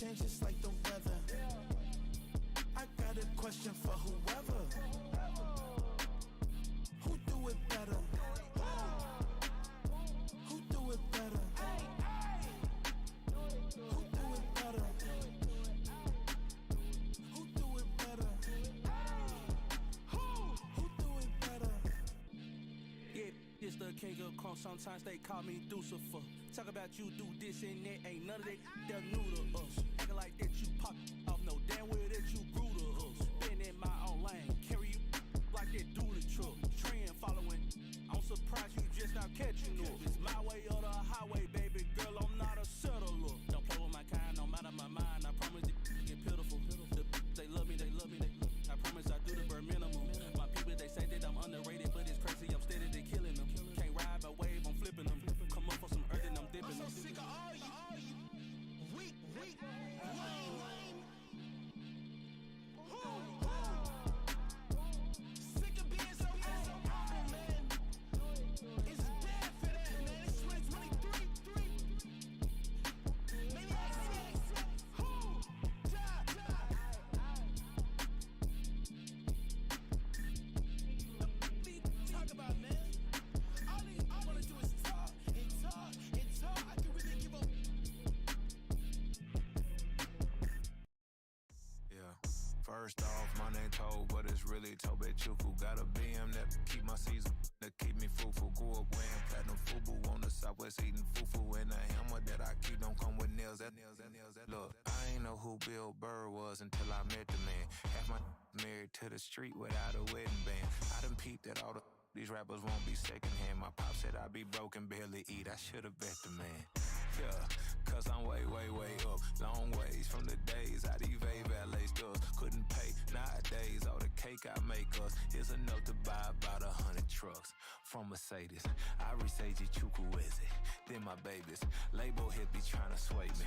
change just like the weather. I got a question for whoever. Who do it better? Who do it better? Who do it better? Who do it better? Who do it better? Yeah, it's the king of crunk. Sometimes they call me Lucifer. Talk about you do this and that. Ain't none of that they're new to us. Acting like that you pop off. No damn well that you grew to us. Been in my own lane. Carry you like that do the truck. Trend following. I'm surprised you just not catching up. It's my way or the highway, baby girl. I'm not a settler. Don't play with my kind. I'm out of my mind. I promise it get pitiful. They love me, they love me, they love me. I promise I do the bare minimum. My people, they say that I'm underrated, but it's crazy. I'm steady, they killing them. Can't ride my wave, I'm flipping them. Come up for some earth and I'm dipping them. I'm so sick of all you weak, lame. Sick of being so humble, man. It's dead for that, man. It's 2023. Maybe I see. Who? Die. Talk about, man. All I wanna do is talk and talk and talk. I can really give up. Yeah. First off, my name Toe, but it's really Tobe Chuku. Got a BM that keep my season, that keep me fruitful. Grew up wearing platinum FUBU on the Southwest eating fufu. And the hammer that I keep don't come with nails. Look, I ain't know who Bill Burr was until I met the man. Half my married to the street without a wedding band. I done peeped that all these rappers won't be secondhand. My pop said I'd be broken, barely eat. I should've bet the man. Yeah, cause I'm way up. Long ways from the days I evade valet stores. Couldn't pay nowadays. All the cake I make us is enough to buy about 100 trucks. From Mercedes, I resage Chukwueze. Then my babies, label hit be tryna sway me.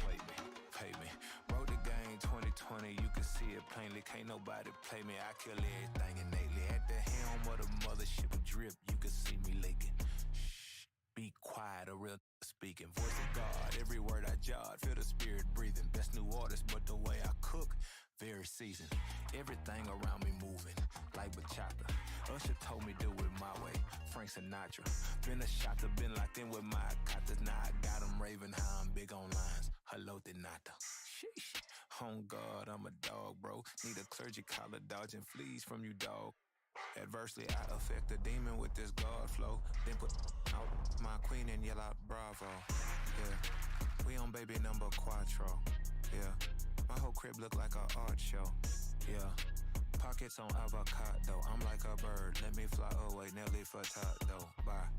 Pay me. Wrote the game 2020, you can see it plainly. Can't nobody play me. I kill everything innately. At the helm of the mothership drip, you can see me leaking. Shh, be quiet, a real speaking. Voice of God, every word I jot. Feel the spirit breathing. Best new artist, but the way I cook, very seasoned. Everything around me moving, like bachata. Usher told me do it my way. Frank Sinatra. Been a shotter, been locked in with my katas. Now I got them raving how I'm big on lines. Hello, Denata. Sheesh. On God, I'm a dog, bro. Need a clergy collar, dodging fleas from you, dog. Adversely, I affect the demon with this God flow. Then put out my queen and yell out bravo. Yeah, we on baby number quattro. Yeah, my whole crib look like an art show. Yeah, pockets on avocado. I'm like a bird, let me fly away. Nelly Furtado, bye.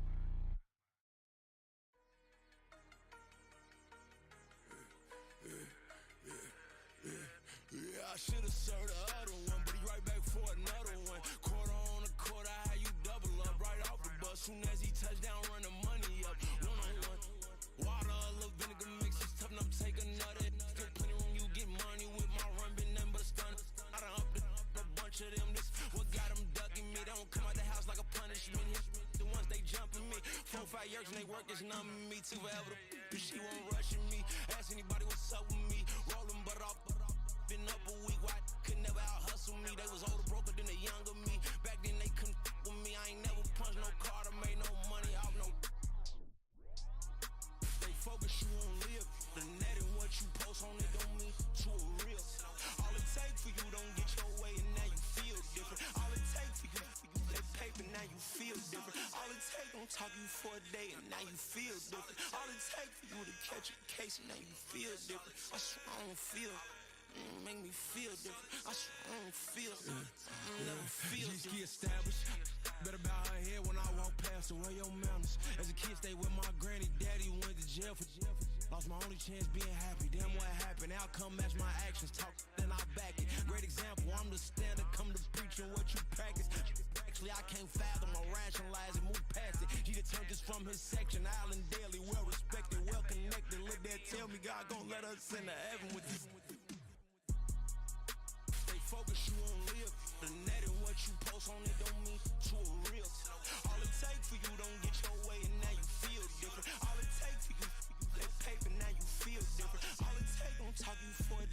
Yeah, I should've served the other one, but he right back for another one. Quarter on a quarter, how you double up right off the bus. Soon as he touch down, run the money up. One-on-one. Water, a little vinegar mix, it's tough, and I'm taking another. Still plenty room, you get money with my run, been nothing but a stun. I done upped a bunch of them. This what got them ducking me. They don't come out the house like a punishment. The ones they jumping me. 4 or 5 years and they work is numbing me too forever. She won't rushing me. Ask anybody what's up with me. Rolling butter off. Been up a week, why could never out hustle me? They was older, broker than the younger me. Back then they couldn't with me. I ain't never punched no card or made no money off no. They focus, you on live. The net and what you post on it don't mean to a real. All it take for you don't get your way and now you feel different. All it take for you that paper, now you feel different. All it take don't talk you for a day and now you feel different. All it take for you to catch a case and now you feel different. I swear I don't feel. Make me feel different. I swear I don't feel. Never feel different. Get established. Better bow her head when I walk past her. Where your manners? As a kid, stay with my granny. Daddy went to jail for. Lost my only chance being happy. Damn, what happened? Outcome match my actions. Talk, then I back it. Great example. I'm the standard. Come to preaching what you practice. Actually, I can't fathom or rationalize and move past it. He turned this from his section. Island Daily, well respected, well connected. Look there, tell me God gon' let us into heaven with this. Focus, you on live. The net and what you post on it don't mean to a real. All it take for you don't get your way and now you feel different. All it take for you that paper, now you feel different. All it take don't talk you for a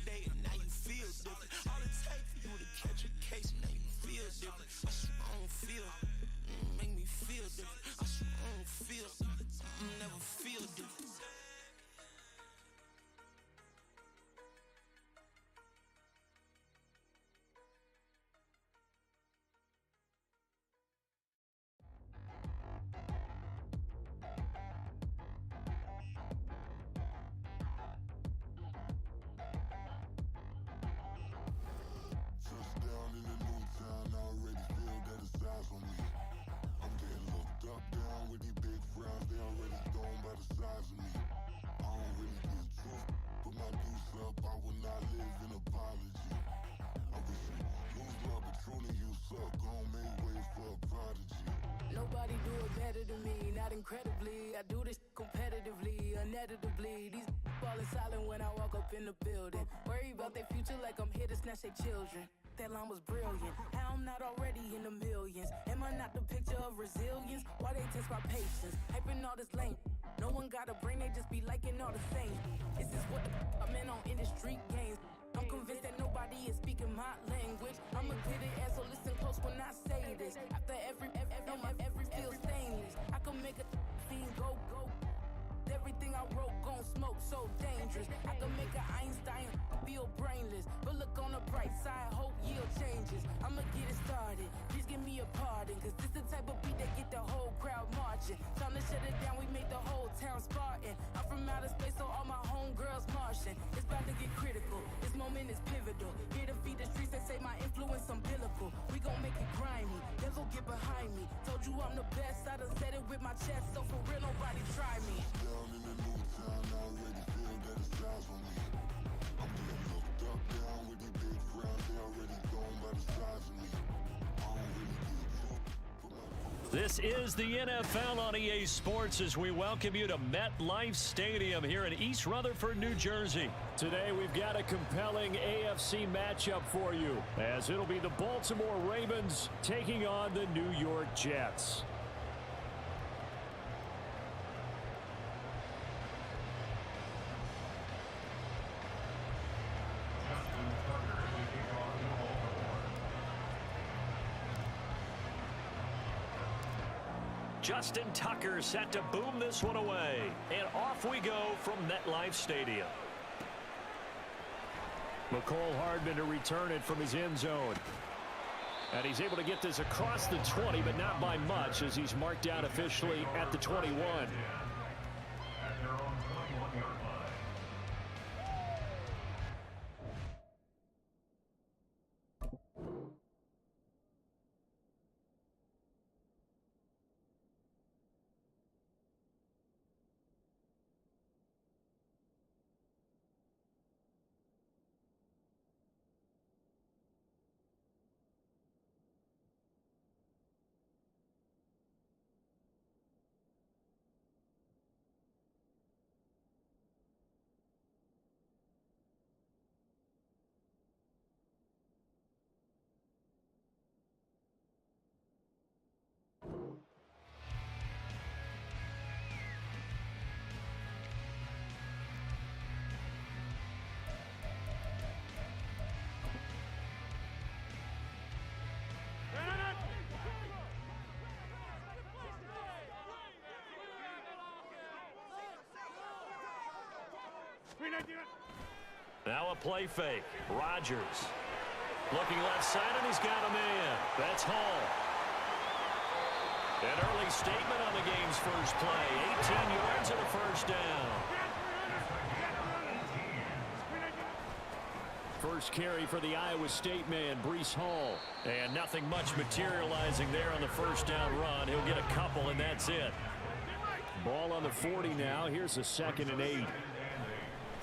they already gone by the size of me. I don't really give two. Put my deuce up, I will not live in apology. I wish you lose love, but truly you suck. Gon' make way for a prodigy. Nobody do it better than me, not incredibly. I do this competitively, uneditably. These falling silent when I walk up in the building. Worry about their future like I'm here to snatch their children. That line was brilliant. How I'm not already in the millions. Am I not the picture of resilience? Why they test my patience? Hyping all this lame. No one got a brain, they just be liking all the same. Is this what the I'm in on industry games? I'm convinced that nobody is speaking my language. I'ma get it as so listen close when I say this. After every feel stainless. I can make a scene go. Everything I wrote gon' smoke, so dangerous. I can make an Einstein feel brainless. But look on the bright side, hope yield changes. I'ma get it started, please give me a pardon. Cause this the type of beat that get the whole crowd marching. Time to shut it down, we made the whole town Spartan. I'm from outer space, so all my homegirls Martian. It's about to get critical, this moment is pivotal. Here to feed the streets, they say my influence umbilical. We gon' make it grimy, then go get behind me. Told you I'm the best, I done said it with my chest. So for real, nobody try me. Down in the new town, I already feel that it's eyes on me. I'm getting looked up, down with these big crowds, they already gone by the size of me. I don't really give two. This is the NFL on EA Sports as we welcome you to MetLife Stadium here in East Rutherford, New Jersey. Today we've got a compelling AFC matchup for you as it'll be the Baltimore Ravens taking on the New York Jets. Justin Tucker set to boom this one away. And off we go from MetLife Stadium. McCole Hardman to return it from his end zone. And he's able to get this across the 20, but not by much as he's marked down officially at the 21. Now a play fake. Rodgers. Looking left side, and he's got a man. That's Hall. An early statement on the game's first play. 18 yards and a first down. First carry for the Iowa State man, Breece Hall. And nothing much materializing there on the first down run. He'll get a couple, and that's it. Ball on the 40 now. Here's a 2nd and 8.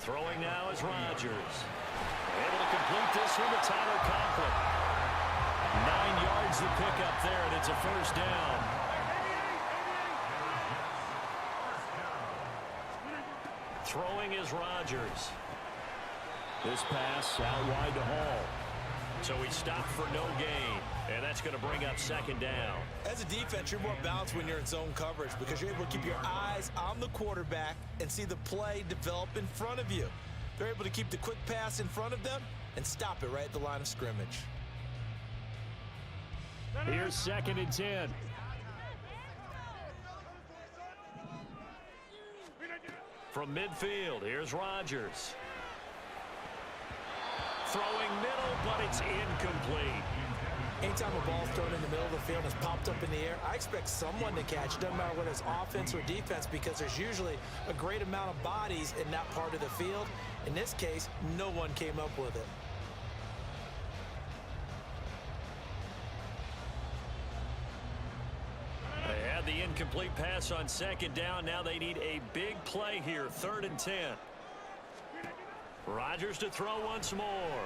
Throwing now is Rodgers. Able to complete this one to Tyler Conklin. 9 yards to pick up there, and it's a first down. Throwing is Rodgers. This pass out wide to Hall. So he stopped for no gain, and that's going to bring up 2nd down. As a defense, you're more balanced when you're in zone coverage because you're able to keep your eyes on the quarterback and see the play develop in front of you. They're able to keep the quick pass in front of them and stop it right at the line of scrimmage. Here's 2nd and 10. From midfield, here's Rodgers. Throwing middle, but it's incomplete. Anytime a ball's thrown in the middle of the field and is popped up in the air, I expect someone to catch. It doesn't matter whether it's offense or defense because there's usually a great amount of bodies in that part of the field. In this case, no one came up with it. They had the Incomplete pass on second down. Now they need a big play here. 3rd and 10. Rodgers to throw once more.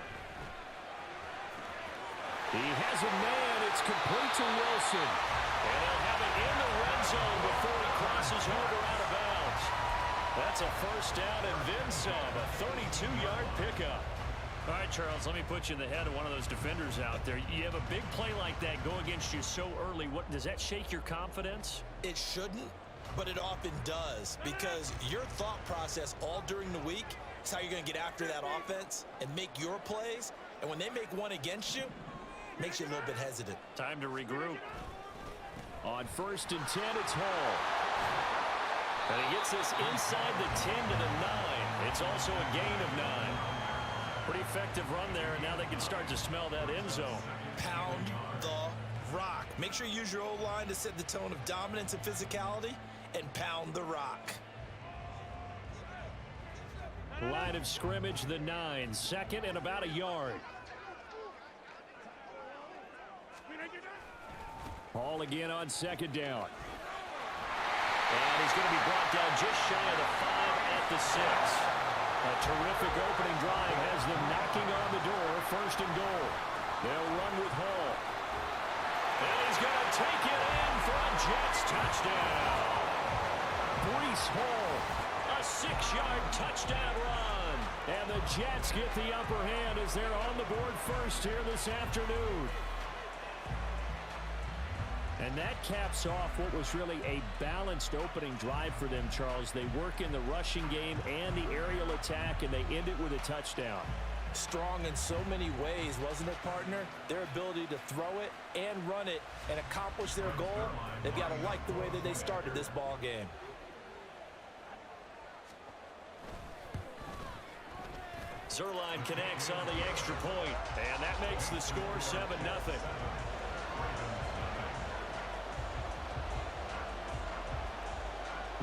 He has a man. It's complete to Wilson. And they'll have it in the red zone before he crosses over out of bounds. That's a first down and then some. A 32-yard pickup. All right, Charles, let me put you in the head of one of those defenders out there. You have a big play like that go against you so early. What does that shake your confidence? It shouldn't, but it often does, because your thought process all during the week is how you're going to get after that offense and make your plays. And when they make one against you, it makes you a little bit hesitant. Time to regroup. On 1st and 10, it's Hall. And he gets this inside the 10 to the 9. It's also a gain of 9. Pretty effective run there, and now they can start to smell that end zone. Pound the rock. Make sure you use your O-line to set the tone of dominance and physicality, and pound the rock. Line of scrimmage, the 9. 2nd and about a yard. Hall again on 2nd down. And he's going to be brought down just shy of the 5 at the 6. A terrific opening drive has them knocking on the door. 1st and goal. They'll run with Hall. And he's going to take it in for a Jets touchdown. Breece Hall. A 6-yard touchdown run. And the Jets get the upper hand as they're on the board first here this afternoon. And that caps off what was really a balanced opening drive for them, Charles. They work in the rushing game and the aerial attack, and they end it with a touchdown. Strong in so many ways, wasn't it, partner? Their ability to throw it and run it and accomplish their goal, they've got to like the way that they started this ball game. Zerline connects on the extra point, and that makes the score 7-0.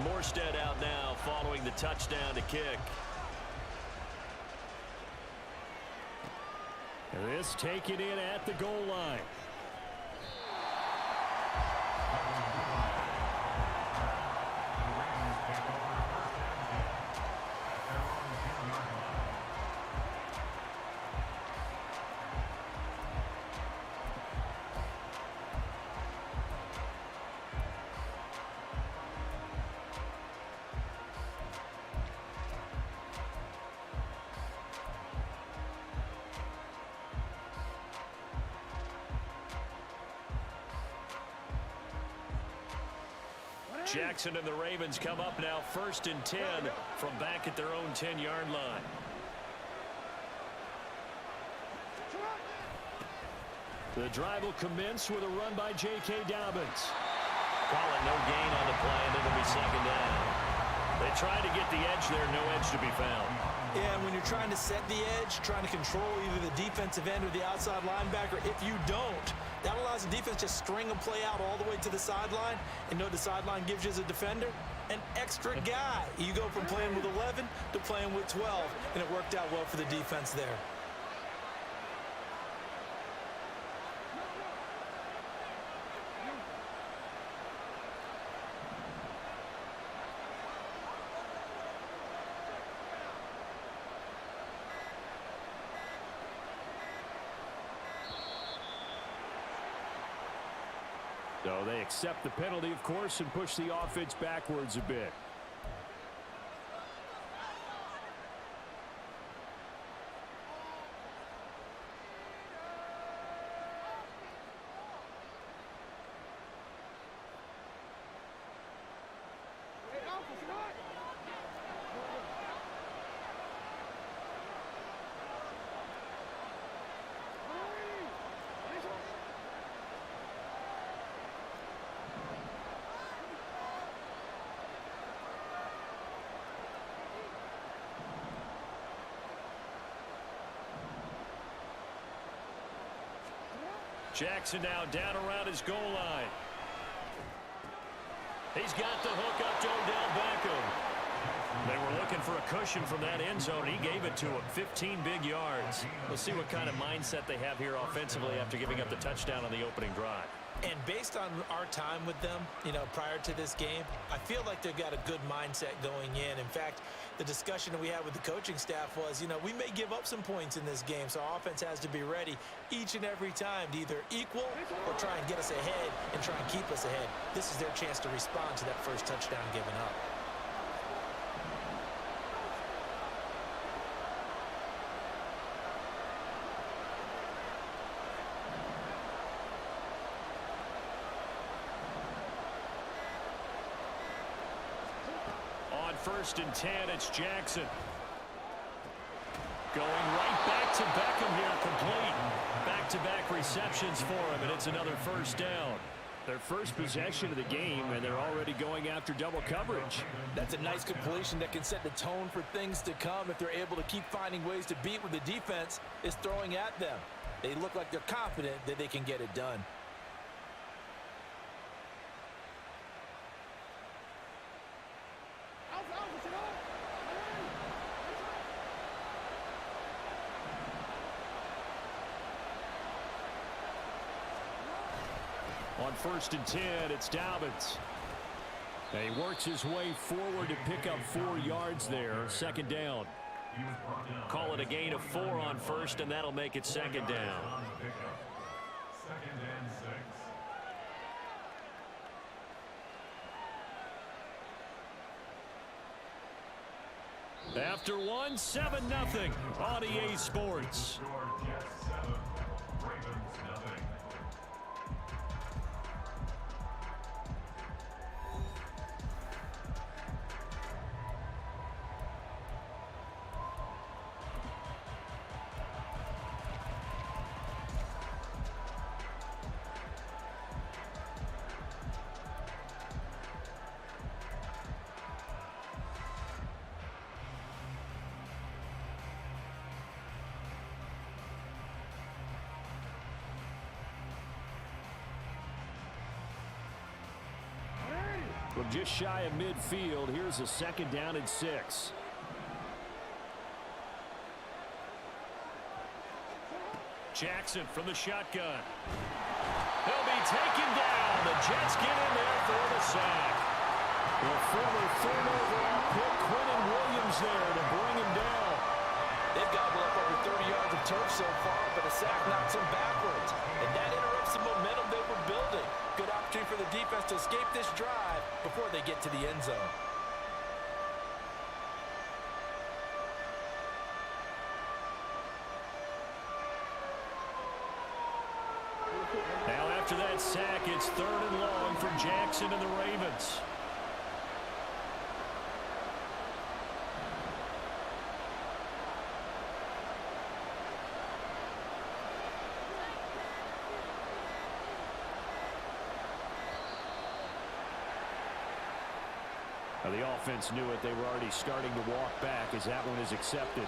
Morstead out now following the touchdown to kick. This taken in at the goal line. Jackson and the Ravens come up now 1st and 10 from back at their own 10-yard line. The drive will commence with a run by J.K. Dobbins. Call it no gain on the play, and it'll be 2nd down. They tried to get the edge there, no edge to be found. Yeah, and when you're trying to set the edge, trying to control either the defensive end or the outside linebacker, if you don't, that allows the defense to string a play out all the way to the sideline. And know the sideline gives you as a defender an extra guy. You go from playing with 11 to playing with 12, and it worked out well for the defense there. So they accept the penalty, of course, and push the offense backwards a bit. Jackson now down around his goal line. He's got the hook up to Odell Beckham. They were looking for a cushion from that end zone. He gave it to him. 15 big yards. We'll see what kind of mindset they have here offensively after giving up the touchdown on the opening drive. And based on our time with them, prior to this game, I feel like they've got a good mindset going in. In fact, the discussion that we had with the coaching staff was, we may give up some points in this game, so our offense has to be ready each and every time to either equal or try and get us ahead and try and keep us ahead. This is their chance to respond to that first touchdown given up. First and 10, it's Jackson. Going right back to Beckham here, complete. Back-to-back receptions for him, and it's another first down. Their first possession of the game, and they're already going after double coverage. That's a nice completion that can set the tone for things to come if they're able to keep finding ways to beat what the defense is throwing at them. They look like they're confident that they can get it done. On first and 10, it's Dobbins. And he works his way forward to pick up 4 yards there. Second down. Call it a gain of 4 on first, and that'll make it second down. Second and 6. After one, 7-0 on EA Sports. From just shy of midfield, here's a second down and 6. Jackson from the shotgun. He'll be taken down. The Jets get in there for the sack. The former third overall pick, Quentin Williams, there to bring him down. They've gobbled up over 30 yards of turf so far, but a sack knocks them backwards. And that interrupts the momentum they were building. Good opportunity for the defense to escape this drive before they get to the end zone. Now after that sack, it's 3rd and long for Jackson and the Ravens. Now the offense knew it. They were already starting to walk back as that one is accepted.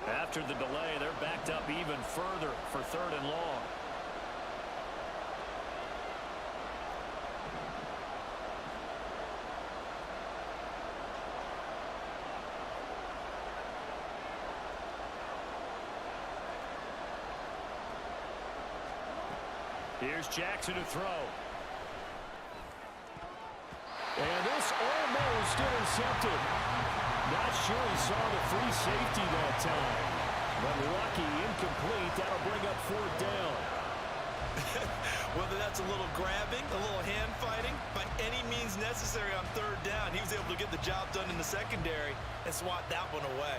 After the delay, they're backed up even further for 3rd and long. Here's Jackson to throw. And this almost intercepted. Not sure he saw the free safety that time. But lucky, incomplete. That'll bring up 4th down. Whether that's a little grabbing, a little hand fighting, by any means necessary on 3rd down, he was able to get the job done in the secondary and swat that one away.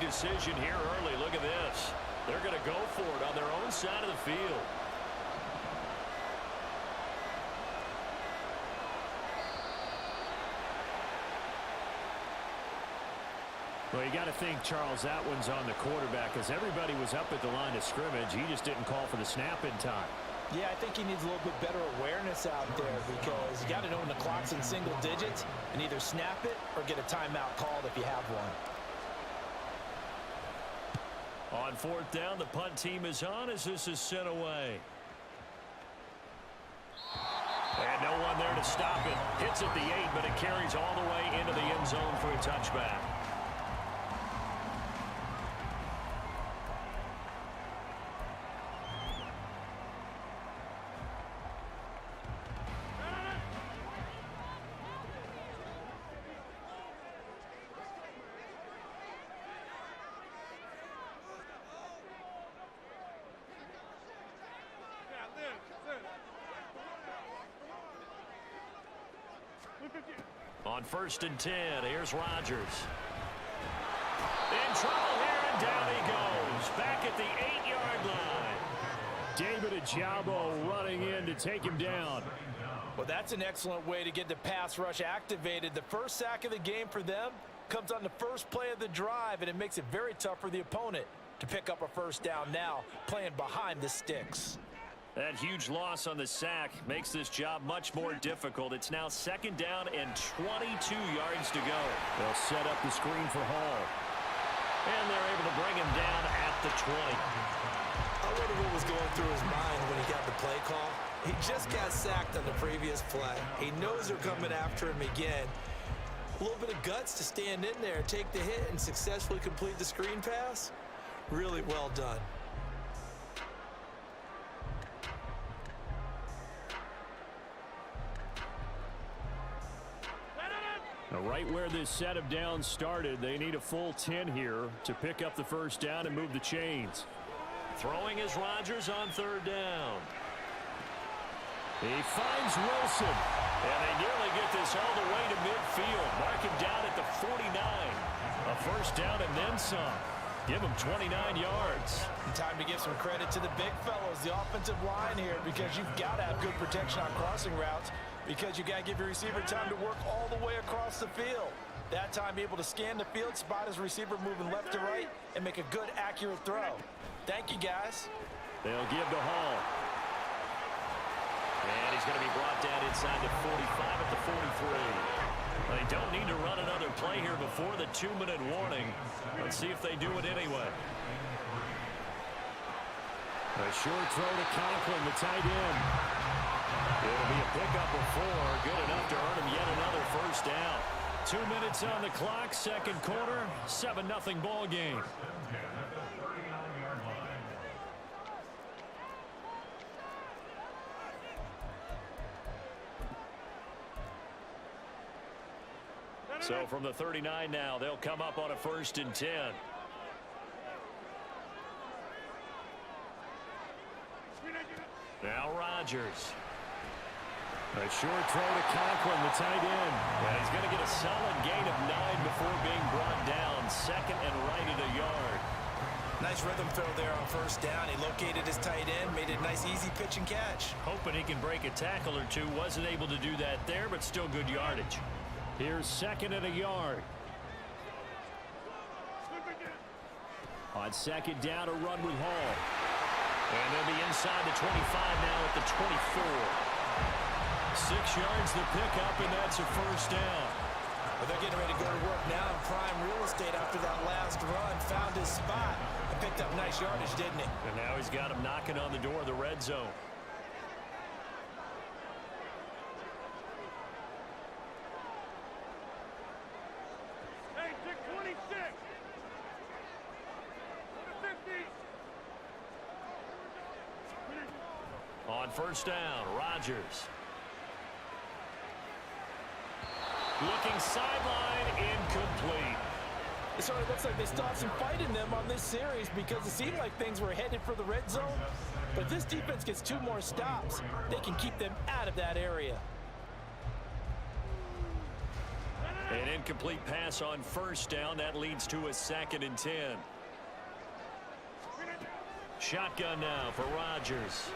Decision here early. Look at this. They're going to go for it on their own side of the field. Well, you got to think, Charles, that one's on the quarterback because everybody was up at the line of scrimmage. He just didn't call for the snap in time. Yeah, I think he needs a little bit better awareness out there because you got to know when the clock's in single digits and either snap it or get a timeout called if you have one. On fourth down, the punt team is on as this is sent away. And no one there to stop it. Hits at the 8, but it carries all the way into the end zone for a touchback. On 1st and 10, here's Rodgers. In trouble here, and down he goes. Back at the 8-yard line. David Ojabo running in to take him down. Well, that's an excellent way to get the pass rush activated. The first sack of the game for them comes on the first play of the drive, and it makes it very tough for the opponent to pick up a first down now, playing behind the sticks. That huge loss on the sack makes this job much more difficult. It's now 2nd down and 22 yards to go. They'll set up the screen for Hall. And they're able to bring him down at the 20. I wonder what was going through his mind when he got the play call. He just got sacked on the previous play. He knows they're coming after him again. A little bit of guts to stand in there, take the hit, and successfully complete the screen pass. Really well done. Now, right where this set of downs started, they need a full 10 here to pick up the first down and move the chains. Throwing is Rodgers on 3rd down. He finds Wilson, and they nearly get this all the way to midfield. Mark him down at the 49. A first down and then some. Give him 29 yards. Time to give some credit to the big fellows, the offensive line here, because you've got to have good protection on crossing routes, because you got to give your receiver time to work all the way across the field. That time, be able to scan the field, spot his receiver moving left to right, and make a good, accurate throw. Thank you, guys. They'll give to Hall. And he's going to be brought down inside the 45 at the 43. They don't need to run another play here before the 2-minute warning. Let's see if they do it anyway. A short throw to Conklin, the tight end. It'll be a pickup of 4, good enough to earn him yet another first down. 2 minutes on the clock, 2nd quarter, 7-0 ball game. So from the 39 now, they'll come up on a 1st and 10. Now Rodgers. A short throw to Conklin, the tight end. And he's going to get a solid gain of 9 before being brought down. 2nd and right at a yard. Nice rhythm throw there on 1st down. He located his tight end, made it a nice, easy pitch and catch. Hoping he can break a tackle or two. Wasn't able to do that there, but still good yardage. Here's 2nd and a yard. On 2nd down, a run with Hall. And they'll be inside the 25 now at the 24. 6 yards the pickup, and that's a first down. Well, they're getting ready to go to work now in prime real estate after that last run. Found his spot and picked up nice yardage, didn't he? And now he's got him knocking on the door of the red zone. Hey, 26. On 1st down, Rodgers. Looking sideline, incomplete. It sort of looks like they stopped some fight in them on this series because it seemed like things were headed for the red zone. But if this defense gets 2 more stops, they can keep them out of that area. An incomplete pass on 1st down. That leads to a 2nd and 10. Shotgun now for Rodgers.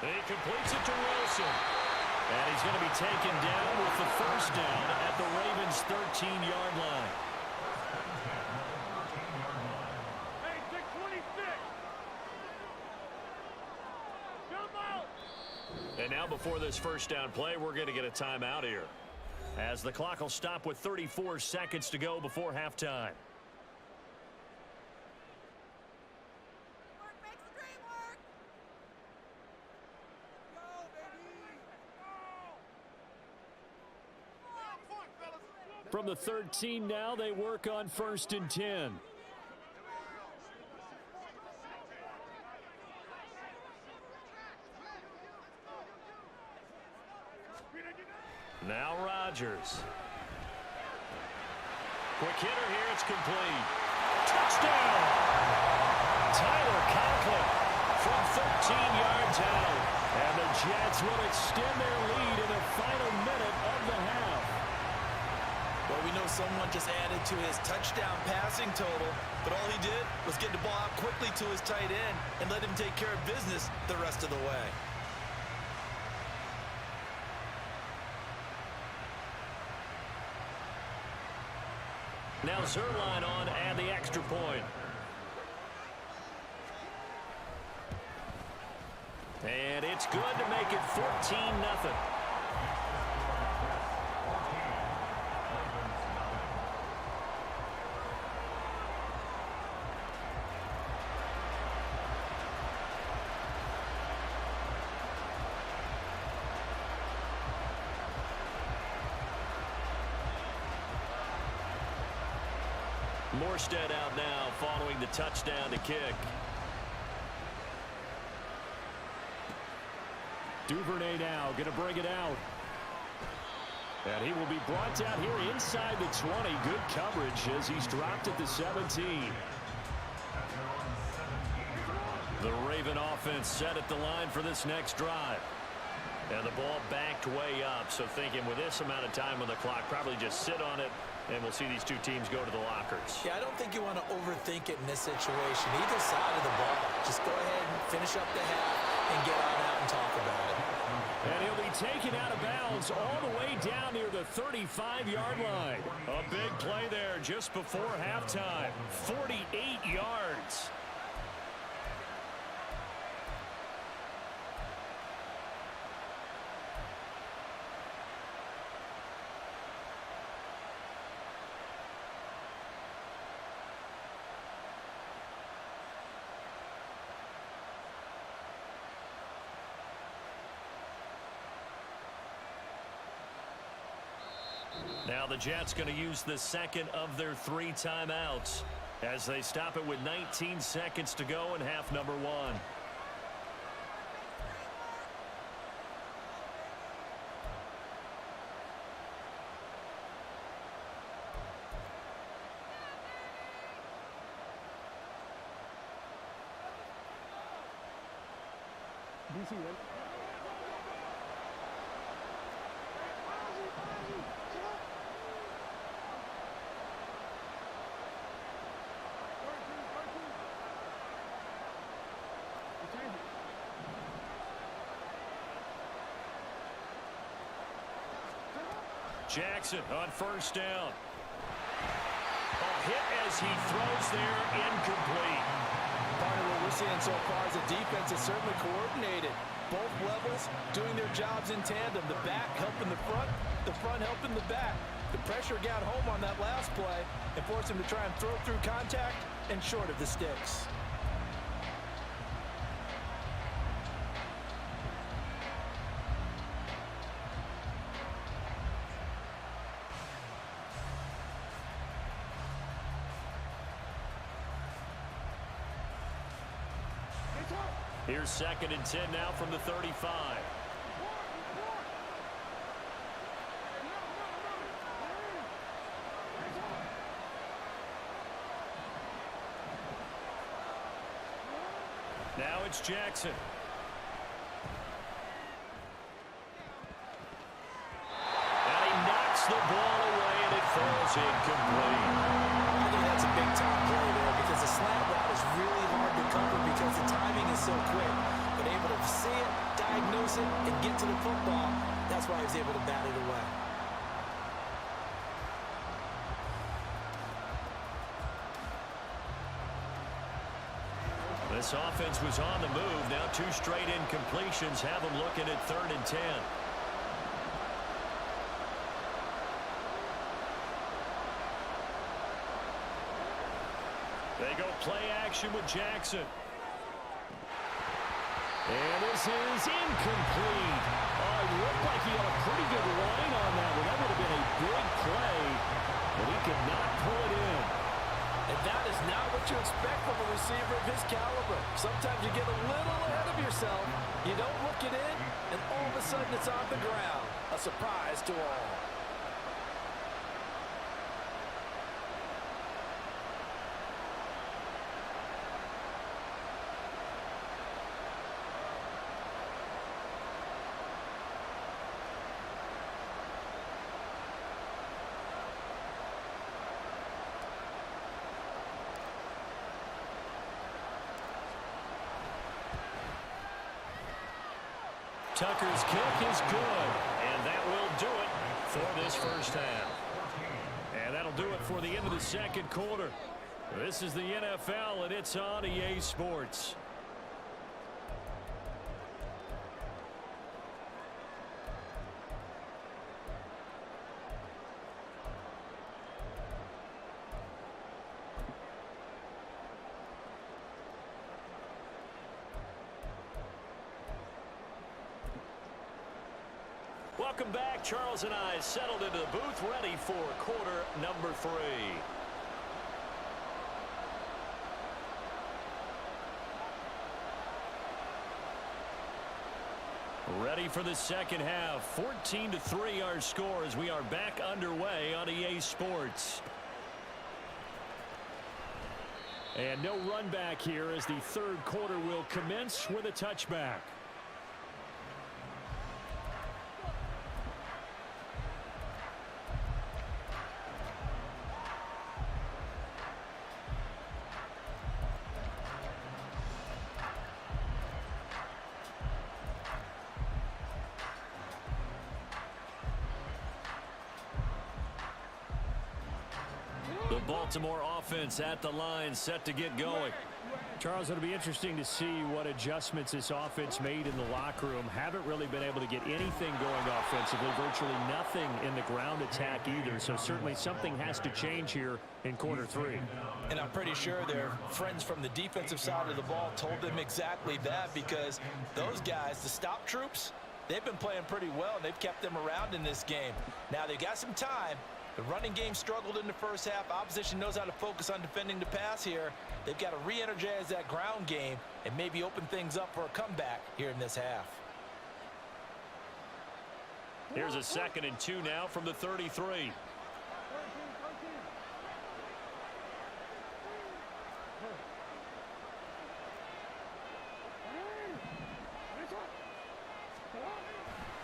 He completes it to Wilson. And he's going to be taken down with the first down at the Ravens' 13-yard line. And now before this first down play, we're going to get a timeout here, as the clock will stop with 34 seconds to go before halftime. From the 13 now, they work on 1st and 10. Now Rodgers. Quick hitter here, it's complete. Touchdown! Tyler Conklin from 13 yards out. And the Jets will extend their lead in the final minute of the half. Well, we know someone just added to his touchdown passing total, but all he did was get the ball out quickly to his tight end and let him take care of business the rest of the way. Now Zerline on and the extra point. And it's good to make it 14-0. Morstead out now following the touchdown to kick. Duvernay now going to bring it out. And he will be brought down here inside the 20. Good coverage as he's dropped at the 17. The Raven offense set at the line for this next drive. And the ball backed way up. So thinking with this amount of time on the clock, probably just sit on it. And we'll see these two teams go to the lockers. Yeah, I don't think you want to overthink it in this situation. Either side of the ball. Just go ahead and finish up the half and get on out and talk about it. And he'll be taken out of bounds all the way down near the 35-yard line. A big play there just before halftime. 48 yards. Now the Jets going to use the second of their 3 timeouts as they stop it with 19 seconds to go in half number 1. Jackson on first down. A hit as he throws there, incomplete. Part of what we're seeing so far is the defense is certainly coordinated. Both levels doing their jobs in tandem. The back helping the front helping the back. The pressure got home on that last play and forced him to try and throw through contact and short of the sticks. Here's 2nd and 10 now from the 35. Now it's Jackson. And he knocks the ball away and it falls incomplete. I think that's a big-time play there because the slant route is really hard to cover because the timing is so quick. But able to see it, diagnose it, and get to the football, that's why he was able to bat it away. This offense was on the move. Now 2 straight incompletions have them looking at 3rd and 10. They go play action with Jackson. And this is incomplete. Oh, it looked like he had a pretty good line on that one. That would have been a big play, but he could not pull it in. And that is not what you expect from a receiver of his caliber. Sometimes you get a little ahead of yourself. You don't look it in, and all of a sudden it's on the ground. A surprise to all. Tucker's kick is good, and that will do it for this first half. And that'll do it for the end of the second quarter. This is the NFL, and it's on EA Sports. Welcome back. Charles and I settled into the booth, ready for quarter number 3. Ready for the second half. 14-3 our score as we are back underway on EA Sports. And no run back here as the third quarter will commence with a touchback. The Baltimore offense at the line, set to get going. Charles, it'll be interesting to see what adjustments this offense made in the locker room. Haven't really been able to get anything going offensively, virtually nothing in the ground attack either. So certainly something has to change here in quarter 3. And I'm pretty sure their friends from the defensive side of the ball told them exactly that, because those guys, the stop troops, they've been playing pretty well, and they've kept them around in this game. Now they've got some time. The running game struggled in the first half. Opposition knows how to focus on defending the pass here. They've got to re-energize that ground game and maybe open things up for a comeback here in this half. Here's a 2nd and 2 now from the 33.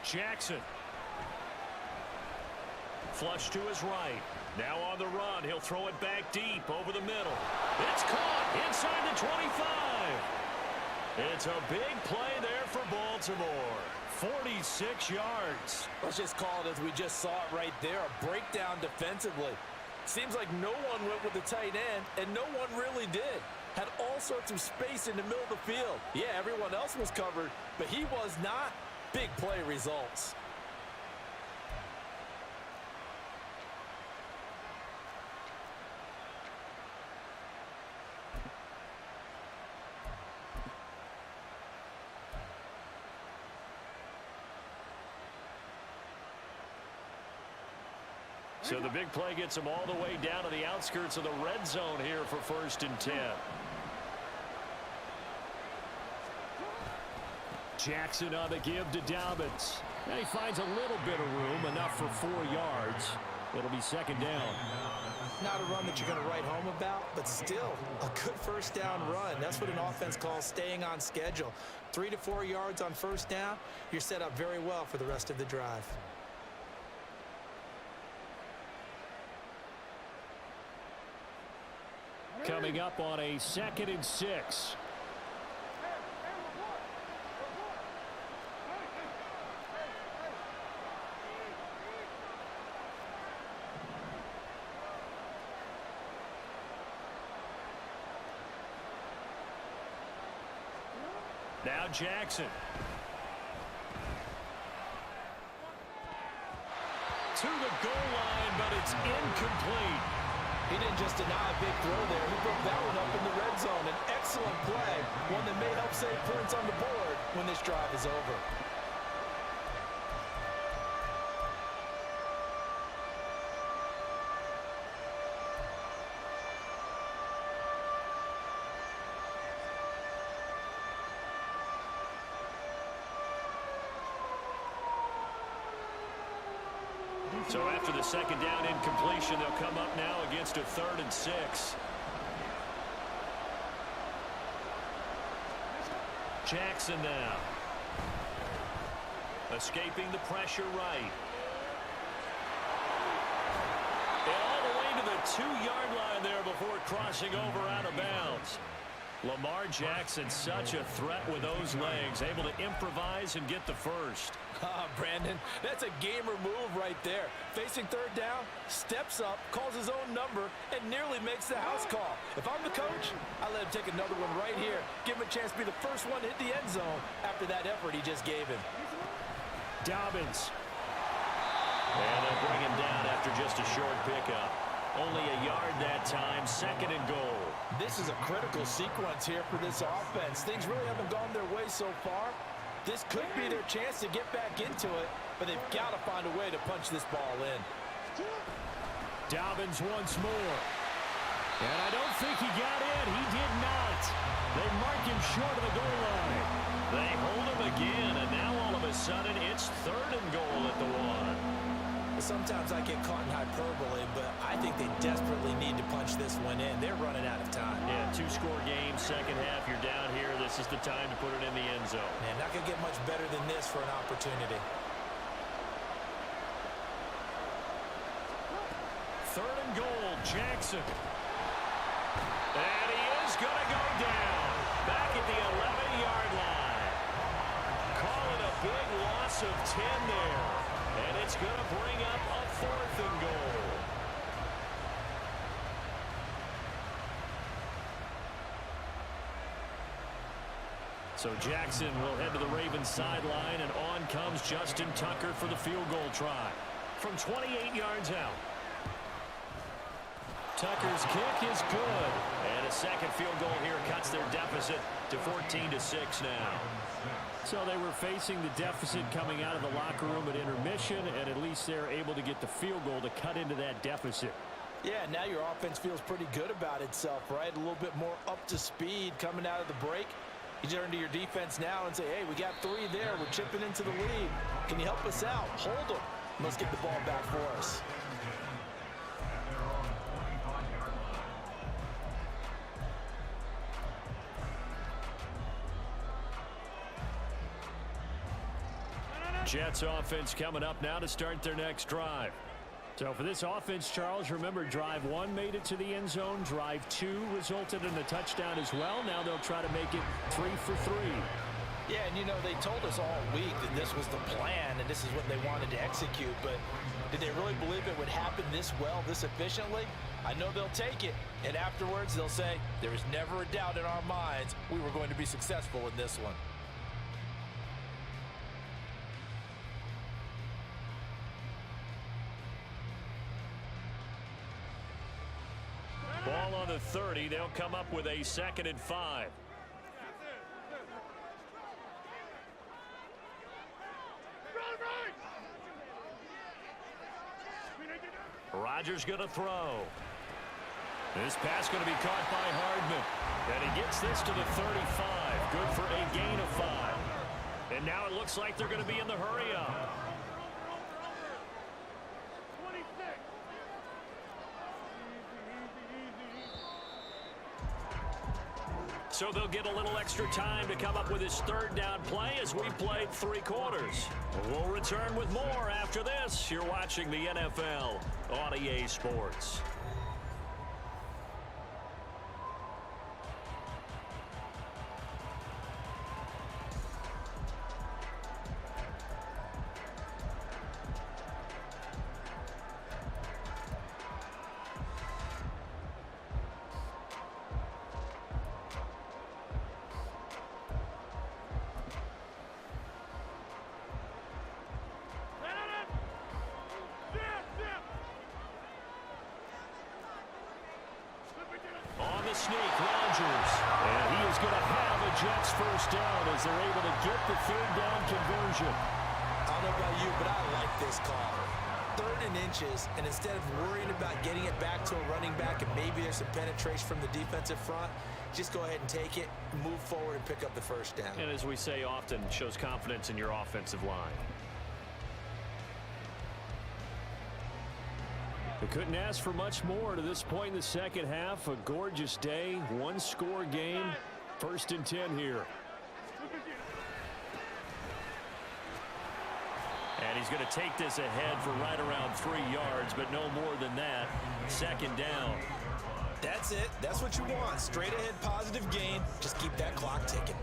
Jackson. Flush to his right. Now on the run. He'll throw it back deep over the middle. It's caught inside the 25. It's a big play there for Baltimore. 46 yards. Let's just call it as we just saw it right there. A breakdown defensively. Seems like no one went with the tight end, and no one really did. Had all sorts of space in the middle of the field. Yeah, everyone else was covered, but he was not. Big play results. So the big play gets them all the way down to the outskirts of the red zone here for 1st and 10. Jackson on the give to Dobbins. And he finds a little bit of room, enough for 4 yards. It'll be 2nd down. Not a run that you're going to write home about, but still a good first down run. That's what an offense calls staying on schedule. 3 to 4 yards on first down, you're set up very well for the rest of the drive. Coming up on a 2nd and 6. Now Jackson. To the goal line, but it's incomplete. He didn't just deny a big throw there. He broke that one up in the red zone. An excellent play, one that may help save points on the board when this drive is over. So after the second down incompletion, they'll come up now against a 3rd and 6. Jackson now. Escaping the pressure right. And all the way to the 2-yard line there before crossing over out of bounds. Lamar Jackson, such a threat with those legs, able to improvise and get the first. Brandon, that's a gamer move right there. Facing 3rd down, steps up, calls his own number, and nearly makes the house call. If I'm the coach, I let him take another one right here. Give him a chance to be the first one to hit the end zone after that effort he just gave him. Dobbins. And they'll bring him down after just a short pickup. Only a yard that time, 2nd and goal. This is a critical sequence here for this offense. Things really haven't gone their way so far. This could be their chance to get back into it, but they've got to find a way to punch this ball in. Dobbins once more. And I don't think he got in. He did not. They mark him short of the goal line. They hold him again, and now all of a sudden it's 3rd and goal at the 1. Sometimes I get caught in hyperbole, but I think they desperately need to punch this one in. They're running out of time. Yeah, 2-score game, second half, you're down here. This is the time to put it in the end zone. Man, not going to get much better than this for an opportunity. 3rd and goal, Jackson. And he is going to go down. Back at the 11-yard line. Call it a big loss of 10 there. And it's going to bring up a 4th and goal. So Jackson will head to the Ravens sideline, and on comes Justin Tucker for the field goal try. From 28 yards out. Tucker's kick is good. And a second field goal here cuts their deficit to 14-6 now. So they were facing the deficit coming out of the locker room at intermission, and at least they're able to get the field goal to cut into that deficit. Yeah, now your offense feels pretty good about itself, right? A little bit more up to speed coming out of the break. You turn to your defense now and say, hey, we got 3 there. We're chipping into the lead. Can you help us out? Hold them. Let's get the ball back for us. Jets offense coming up now to start their next drive. So for this offense, Charles, remember drive 1 made it to the end zone. Drive 2 resulted in a touchdown as well. Now they'll try to make it 3 for 3. Yeah, and you know, they told us all week that this was the plan and this is what they wanted to execute. But did they really believe it would happen this well, this efficiently? I know they'll take it. And afterwards, they'll say, there was never a doubt in our minds we were going to be successful in this one. Ball on the 30. They'll come up with a 2nd and 5. Rodgers going to throw. This pass going to be caught by Hardman. And he gets this to the 35. Good for a gain of 5. And now it looks like they're going to be in the hurry up. So they'll get a little extra time to come up with his 3rd down play as we played 3 quarters. We'll return with more after this. You're watching the NFL on EA Sports. Rodgers. And he is going to have a Jets first down as they're able to get the third down conversion. I don't know about you, but I like this call. 3rd and inches, and instead of worrying about getting it back to a running back and maybe there's some penetration from the defensive front, just go ahead and take it, move forward, and pick up the first down. And as we say often, shows confidence in your offensive line. They couldn't ask for much more to this point in the second half. A gorgeous day, one-score game. 1st and 10 here. And he's going to take this ahead for right around 3 yards, but no more than that. 2nd down. That's it. That's what you want. Straight ahead positive gain. Just keep that clock ticking.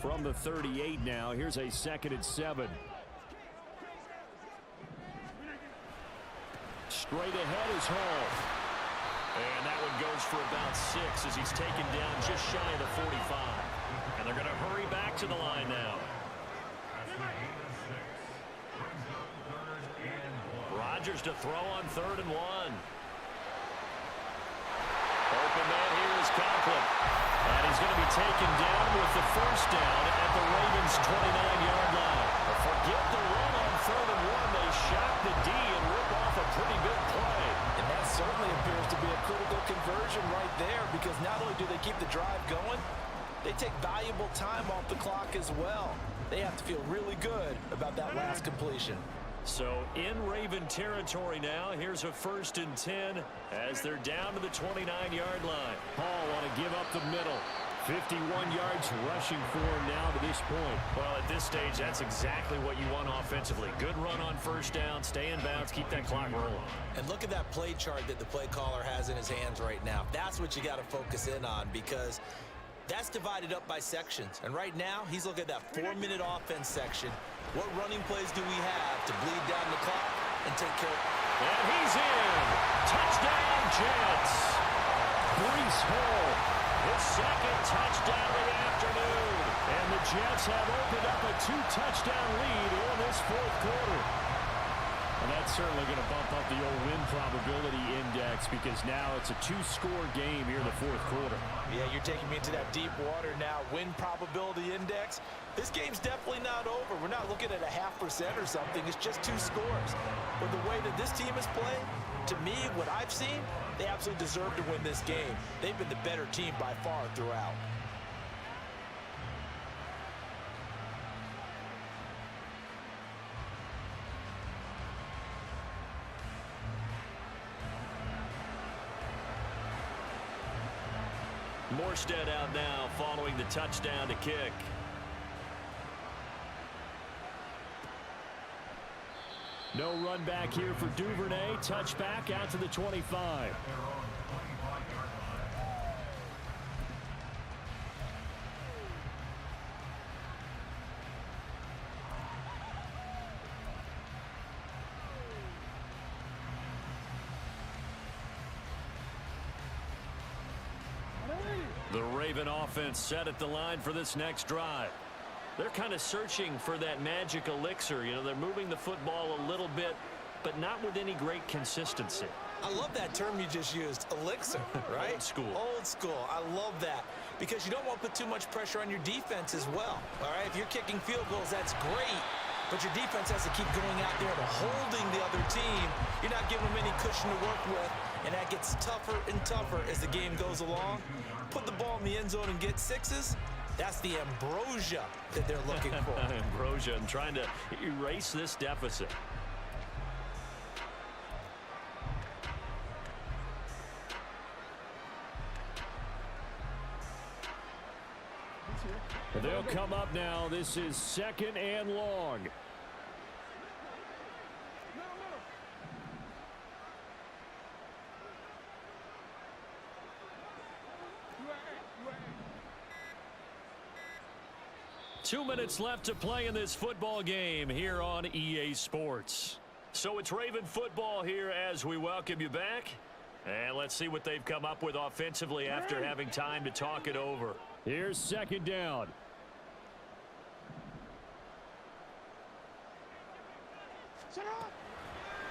From the 38 now, here's a 2nd and 7. Straight ahead is Hall. And that one goes for about 6 as he's taken down just shy of the 45. And they're going to hurry back to the line now. Rodgers to throw on 3rd and 1. Open man here is Conklin. And he's going to be taken down with the first down at the Ravens' 29-yard line. But forget the run on 3rd and 1. They shock the D and rip off a pretty big play. And that certainly appears to be a critical conversion right there, because not only do they keep the drive going, they take valuable time off the clock as well. They have to feel really good about that last completion. So in Raven territory now, here's a 1st and 10 as they're down to the 29-yard line. Hall want to give up the middle. 51 yards rushing for him now to this point. Well, at this stage, that's exactly what you want offensively. Good run on 1st down, stay in bounds, keep that clock rolling. And look at that play chart that the play caller has in his hands right now. That's what you got to focus in on, because that's divided up by sections. And right now, he's looking at that 4-minute offense section. What running plays do we have to bleed down the clock and take care of? And he's in. Touchdown, Jets. Breece Hall, his 2nd touchdown of the afternoon. And the Jets have opened up a 2-touchdown lead in this 4th quarter. And that's certainly going to bump up the old win probability index, because now it's a 2-score game here in the 4th quarter. Yeah, you're taking me into that deep water now. Win probability index. This game's definitely not over. We're not looking at a 0.5% or something. It's just 2 scores. But the way that this team is playing, to me, what I've seen, they absolutely deserve to win this game. They've been the better team by far throughout. Morstead out now following the touchdown to kick. No run back here for Duvernay. Touchback out to the 25. The Raven offense set at the line for this next drive. They're kind of searching for that magic elixir. You know, they're moving the football a little bit, but not with any great consistency. I love that term you just used, elixir, right? Old school. Old school. I love that, because you don't want to put too much pressure on your defense as well. All right, if you're kicking field goals, that's great, but your defense has to keep going out there and holding the other team. You're not giving them any cushion to work with, and that gets tougher and tougher as the game goes along. Put the ball in the end zone and get 6s. That's the ambrosia that they're looking for. Ambrosia, and trying to erase this deficit. They'll come up now. This is 2nd and long. Two minutes left to play in this football game here on EA Sports. So it's Raven football here as we welcome you back. And let's see what they've come up with offensively after having time to talk it over. Here's 2nd down.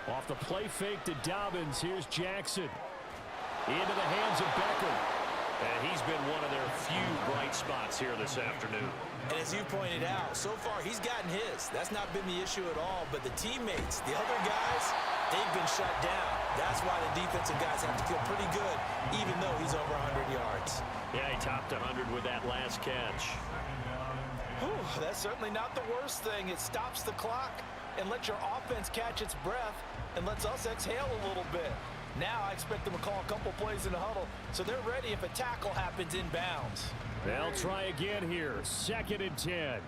Off the play fake to Dobbins, here's Jackson. Into the hands of Beckham. And he's been one of their few bright spots here this afternoon. And as you pointed out, so far he's gotten his. That's not been the issue at all. But the teammates, the other guys, they've been shut down. That's why the defensive guys have to feel pretty good, even though he's over 100 yards. Yeah, he topped 100 with that last catch. Whew, that's certainly not the worst thing. It stops the clock and lets your offense catch its breath and lets us exhale a little bit. Now I expect them to call a couple plays in the huddle, so they're ready if a tackle happens inbounds. They'll try again here. 2nd and 10.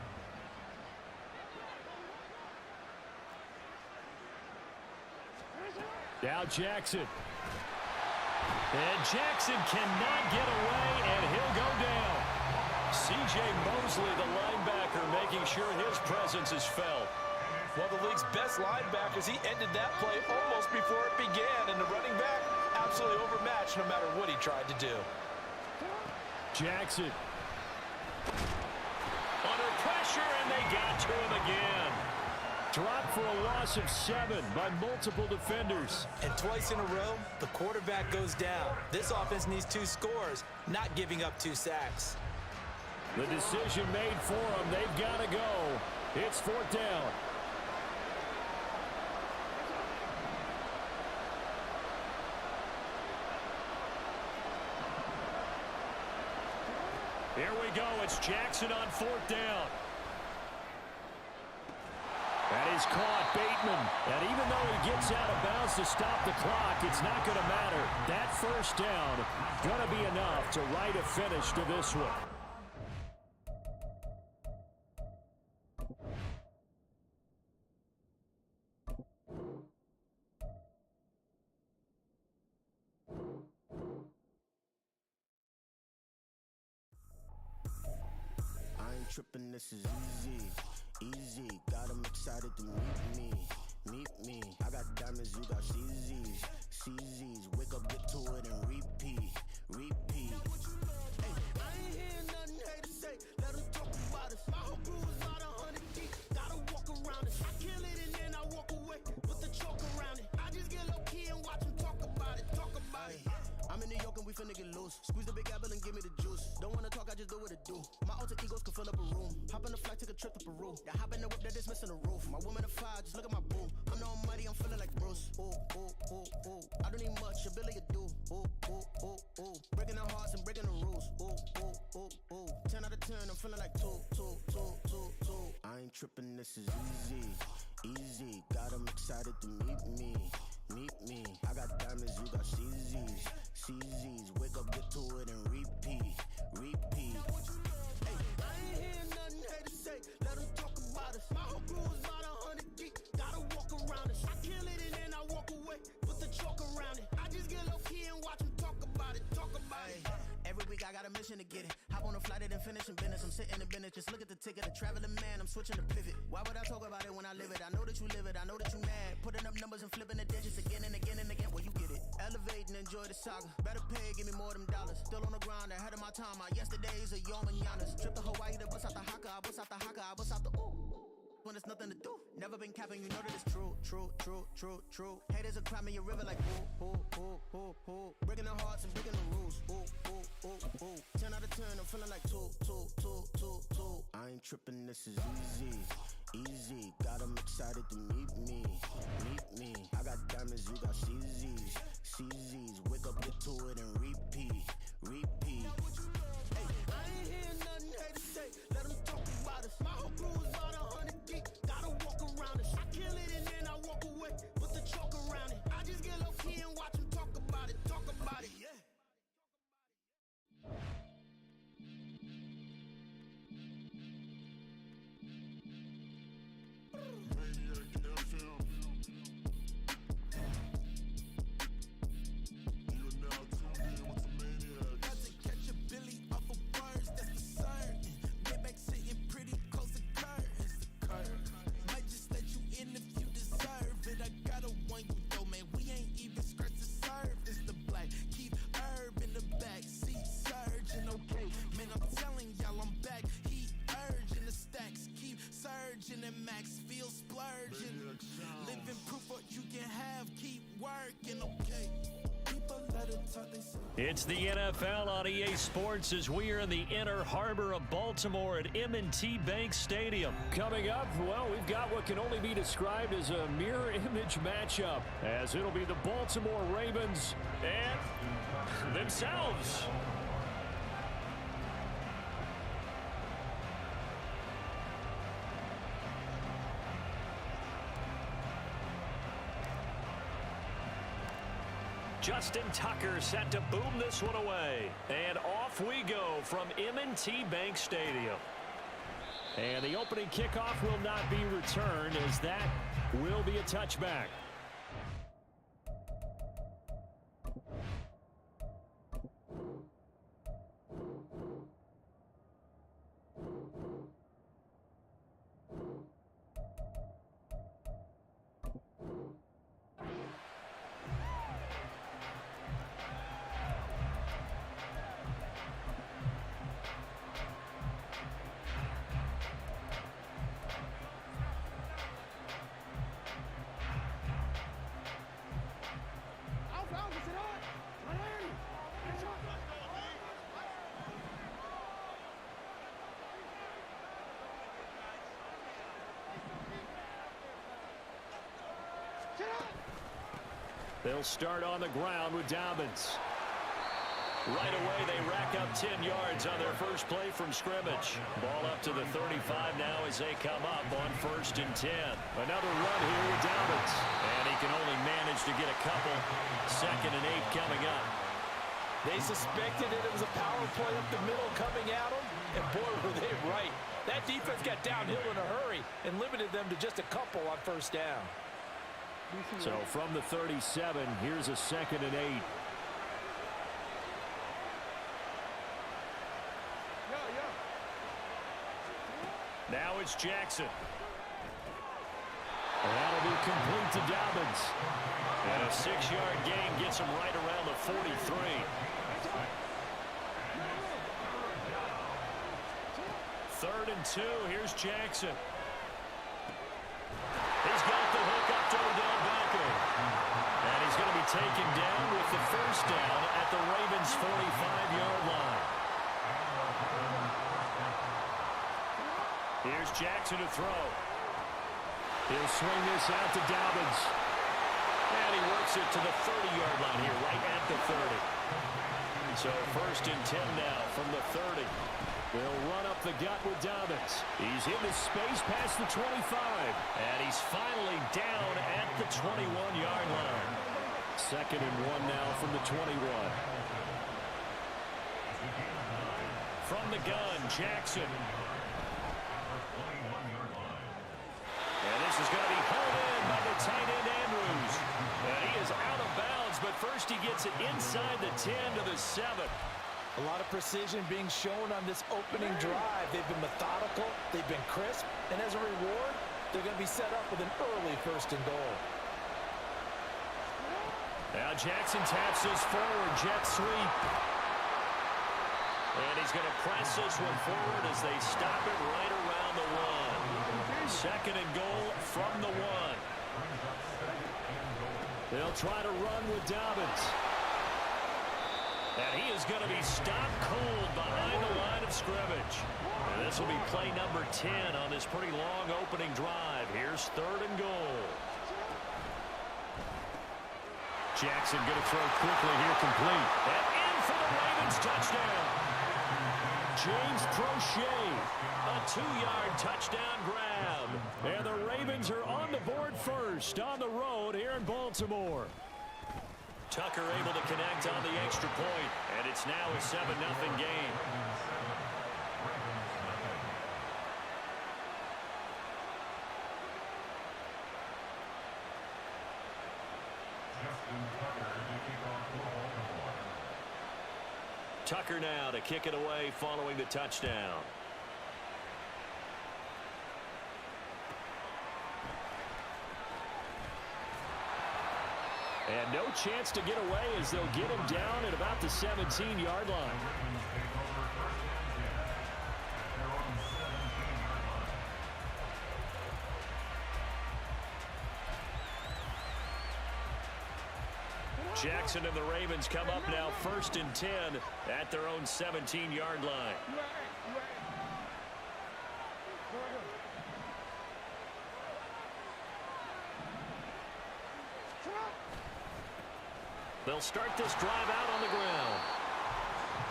Now Jackson. And Jackson cannot get away, and he'll go down. C.J. Mosley, the linebacker, making sure his presence is felt. One of the league's best linebackers, he ended that play almost before it began, and the running back absolutely overmatched no matter what he tried to do. Jackson. Under pressure, and they got to him again. Dropped for a loss of 7 by multiple defenders. And twice in a row, the quarterback goes down. This offense needs 2 scores, not giving up 2 sacks. The decision made for them. They've got to go. It's 4th down. Here we go. It's Jackson on 4th down. That is caught, Bateman. And even though he gets out of bounds to stop the clock, it's not going to matter. That 1st down going to be enough to write a finish to this one. Trippin', this is easy, got 'em excited to meet me, I got diamonds, you got CZs, wake up, get to it and repeat, hey, I ain't hear nothing haters say, let 'em talk about us, my whole crew is out 100 deep, gotta walk around it, I kill it and then I walk away, put the chalk around it, I just get low key and watch them talk about it, I'm in New York and we finna get loose. Squeeze the big apple and give me the juice. Don't wanna talk, I just do what it do. My alter egos can fill up a room. Hop on the flight, take a trip to Peru. Yeah, hop in the whip that is missing the roof. My woman a fire, just look at my boo. I'm no money, I'm feeling like Bruce. Ooh. I don't need much, ability to do. Ooh. Breaking the hearts and breaking the rules. Ooh. 10 out of 10, I'm feeling like 2. I ain't tripping, this is easy. Got 'em excited to meet me. I got diamonds, you got CZs, wake up, get to it and repeat. Hey, I ain't hear nothing haters say, let 'em talk about us. My whole crew is about 100 deep, gotta walk around us. I kill it and then I walk away, put the chalk around it. I just get low key and watch them talk about it. Every week I got a mission to get it. Hop on a flight and then finish in business. I'm sitting in business, just look at the ticket. A traveling man, I'm switching to pivot. Why would I talk about it when I live it? I know that you live it, I know that you mad. Putting up numbers and flipping the digits again and again and again. Well, you get it. Elevate and enjoy the saga. Better pay, give me more of them dollars. Still on the grind, ahead of my time. My yesterdays are your mananas. Trip to Hawaii to bust out the haka. I bust out the haka, I bust out the ooh. When there's nothing to do. Never been capping, you know that it's true. Haters will cry me a river like ooh. Breaking the hearts and breaking the rules. Ooh. 10 out of 10, I'm feeling like 2. I ain't tripping, this is easy. Got 'em excited to meet me. I got diamonds, you got CZs, wake up, get to it and repeat. Hey, I ain't hear nothing haters say, let 'em talk about us. My whole crew is about 100 deep, gotta walk around us. I kill it and then I walk away, put the chalk around it. I just get low key and watch them talk about it, yeah. Might just let you in if you deserve it. I got a one you though, man. We ain't even scratched the It's the NFL on EA Sports as we are in the inner harbor of Baltimore at M&T Bank Stadium. Coming up, well, we've got what can only be described as a mirror image matchup, as it'll be the Baltimore Ravens and themselves. Justin Tucker set to boom this one away. And off we go from M&T Bank Stadium. And the opening kickoff will not be returned, as that will be a touchback. They'll start on the ground with Dobbins. Right away, they rack up 10 yards on their first play from scrimmage. Ball up to the 35 now as they come up on 1st and 10. Another run here with Dobbins. And he can only manage to get a couple. 2nd and 8 coming up. They suspected it was a power play up the middle coming at them, and boy, were they right. That defense got downhill in a hurry and limited them to just a couple on 1st down. So from the 37, here's a 2nd and 8. Now it's Jackson. And that'll be complete to Dobbins. And a 6-yard gain gets him right around the 43. Third and 2, here's Jackson. He's got the hook up to Odell Beckham. And he's going to be taken down with the 1st down at the Ravens' 45-yard line. Here's Jackson to throw. He'll swing this out to Dobbins. And he works it to the 30-yard line here, right at the 30. So 1st and 10 now from the 30. They'll run up the gut with Dobbins. He's in the space past the 25. And he's finally down at the 21-yard line. 2nd and 1 now from the 21. From the gun, Jackson. And this is going to be hauled in by the tight end, Andrews. And he is out of bounds, but first he gets it inside the 10 to the 7. A lot of precision being shown on this opening drive. They've been methodical, they've been crisp, and as a reward, they're going to be set up with an early 1st and goal. Now Jackson taps this forward, jet sweep. And he's going to press this one forward as they stop it right around the 1. 2nd and goal from the 1. They'll try to run with Dobbins. And he is going to be stopped cold behind the line of scrimmage. And this will be play number 10 on this pretty long opening drive. Here's 3rd and goal. Jackson going to throw quickly here, complete. And in for the Ravens touchdown. James Prochet, a 2-yard touchdown grab. And the Ravens are on the board first on the road here in Baltimore. Tucker able to connect on the extra point, and it's now a 7-0 game. Tucker now to kick it away following the touchdown. And no chance to get away as they'll get him down at about the 17-yard line. Jackson and the Ravens come up now 1st and 10 at their own 17-yard line. They'll start this drive out on the ground.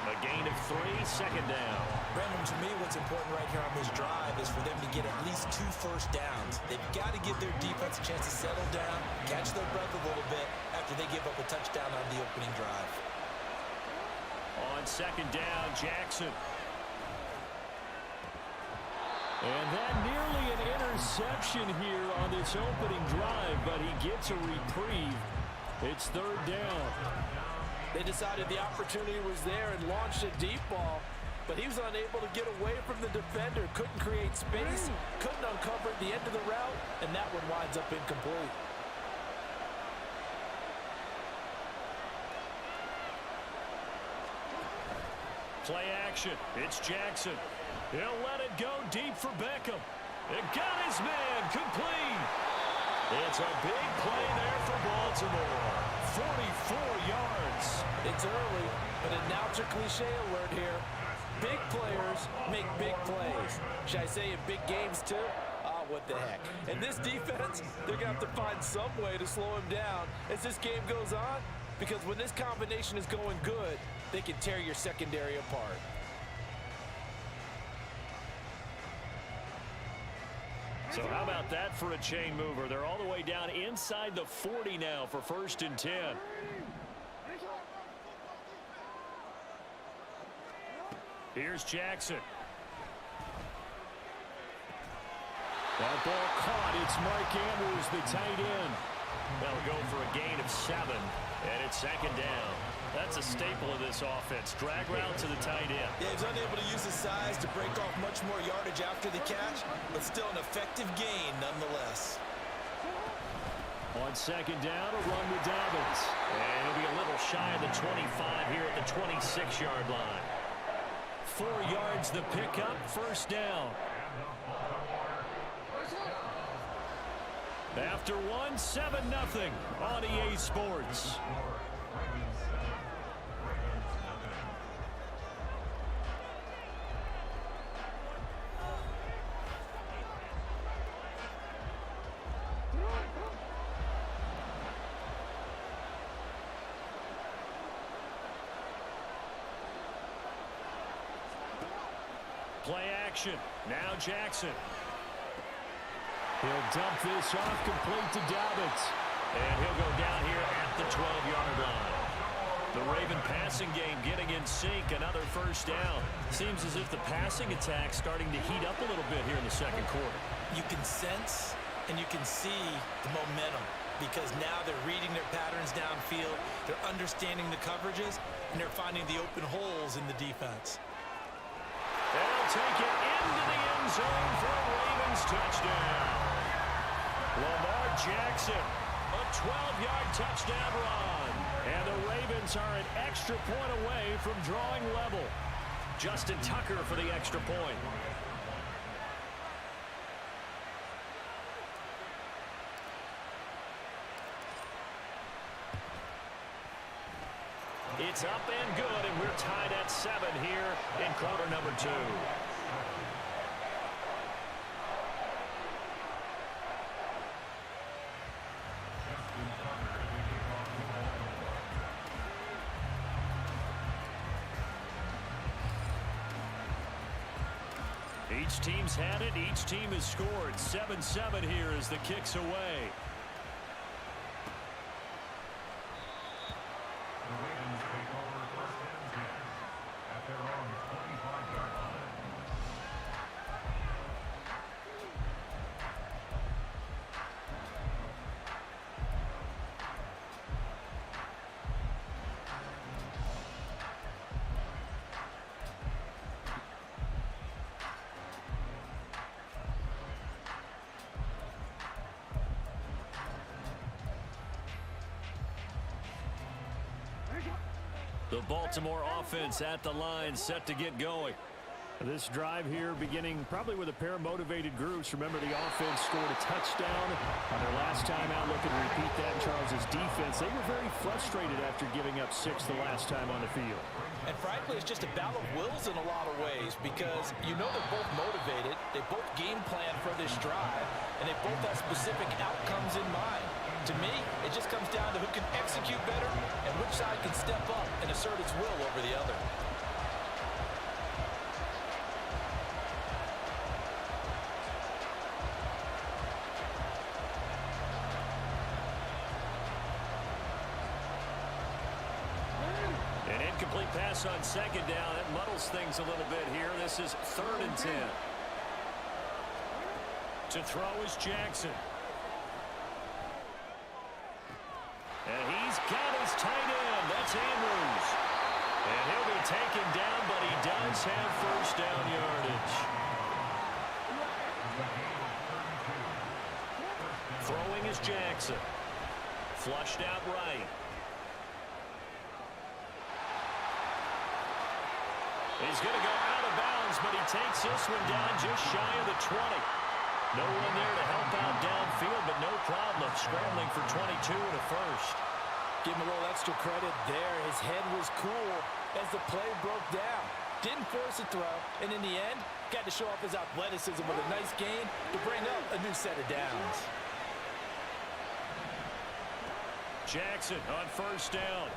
A gain of 3, 2nd down. Brendan, to me, what's important right here on this drive is for them to get at least 2 first downs. They've got to give their defense a chance to settle down, catch their breath a little bit after they give up a touchdown on the opening drive. On 2nd down, Jackson. And that nearly an interception here on this opening drive, but he gets a reprieve. It's 3rd down. They decided the opportunity was there and launched a deep ball, but he was unable to get away from the defender, couldn't create space, couldn't uncover at the end of the route, and that one winds up incomplete. Play action. It's Jackson. He'll let it go deep for Beckham. It got his man complete. It's a big play there for Baltimore. 44 yards. It's early, but a now cliche alert here. Big players make big plays. Should I say in big games too? Ah, what the heck. And this defense, they're going to have to find some way to slow him down as this game goes on, because when this combination is going good, they can tear your secondary apart. So how about that for a chain mover? They're all the way down inside the 40 now for 1st and 10. Here's Jackson. That ball caught. It's Mark Andrews, the tight end. They'll go for a gain of 7, and it's 2nd down. That's a staple of this offense. Drag route to the tight end. Yeah, he's unable to use his size to break off much more yardage after the catch, but still an effective gain nonetheless. On 2nd down, a run with Dobbins. And he'll be a little shy of the 25 here at the 26-yard line. 4 yards the pickup, 1st down. After 1, 7-0 on EA Sports. Play action. Now Jackson. He'll dump this off complete to Dobbins. And he'll go down here at the 12-yard line. The Raven passing game getting in sync. Another 1st down. Seems as if the passing attack's starting to heat up a little bit here in the 2nd quarter. You can sense and you can see the momentum, because now they're reading their patterns downfield, they're understanding the coverages, and they're finding the open holes in the defense. They'll take it into the end zone for a Ravens touchdown. Lamar Jackson, a 12-yard touchdown run. And the Ravens are an extra point away from drawing level. Justin Tucker for the extra point. It's up and good, and we're tied at 7 here in quarter number 2. Each team's had it. Each team has scored. 7-7 here as the kick's away. The Baltimore offense at the line, set to get going. This drive here beginning probably with a pair of motivated groups. Remember, the offense scored a touchdown on their last time out. Looking to repeat that in Charles's defense. They were very frustrated after giving up 6 the last time on the field. And frankly, it's just a battle of wills in a lot of ways because you know they're both motivated. They both game plan for this drive, and they both have specific outcomes in mind. To me, it just comes down to who can execute better and which side can step up and assert its will over the other. Incomplete pass on second down. That muddles things a little bit here. This is 3rd and 10. To throw is Jackson. And he's got his tight end. That's Andrews. And he'll be taken down, but he does have first down yardage. Throwing is Jackson. Flushed out right. He's going to go out of bounds, but he takes this one down just shy of the 20. No one there to help out downfield, but no problem. Scrambling for 22 and a first. Give him a little extra credit there. His head was cool as the play broke down. Didn't force a throw, and in the end, got to show off his athleticism with a nice gain to bring up a new set of downs. Jackson on first down.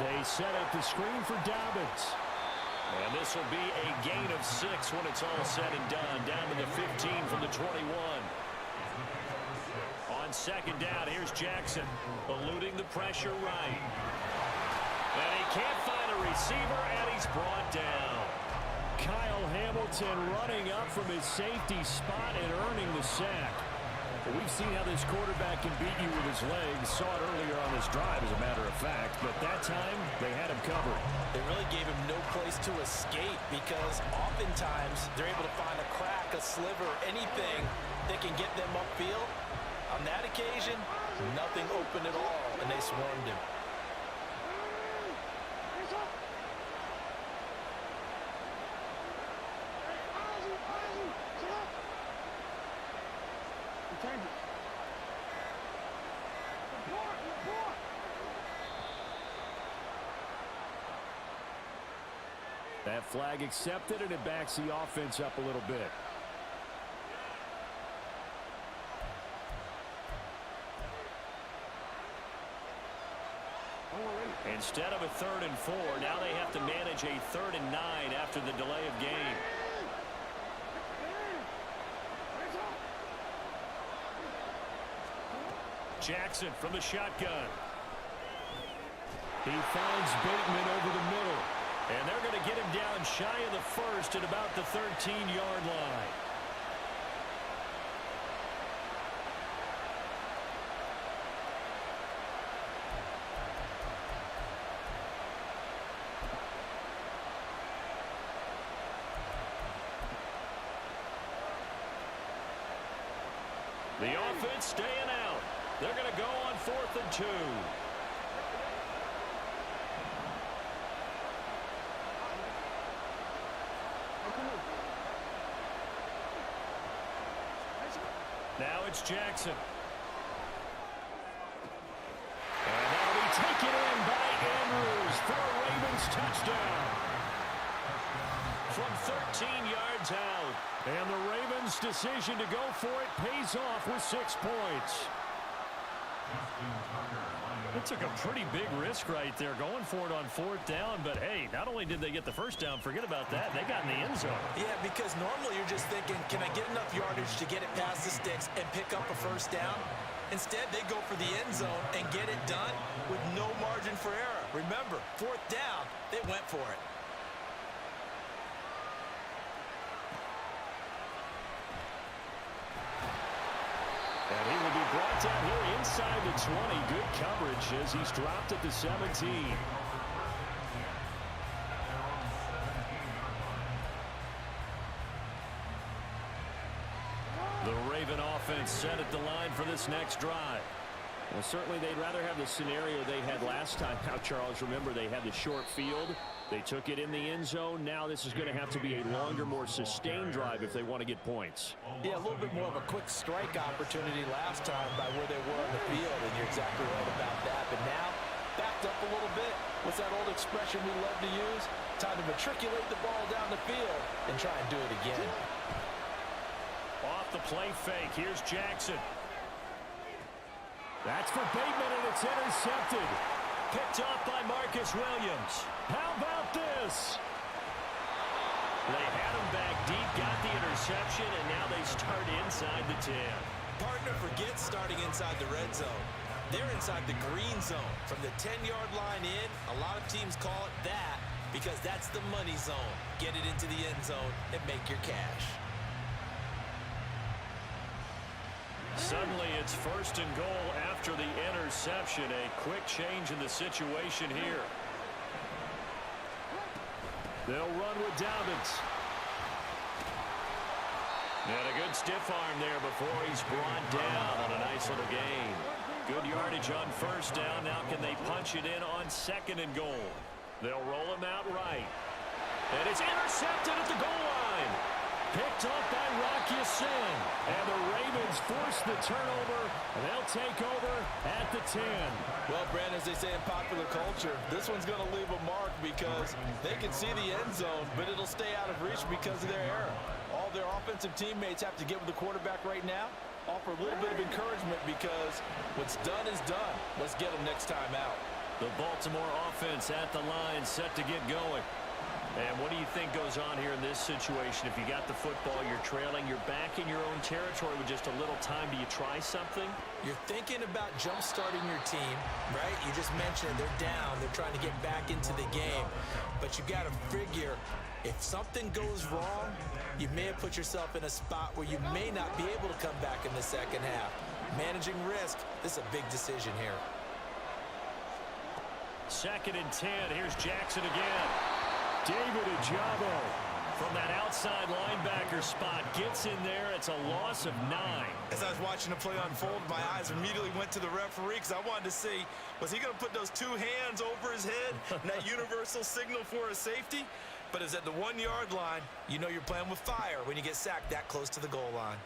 They set up the screen for Dobbins. And this will be a gain of 6 when it's all said and done. Down to the 15 from the 21. On second down, here's Jackson. Eluding the pressure right. And he can't find a receiver, and he's brought down. Kyle Hamilton running up from his safety spot and earning the sack. Well, we've seen how this quarterback can beat you with his legs. Saw it earlier on this drive, as a matter of fact. But that time, they had him covered. They really gave him no place to escape because oftentimes they're able to find a crack, a sliver, anything that can get them upfield. On that occasion, nothing open at all, and they swarmed him. That flag accepted, and it backs the offense up a little bit. Instead of a 3rd and 4, now they have to manage a 3rd and 9 after the delay of game. Jackson from the shotgun. He finds Bateman over the middle. And they're going to get him down shy of the first at about the 13-yard line. The offense staying out. They're going to go on 4th and 2. Now it's Jackson. And that'll be taken in by Andrews for a Ravens touchdown. From 13 yards out. And the Ravens' decision to go for it pays off with 6 points. It took a pretty big risk right there going for it on 4th down. But, hey, not only did they get the first down, forget about that, they got in the end zone. Yeah, because normally you're just thinking, can I get enough yardage to get it past the sticks and pick up a first down? Instead, they go for the end zone and get it done with no margin for error. Remember, 4th down, they went for it. And he will be brought down here inside the 20. Good coverage as he's dropped at the 17. The Raven offense set at the line for this next drive. Well, certainly they'd rather have the scenario they had last time out, Charles. Remember, they had the short field. They took it in the end zone. Now this is going to have to be a longer, more sustained drive if they want to get points. Yeah, a little bit more of a quick strike opportunity last time by where they were on the field, and you're exactly right about that. But now, backed up a little bit. What's that old expression we love to use? Time to matriculate the ball down the field and try and do it again. Off the play fake. Here's Jackson. That's for Bateman, and it's intercepted. Picked off by Marcus Williams. How about this? They had him back deep, got the interception, and now they start inside the 10. Partner, forget starting inside the red zone. They're inside the green zone. From the 10-yard line in, a lot of teams call it that because that's the money zone. Get it into the end zone and make your cash. Suddenly it's first and goal after the interception. A quick change in the situation here. They'll run with Dobbins. And a good stiff arm there before he's brought down on a nice little gain. Good yardage on first down. Now can they punch it in on second and goal? They'll roll him out right. And it's intercepted at the goal line. Picked up by Rocky Sin. And the Ravens force the turnover. And they'll take over at the 10. Well, Brandon, as they say in popular culture, this one's going to leave a mark because they can see the end zone, but it'll stay out of reach because of their error. All their offensive teammates have to get with the quarterback right now, offer a little bit of encouragement because what's done is done. Let's get them next time out. The Baltimore offense at the line, set to get going. And what do you think goes on here in this situation? If you got the football, you're trailing, you're back in your own territory with just a little time. Do you try something? You're thinking about jump-starting your team, right? You just mentioned they're down. They're trying to get back into the game. But you got to figure, if something goes wrong, you may have put yourself in a spot where you may not be able to come back in the second half. Managing risk, this is a big decision here. 2nd and 10. Here's Jackson again. David Ojabo from that outside linebacker spot gets in there. It's a loss of 9. As I was watching the play unfold, my eyes immediately went to the referee because I wanted to see, was he going to put those 2 hands over his head and that universal signal for a safety? But it's at the 1-yard line. You know you're playing with fire when you get sacked that close to the goal line.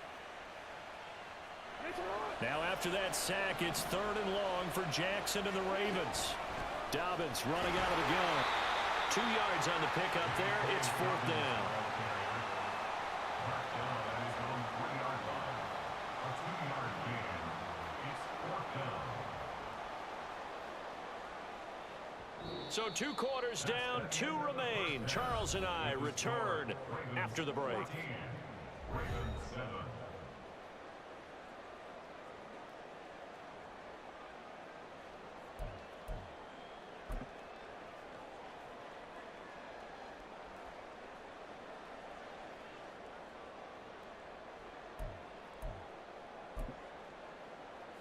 Now after that sack, it's 3rd and long for Jackson and the Ravens. Dobbins running out of the gun. 2 yards on the pickup there. It's 4th down. So 2 quarters down, 2 remain. Charles and I return after the break.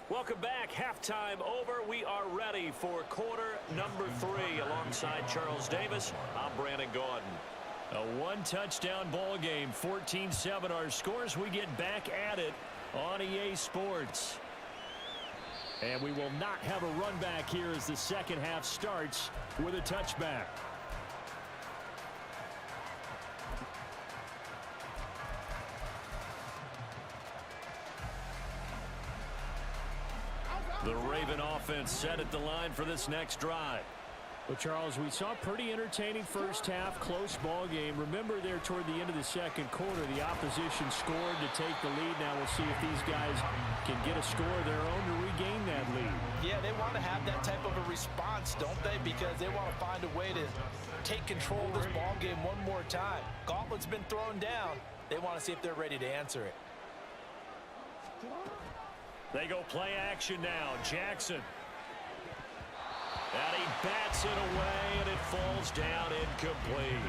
Welcome back. Halftime over. We are ready for quarter number 3. Alongside Charles Davis, I'm Brandon Gaudin. A 1-touchdown ball game, 14-7 our scores. We get back at it on EA Sports. And we will not have a run back here as the second half starts with a touchback. The Raven offense set at the line for this next drive. Well, Charles, we saw a pretty entertaining first half, close ball game. Remember there toward the end of the second quarter, the opposition scored to take the lead. Now we'll see if these guys can get a score of their own to regain that lead. Yeah, they want to have that type of a response, don't they? Because they want to find a way to take control of this ball game one more time. Gauntlet's been thrown down. They want to see if they're ready to answer it. They go play action now. Jackson. And he bats it away, and it falls down incomplete.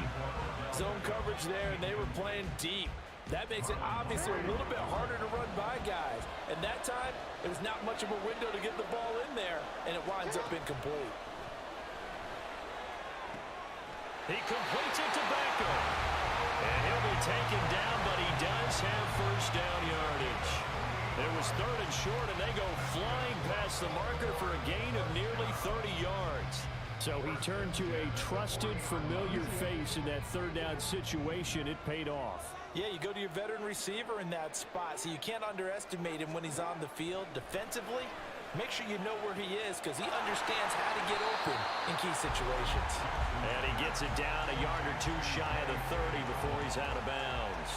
Zone coverage there, and they were playing deep. That makes it obviously a little bit harder to run by guys. And that time, it was not much of a window to get the ball in there, and it winds up incomplete. He completes it to Beckham. And he'll be taken down, but he does have first down yardage. It was 3rd and short, and they go flying past the marker for a gain of nearly 30 yards. So he turned to a trusted, familiar face in that 3rd down situation. It paid off. Yeah, you go to your veteran receiver in that spot, so you can't underestimate him when he's on the field. Defensively, make sure you know where he is because he understands how to get open in key situations. And he gets it down a yard or two shy of the 30 before he's out of bounds.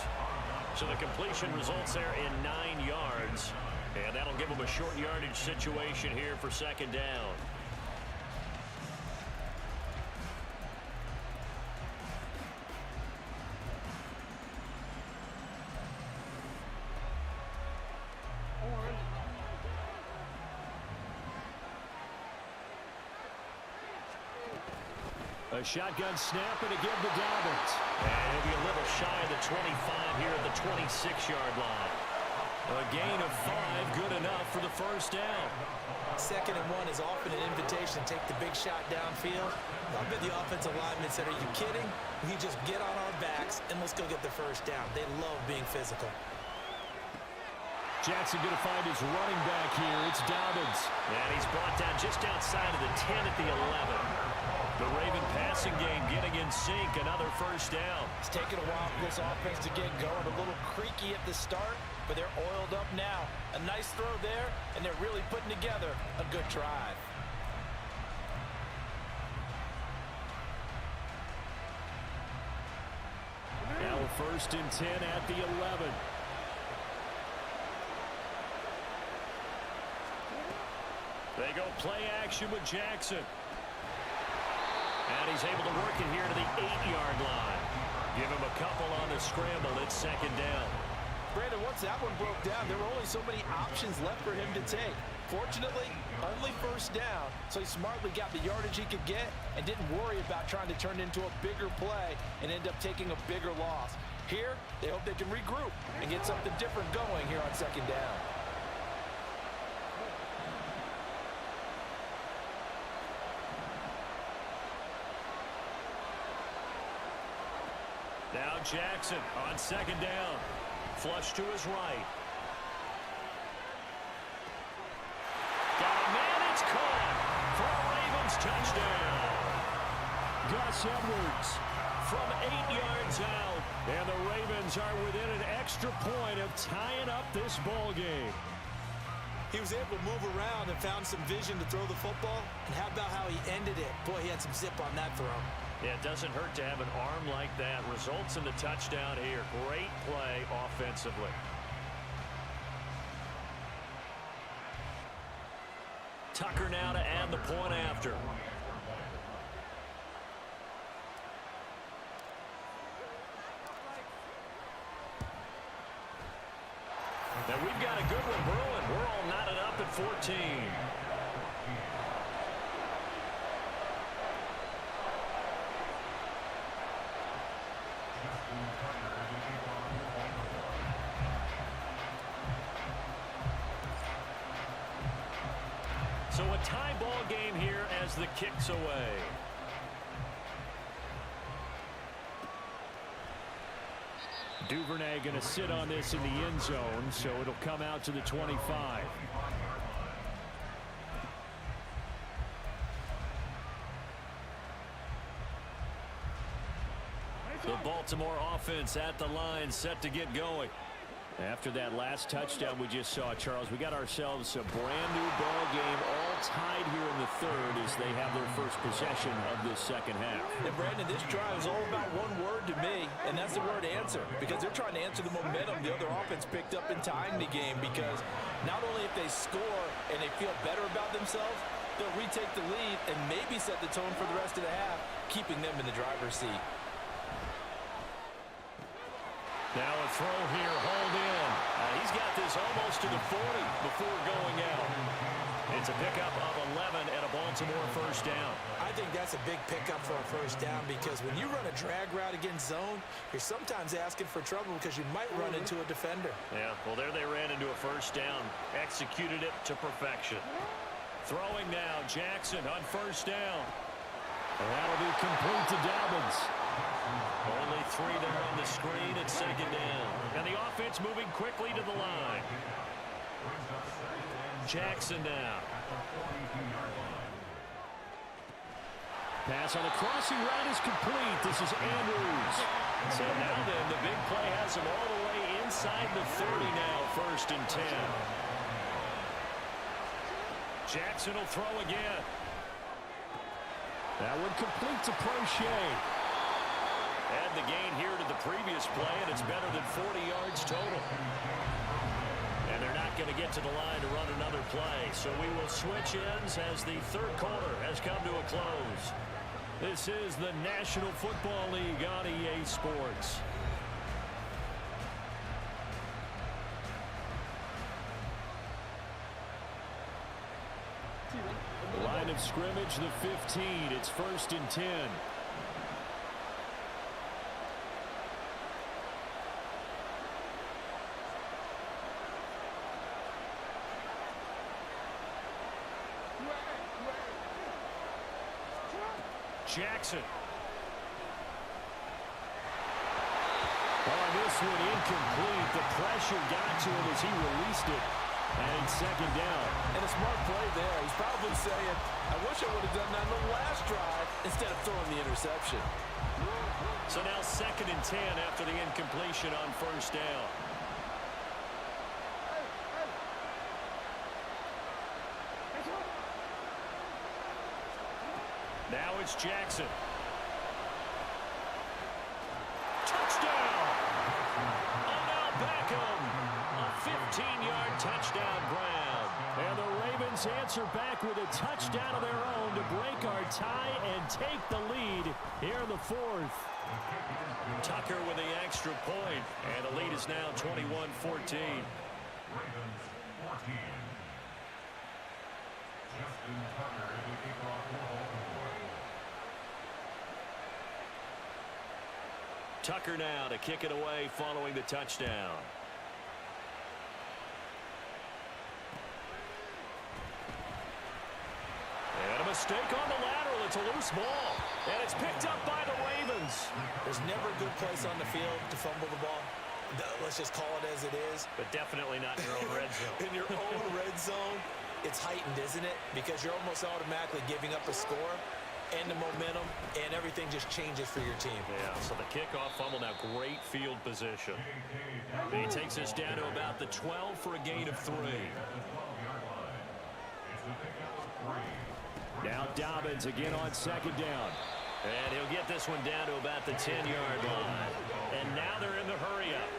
So the completion results there in 9 yards. And that'll give him a short yardage situation here for 2nd down. A shotgun snap and again to Dobbins. And he'll be a little shy of the 25 here at the 26-yard line. A gain of 5, good enough for the 1st down. 2nd and 1 is often an invitation to take the big shot downfield. I bet the offensive linemen said, are you kidding? We just get on our backs and let's go get the 1st down. They love being physical. Jackson going to find his running back here. It's Dobbins. And he's brought down just outside of the 10 at the 11. The Raven passing game getting in sync. Another 1st down. It's taken a while for this offense to get going. A little creaky at the start, but they're oiled up now. A nice throw there, and they're really putting together a good drive. Now 1st and 10 at the 11. They go play action with Jackson. And he's able to work it here to the 8-yard line. Give him a couple on the scramble. It's 2nd down. Brandon, once that one broke down, there were only so many options left for him to take. Fortunately, only 1st down, so he smartly got the yardage he could get and didn't worry about trying to turn it into a bigger play and end up taking a bigger loss. Here, they hope they can regroup and get something different going here on 2nd down. Now Jackson on 2nd down. Flush to his right. Got a man, it's caught for a Ravens touchdown. Gus Edwards from 8 yards out. And the Ravens are within an extra point of tying up this ball game. He was able to move around and found some vision to throw the football. And how about how he ended it? Boy, he had some zip on that throw. Yeah, it doesn't hurt to have an arm like that. Results in the touchdown here. Great play offensively. Tucker now to add the point after. Now we've got a good one brewing. We're all knotted up at 14. So a tie ball game here as the kick's away. Duvernay going to sit on this in the end zone, so it'll come out to the 25. The Baltimore offense at the line, set to get going. After that last touchdown we just saw, Charles, we got ourselves a brand new ball game, all tied here in the 3rd as they have their first possession of this 2nd half. And Brandon, this drive is all about one word to me, and that's the word answer, because they're trying to answer the momentum the other offense picked up in tying the game, because not only if they score and they feel better about themselves, they'll retake the lead and maybe set the tone for the rest of the half, keeping them in the driver's seat. Now a throw here, hold in. He's got this almost to the 40 before going out. It's a pickup of 11 and a Baltimore 1st down. I think that's a big pickup for a 1st down because when you run a drag route against zone, you're sometimes asking for trouble because you might run into a defender. Yeah, well, there they ran into a 1st down. Executed it to perfection. Throwing now, Jackson on 1st down. And that'll be complete to Dobbins. Only 3 there on the screen at 2nd down. And the offense moving quickly to the line. Jackson now. Pass on the crossing route is complete. This is Andrews. So now then, the big play has him all the way inside the 30 now, 1st and 10. Jackson will throw again. That one complete to Prochet. Add the gain here to the previous play, and it's better than 40 yards total. And they're not going to get to the line to run another play. So we will switch ends as the 3rd quarter has come to a close. This is the National Football League on EA Sports. Line of scrimmage, the 15. It's 1st and 10. Jackson. Oh, this one incomplete. The pressure got to him as he released it. And 2nd down. And a smart play there. He's probably saying, I wish I would have done that on the last drive instead of throwing the interception. So now 2nd and 10 after the incompletion on 1st down. Now it's Jackson. Touchdown! Odell Beckham. A 15-yard touchdown grab. And the Ravens answer back with a touchdown of their own to break our tie and take the lead here in the 4th. Tucker with the extra point, and the lead is now 21-14. Tucker now to kick it away following the touchdown. And a mistake on the lateral. It's a loose ball. And it's picked up by the Ravens. There's never a good place on the field to fumble the ball. Let's just call it as it is. But definitely not in your own red zone. In your own red zone, it's heightened, isn't it? Because you're almost automatically giving up a score and the momentum, and everything just changes for your team. Yeah, so the kickoff fumble now, great field position. And he takes us down to about the 12 for a gain of 3. Now Dobbins again on 2nd down. And he'll get this one down to about the 10-yard line. And now they're in the hurry-up.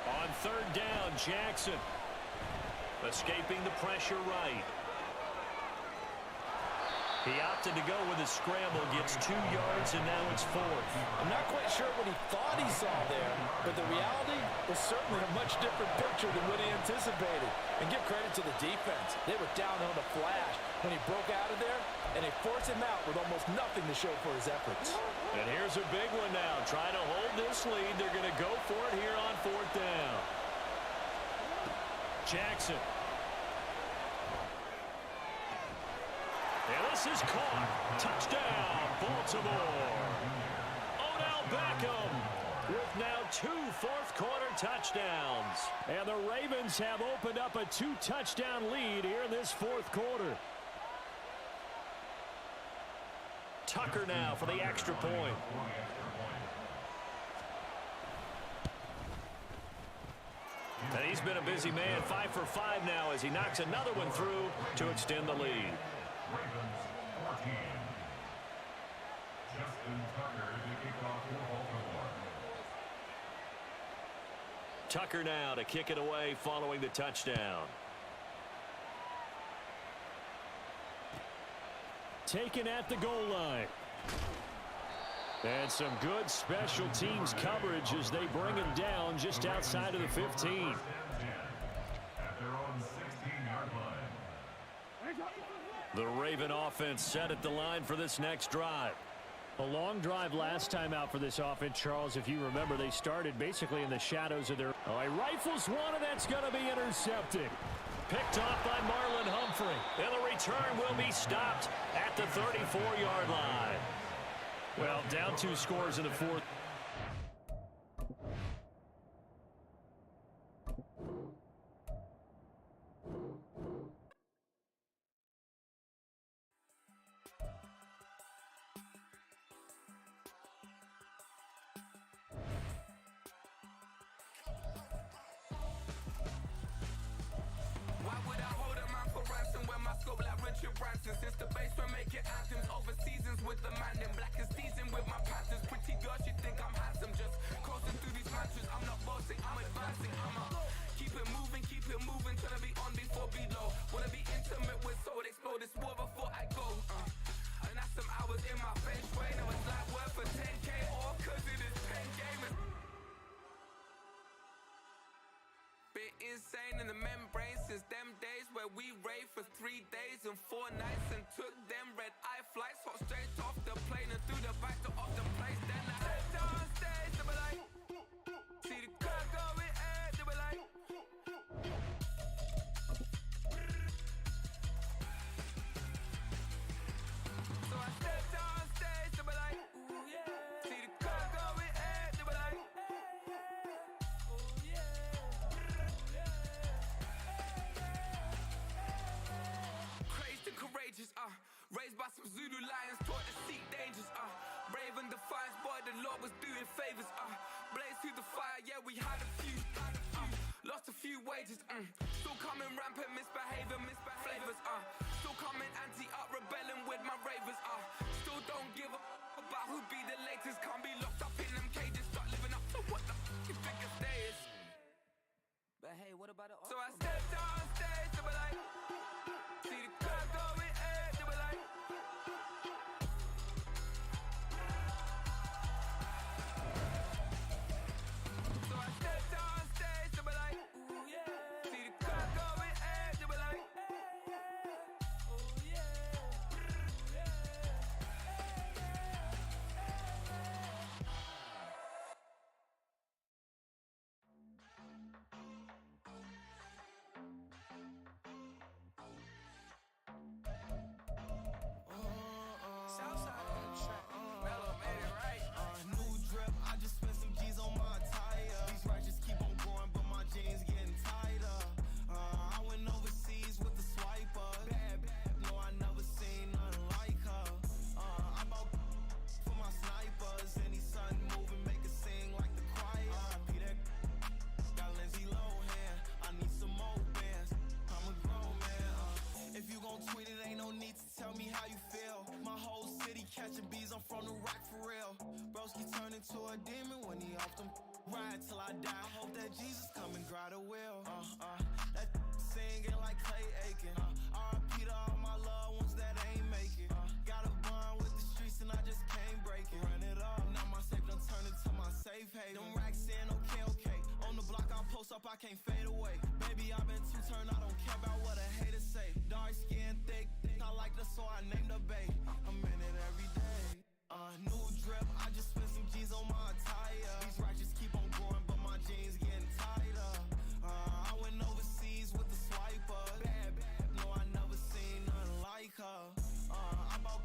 On 3rd down, Jackson. Escaping the pressure right. He opted to go with a scramble, gets 2 yards, and now it's 4th. I'm not quite sure what he thought he saw there, but the reality was certainly a much different picture than what he anticipated. And give credit to the defense. They were down on the flash when he broke out of there, and they forced him out with almost nothing to show for his efforts. And here's a big one now. Trying to hold this lead. They're going to go for it here on 4th down. Jackson. And this is caught. Touchdown, Baltimore. Odell Beckham with now 2 fourth-quarter touchdowns. And the Ravens have opened up a 2-touchdown lead here in this 4th quarter. Tucker now for the extra point. And he's been a busy man, 5 for 5 now as he knocks another one through to extend the lead. Ravens 14. Justin Tucker to kick off for Baltimore. Tucker now to kick it away following the touchdown. Taken at the goal line. And some good special teams coverage as they bring him down just outside of the 15. At their own 16-yard line. The Raven offense set at the line for this next drive. A long drive last time out for this offense, Charles. If you remember, they started basically in the shadows of their... Oh, he rifles one, and that's going to be intercepted. Picked off by Marlon Humphrey. And the return will be stopped at the 34-yard line. Well, down 2 scores in the fourth. Since the basement making anthems over seasons with the man in black is seasoned with my patterns. Pretty girl, she think I'm handsome. Just coasting through these matches. I'm not bossing, I'm advancing. Keep it moving, trying to be on before below. Wanna be intimate with soul, explore this war before I go. And that's some hours in my face way. Now it's like worth for 10K or cause it is pen game. Bit insane in the membrane since them days where we raved for 3 days and 4 nights and took them red-eye flights, hot straight off the plane and through the back door of the place. Then I stepped on stage, they were like, see the crowd going air, they were like, so I stepped on stage, they were like, ooh yeah, see the crowd going air, they were like, oh yeah. Crazed and courageous, raised by some Zulu lions, taught to seek dangers, brave and defiant, boy, the Lord was doing favors, blaze through the fire, yeah, we had a few, lost a few wages, still coming rampant, misbehaving, flavors, still coming anti-up, rebelling with my ravers, still don't give a about who be the latest, can't be locked up in them cages, start living up to what the you think of day is. But hey, what about it? So I stepped on stage, they were like, see the crowd going air, they were like, so I stepped on stage, they were like, ooh yeah, see the crowd going air, they were like, oh yeah, New drip, I just spent some G's on my attire. These righteous keep on going, but my jeans getting tighter. I went overseas with the swiper. Bad, no, I never seen nothing like her. I bought for my snipers. Any son moving, make it sing like the choir. Peter got Lindsay Lohan. I need some more bands. I'm a grown man. If you gon' tweet it, ain't no need to tell me how you feel. My whole city catching bees, I'm from the rock for real. Broski turned into a demon when he off them. Ride till I die. I hope that Jesus come and grab the wheel. That singing like Clay Aiken. R.I.P. to all my loved ones that ain't make it. Got a bond with the streets and I just can't break it. Run it up, now my safe done turned into my safe haven. Them racks in, okay. On the block I post up, I can't fade away. Baby, I've been too turned, I don't care about what a hater say. Dark skin, thick, I like the so I named a bae. I'm in it every day. New drip, I just spent some G's on my attire. These righteous keep on going, but my jeans getting tighter. I went overseas with the swiper. Bad, no, I never seen nothing like her. I bought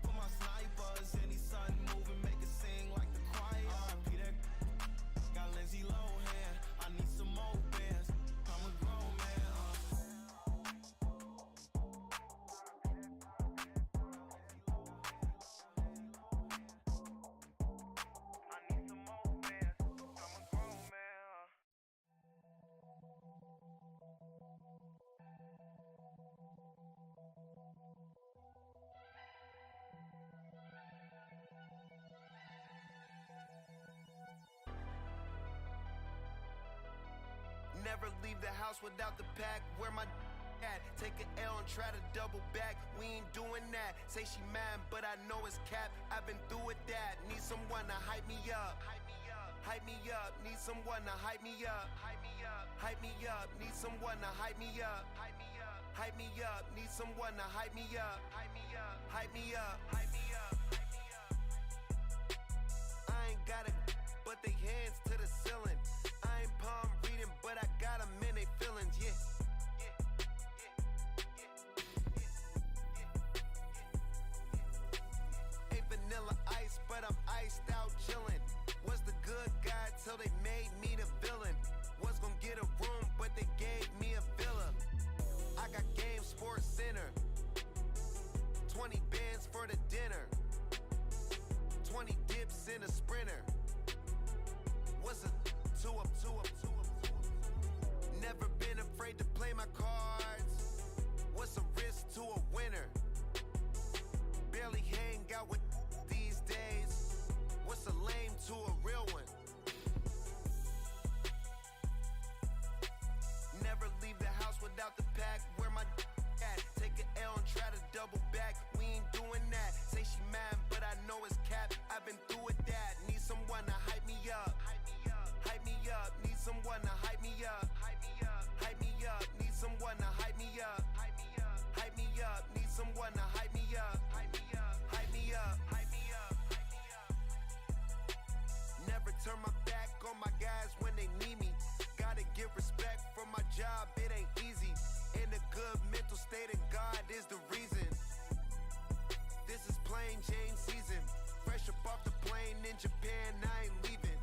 for my snipers. Any son moving, make it sing like the choir. Peter got Lindsay Lohan. I need some more bands. I'm a grown man. Never leave the house without the pack. Where my at? Take an L and try to double back. We ain't doing that. Say she mad, but I know it's cap. I've been through with that. Need someone to hype me up. Hype me up. Need someone to hype me up. Hype me up. Need someone to hype me up. Hype me up. Need someone to hype me up. Hype me up. I ain't got it, but they hands to the ceiling. I ain't palm reading, but I got 'em in they feelings, yeah. in a sprinter. What's a two up? Never been afraid to play my cards. What's a risk to a winner? Barely hang out with these days. What's a lame to a real one? Never leave the house without the pack. Where my at? Take an L and try to double back. We ain't doing that. Say she mad, but I know it's cap. I've been through with that. Need someone to hype me up. Hype me up. Need someone to hype me up. Hype me up. Need someone to hype me up. Hype me up. Need someone to hype me up. Hype me up. Hype me up. Never turn my back on my guys when they need me. Gotta give respect for my job, it ain't easy. In a good mental state, and God is the reason. This is plain Jane season. Fresh up off the plane in Japan, I ain't leaving.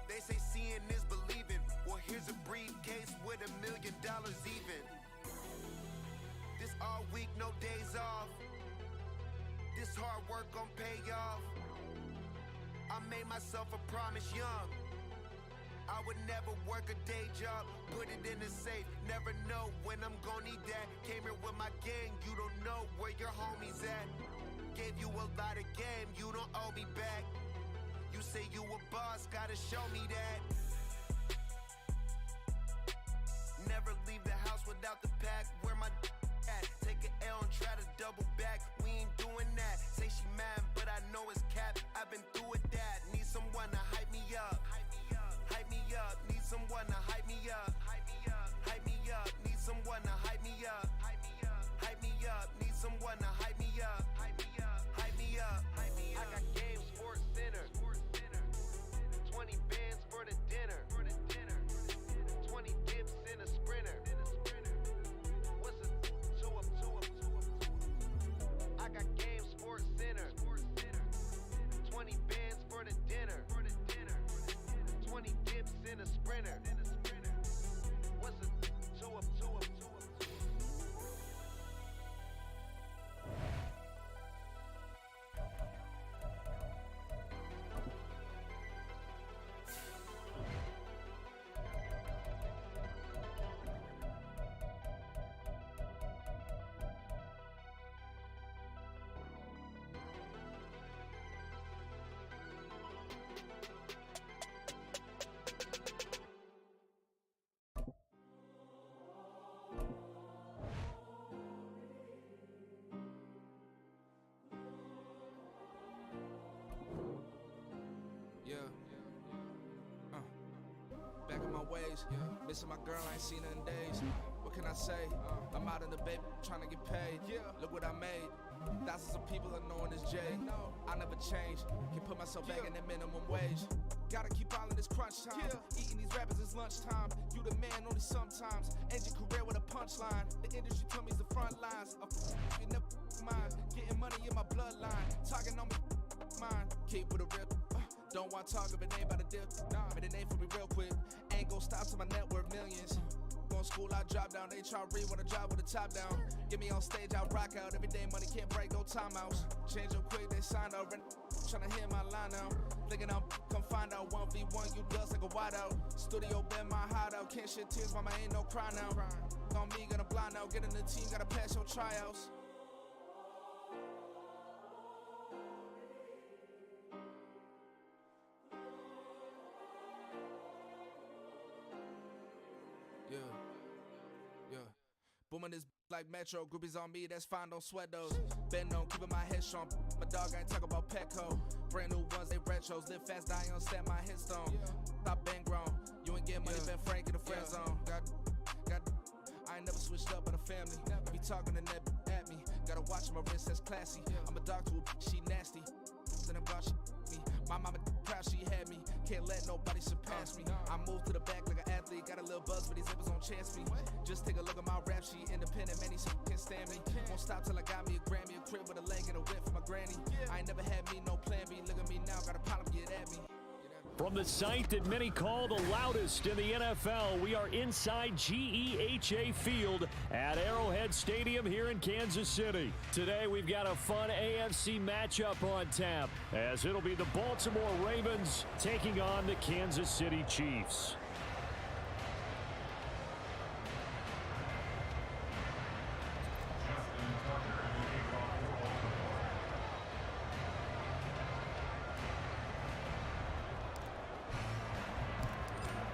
They say seeing is believing. Well, here's a briefcase with $1 million even. This all week, no days off. This hard work gon' pay off. I made myself a promise young. I would never work a day job, put it in the safe. Never know when I'm gon' need that. Came here with my gang, you don't know where your homies at. Gave you a lot of game, you don't owe me back. You say you a boss, gotta show me that. Never leave the house without the pack. Where my at? Take an L and try to double back. We ain't doing that. Say she mad, but I know it's cap. I've been through with that. Need someone to hype me up. Hype me up. Need someone to hype me up. Hype me up. Need someone to hype me up. Hype me up. Need someone to hype me up. Hype me up. I got Game Sports Center. 20 bands for the dinner. 20 dips in a sprinter. What's a two up? I got Game Sports Center. 20 bands for the dinner. 20 dips in a sprinter. What's a two up? Back on my ways, missing my girl, I ain't seen her in days. What can I say? I'm out in the baby, trying to get paid. Look what I made. Thousands of people are knowing this Jay. I never change, can put myself back in that minimum wage. Gotta keep all in this crunch time. Eating these rappers is lunchtime. You the man only sometimes. End your career with a punchline. The industry told me it's the front lines. You never mine. Getting money in my bloodline. Talking on me, mine. Keep with a real. Don't want to talk if it ain't about a dip. But it ain't for me real quick. Ain't gon' stop till my net worth millions. Going school, I drop down. HRE wanna drive with the top down. Get me on stage, I rock out. Every day money can't break, no timeouts. Change up quick, they signed up. Tryna hear my line now. Thinking I'm come find out 1v1, you dust like a wideout. Studio been my hideout. Can't shed tears, mama ain't no cry now. On me, gonna blind out. Get in the team, gotta pass your tryouts. Booming this like Metro, groupies on me, that's fine, don't sweat those. Been on, keeping my head strong. My dog ain't talking about Petco. Brand new ones, they retros. Live fast, die on set, my headstone. Stop been grown. You ain't getting money, been Frank in the friend zone. Got, I ain't never switched up in a family. Be talking to that at me. Gotta watch my wrist, that's classy. I'm a dog to a she nasty. Then I'm about she me. My mama proud she had me. Can't let nobody surpass me. I moved to the back like an athlete. Got a little buzz, but these zippers don't chance me. Just take a look at my rap sheet. Independent, man, these can't stand me. Won't stop till I got me a Grammy. A crib with a leg and a whip for my granny. I ain't never had me no plan B. Look at me now, got a problem, get at me. From the site that many call the loudest in the NFL, we are inside GEHA Field at Arrowhead Stadium here in Kansas City. Today, we've got a fun AFC matchup on tap, as it'll be the Baltimore Ravens taking on the Kansas City Chiefs.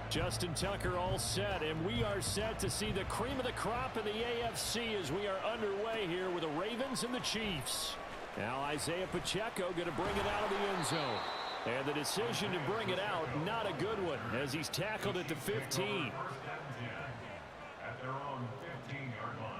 Justin Tucker all set, and we are set to see the cream of the crop in the AFC as we are underway here with the Ravens and the Chiefs. Now Isaiah Pacheco going to bring it out of the end zone. And the decision to bring it out, not a good one, as he's tackled at the 15. At their own 15-yard line.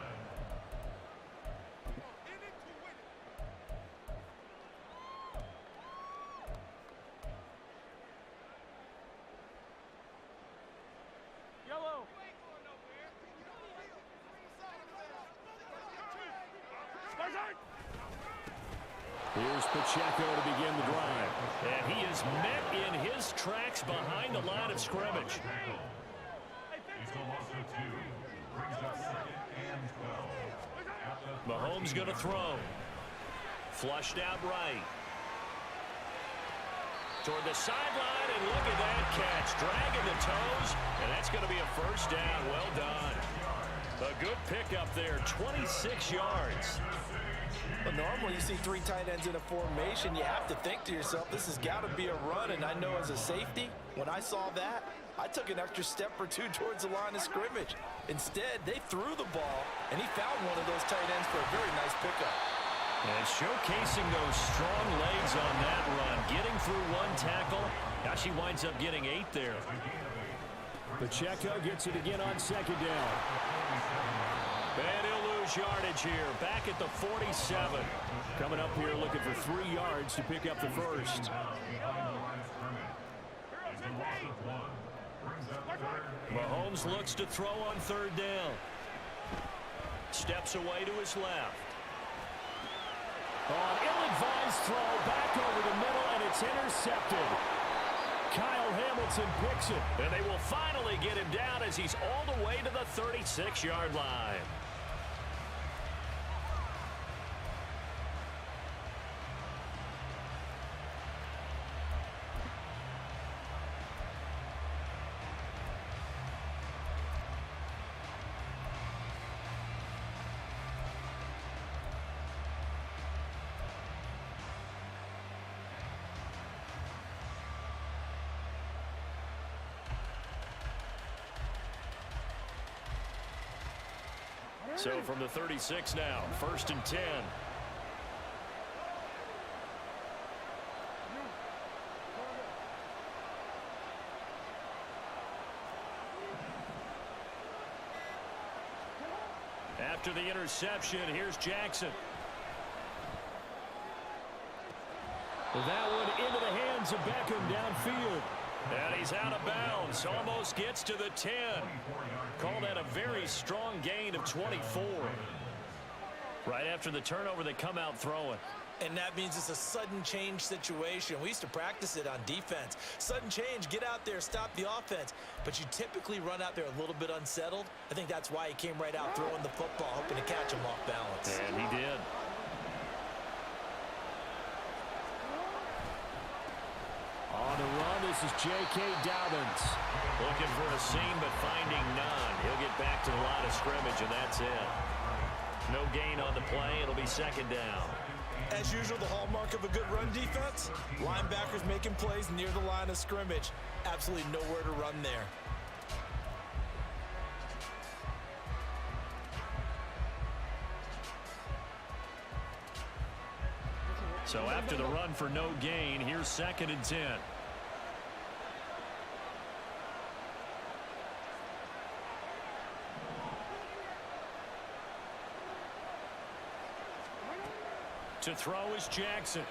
Here's Pacheco to begin the drive. And he is met in his tracks behind the line of scrimmage. Mahomes going to throw. Flushed out right. Toward the sideline, and look at that catch. Dragging the toes, and that's going to be a first down. Well done. A good pickup there, 26 yards. Well, normally you see three tight ends in a formation. You have to think to yourself, this has got to be a run. And I know as a safety, when I saw that, I took an extra step or two towards the line of scrimmage. Instead, they threw the ball, and he found one of those tight ends for a very nice pickup. And showcasing those strong legs on that run, getting through one tackle. Now she winds up getting 8 there. Pacheco gets it again on second down. And he'll lose yardage here, back at the 47. Coming up here looking for 3 yards to pick up the first. Mahomes looks to throw on third down. Steps away to his left. On ill-advised throw, back over the middle, and it's intercepted. Kyle Hamilton picks it. And they will finally get him down as he's all the way to the 36-yard line. So from the 36 now, 1st and 10. After the interception, here's Jackson. That one into the hands of Beckham downfield. And he's out of bounds, almost gets to the 10. Call that a very strong gain of 24. Right after the turnover, they come out throwing. And that means it's a sudden change situation. We used to practice it on defense. Sudden change, get out there, stop the offense. But you typically run out there a little bit unsettled. I think that's why he came right out throwing the football, hoping to catch him off balance. And he did. On the run, this is J.K. Dobbins. Looking for a seam, but finding none. He'll get back to the line of scrimmage, and that's it. No gain on the play. It'll be second down. As usual, the hallmark of a good run defense, linebackers making plays near the line of scrimmage. Absolutely nowhere to run there. So after the run for no gain, here's 2nd and 10. To throw is Jackson.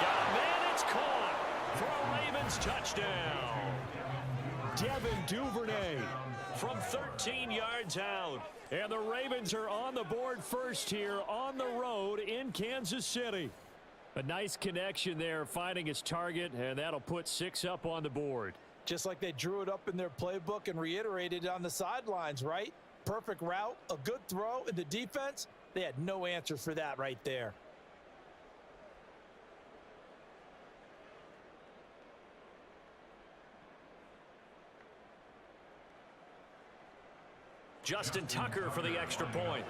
Got a man, it's caught for a Ravens touchdown. Devin Duvernay from 13 yards out. And the Ravens are on the board first here on the road in Kansas City. A nice connection there, finding his target, and that'll put 6 up on the board. Just like they drew it up in their playbook and reiterated on the sidelines, right? Perfect route, a good throw, and the defense, they had no answer for that right there. Justin Tucker for the extra point.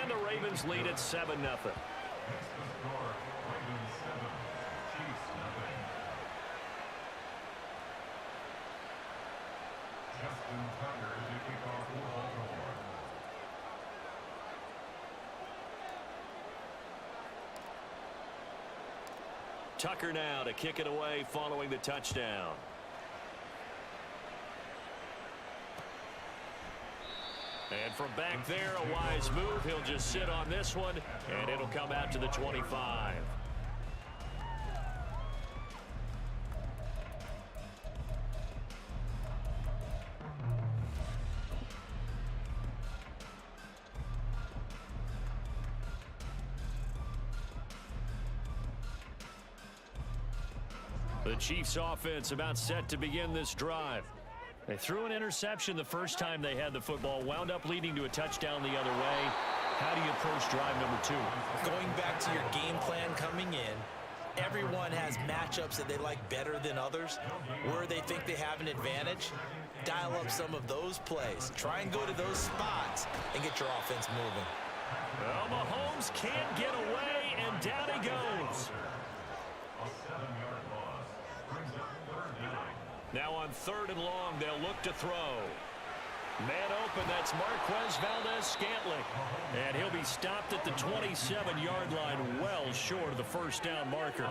And the Ravens lead at 7-0. Tucker now to kick it away following the touchdown. And from back there, a wise move. He'll just sit on this one, and it'll come out to the 25. The Chiefs offense about set to begin this drive. They threw an interception the first time they had the football, wound up leading to a touchdown the other way. How do you approach drive number 2? Going back to your game plan coming in, everyone has matchups that they like better than others, where they think they have an advantage. Dial up some of those plays. Try and go to those spots and get your offense moving. Well, Mahomes can't get away, and down he goes. Now on 3rd and long, they'll look to throw. Man open, that's Marquez Valdez-Scantling. And he'll be stopped at the 27-yard line, well short of the first down marker.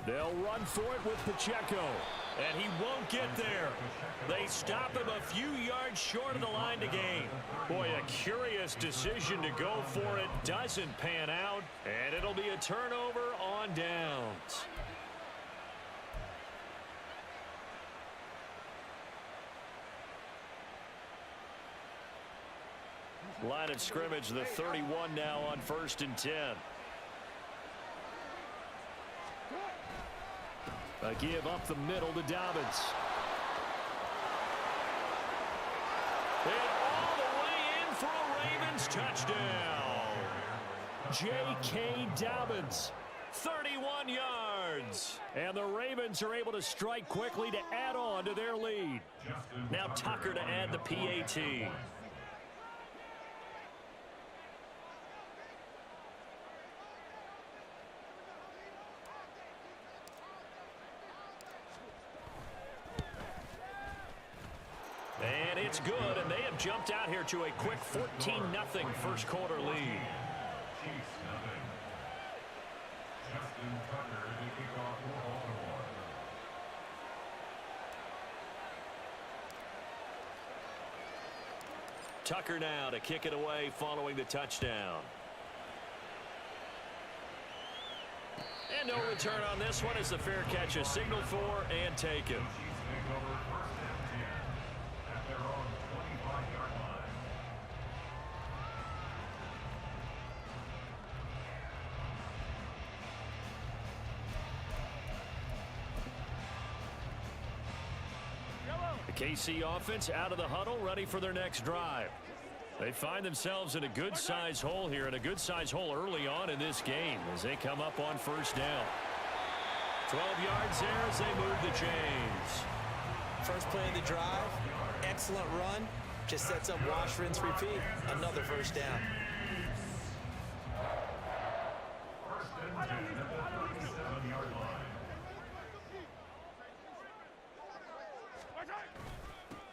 They'll run for it with Pacheco. And he won't get there. They stop him a few yards short of the line to gain. Boy, a curious decision to go for it. Doesn't pan out. And it'll be a turnover on downs. Line of scrimmage, the 31 now on 1st and 10. A give up the middle to Dobbins. And all the way in for a Ravens touchdown. J.K. Dobbins, 31 yards. And the Ravens are able to strike quickly to add on to their lead. Now Tucker to add the PAT. And it's good, and they have jumped out here to a quick 14-0 first quarter lead. Tucker now to kick it away following the touchdown. And no return on this one as the fair catch is signaled for and taken. The KC offense out of the huddle, ready for their next drive. They find themselves in a good-size hole here, and a good-size hole early on in this game as they come up on first down. 12 yards there as they move the chains. First play of the drive, excellent run, just sets up wash, rinse, repeat. Another first down.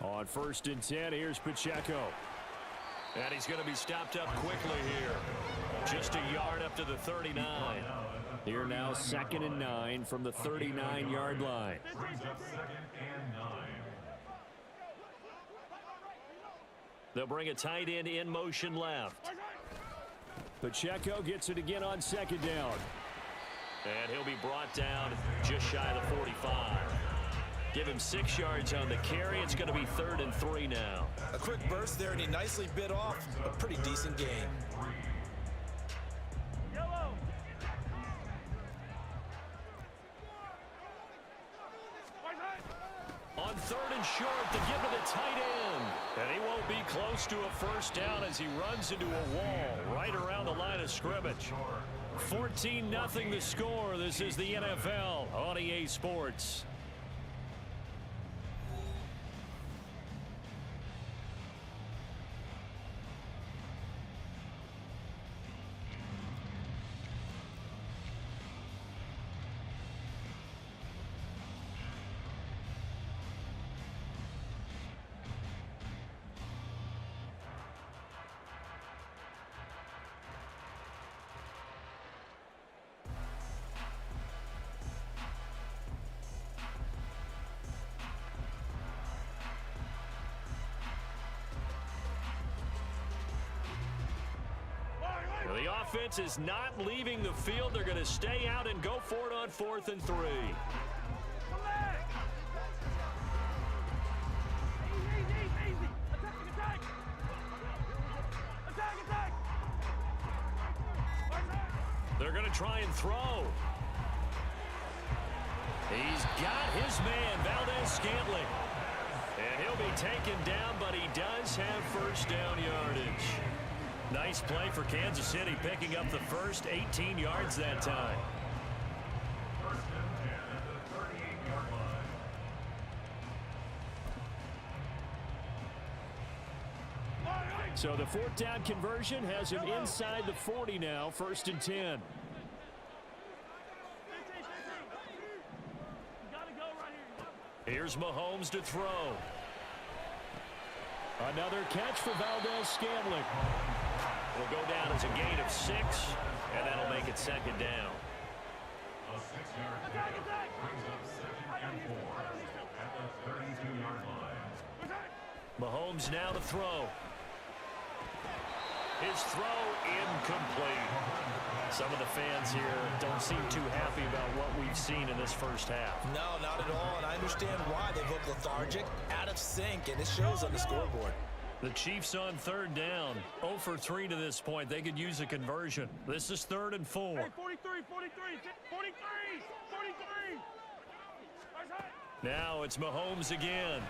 On 1st and 10, here's Pacheco. And he's going to be stopped up quickly here. Just a yard up to the 39. Here now 2nd and 9 from the 39-yard line. They'll bring a tight end in motion left. Pacheco gets it again on 2nd down. And he'll be brought down just shy of the 45. Give him 6 yards on the carry. It's going to be 3rd and 3 now. A quick burst there, and he nicely bit off a pretty decent gain. On 3rd and short, to give to the tight end. And he won't be close to a first down as he runs into a wall right around the line of scrimmage. 14-0 the score. This is the NFL on EA Sports. The offense is not leaving the field. They're going to stay out and go for it on 4th and 3. They're going to try and throw. He's got his man, Valdez-Scantling. And he'll be taken down, but he does have first down yardage. Nice play for Kansas City, picking up the first 18 yards that time. First and 10 at the 38-yard line. So the 4th down conversion has him inside the 40 now, 1st and 10. Here's Mahomes to throw. Another catch for Valdez-Scantling. Will go down as a gain of 6, and that'll make it 2nd down. A 6-yard gain brings up 2nd and 4 at the 32-yard line. Mahomes now to throw. His throw incomplete. Some of the fans here don't seem too happy about what we've seen in this first half. No, not at all, and I understand why. They look lethargic, out of sync, and it shows on the scoreboard. The Chiefs on 3rd down. 0 for 3 to this point. They could use a conversion. This is 3rd and 4. Hey, 43. Now it's Mahomes again.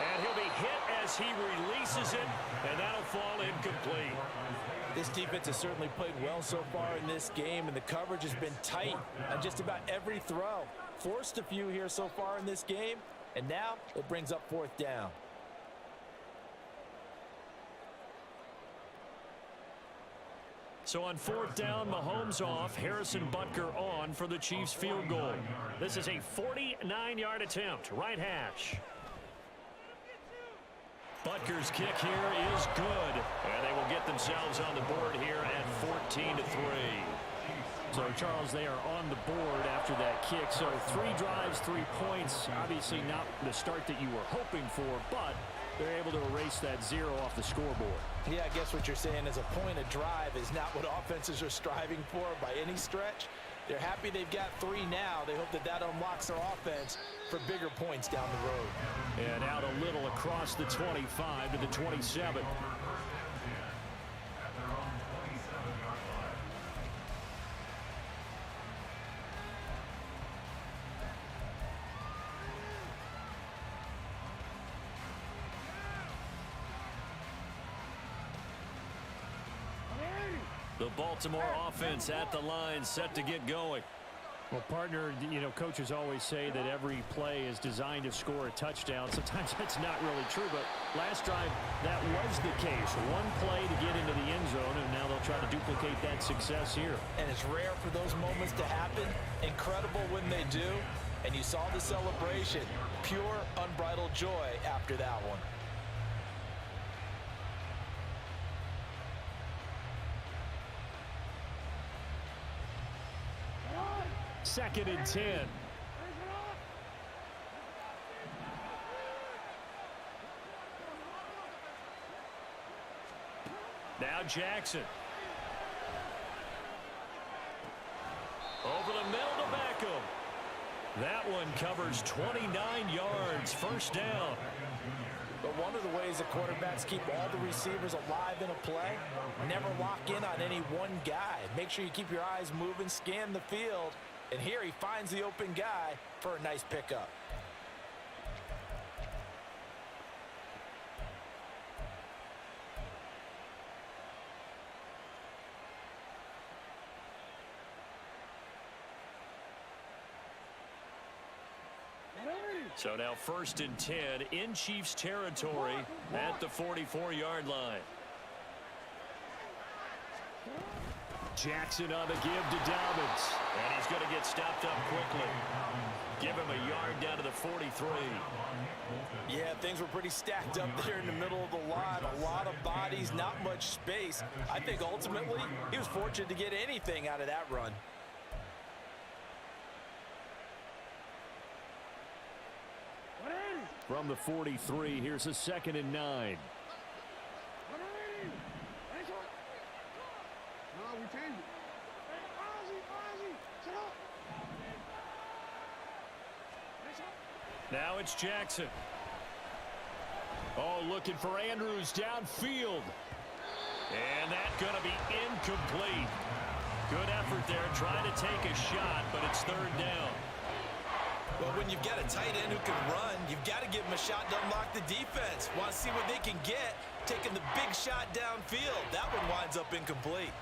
And he'll be hit as he releases it, and that'll fall incomplete. This defense has certainly played well so far in this game, and the coverage has been tight on just about every throw. Forced a few here so far in this game, and now it brings up 4th down. So on 4th down, Mahomes off, Harrison Butker on for the Chiefs field goal. This is a 49-yard attempt, right hash. Butker's kick here is good, and they will get themselves on the board here at 14-3. So, Charles, they are on the board after that kick. So 3 drives, 3 points. Obviously not the start that you were hoping for, but they're able to erase that 0 off the scoreboard. Yeah, I guess what you're saying is a point of drive is not what offenses are striving for by any stretch. They're happy they've got 3 now. They hope that that unlocks their offense for bigger points down the road. And out a little across the 25 to the 27. The Baltimore offense at the line, set to get going. Well, partner, you know, coaches always say that every play is designed to score a touchdown. Sometimes that's not really true, but last drive, that was the case. One play to get into the end zone, and now they'll try to duplicate that success here. And it's rare for those moments to happen. Incredible when they do. And you saw the celebration. Pure, unbridled joy after that one. Second and 10. Now Jackson. That one covers 29 yards, first down. But one of the ways the quarterbacks keep all the receivers alive in a play, never lock in on any one guy. Make sure you keep your eyes moving, scan the field, and here he finds the open guy for a nice pickup. So now 1st and 10 in Chiefs territory at the 44-yard line. Jackson on the give to Dobbins. And he's going to get stopped up quickly. Give him a yard down to the 43. Yeah, things were pretty stacked up there in the middle of the line. A lot of bodies, not much space. I think ultimately he was fortunate to get anything out of that run. From the 43, here's a 2nd and 9. Now it's Jackson. Oh, looking for Andrews downfield. And that's going to be incomplete. Good effort there, trying to take a shot, but it's 3rd down. Well, when you've got a tight end who can run, you've got to give him a shot to unlock the defense. Want to see what they can get, taking the big shot downfield. That one winds up incomplete.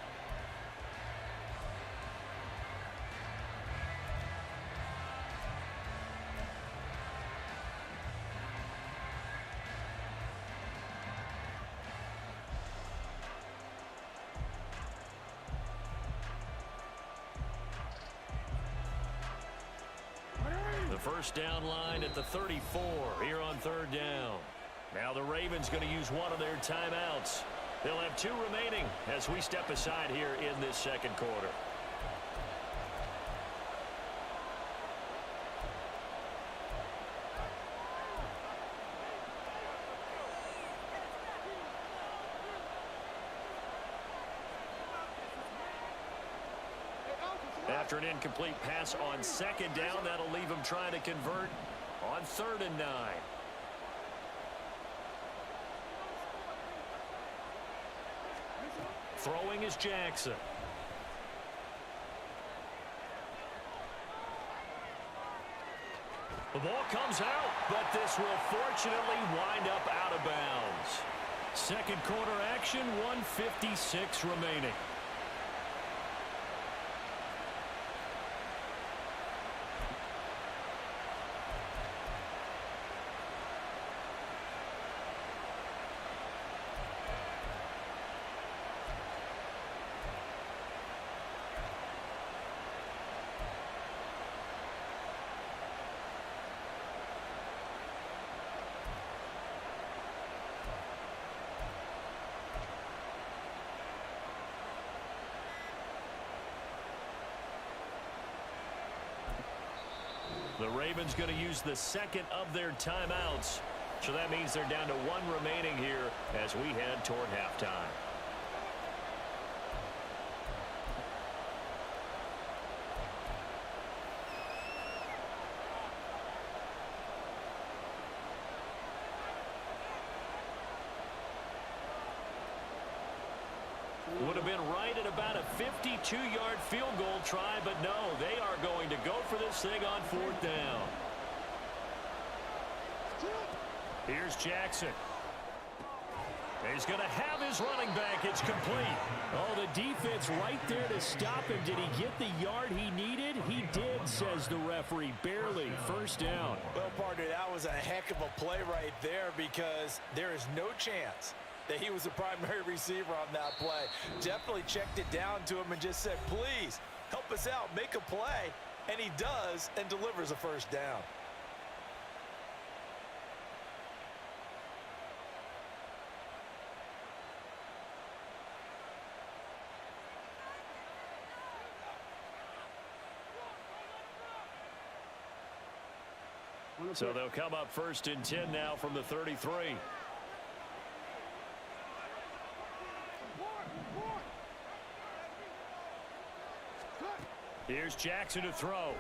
First down line at the 34 here on 3rd down. Now the Ravens going to use one of their timeouts. They'll have 2 remaining as we step aside here in this 2nd quarter. After an incomplete pass on 2nd down, that'll leave him trying to convert on 3rd and 9. Throwing is Jackson. The ball comes out, but this will fortunately wind up out of bounds. 2nd quarter action, 1:56 remaining. The Ravens going to use the 2nd of their timeouts. So that means they're down to 1 remaining here as we head toward halftime. Would have been right at about a 52-yard field goal try, but no, they are going to go for this thing on 4th down. Here's Jackson. He's going to have his running back. It's complete. Oh, the defense right there to stop him. Did he get the yard he needed? He did, says the referee. Barely. 1st down. Well, partner, that was a heck of a play right there because there is no chance that he was the primary receiver on that play. Definitely checked it down to him and just said, please, help us out, make a play. And he does and delivers a 1st down. So they'll come up 1st and 10 now from the 33. Here's Jackson to throw.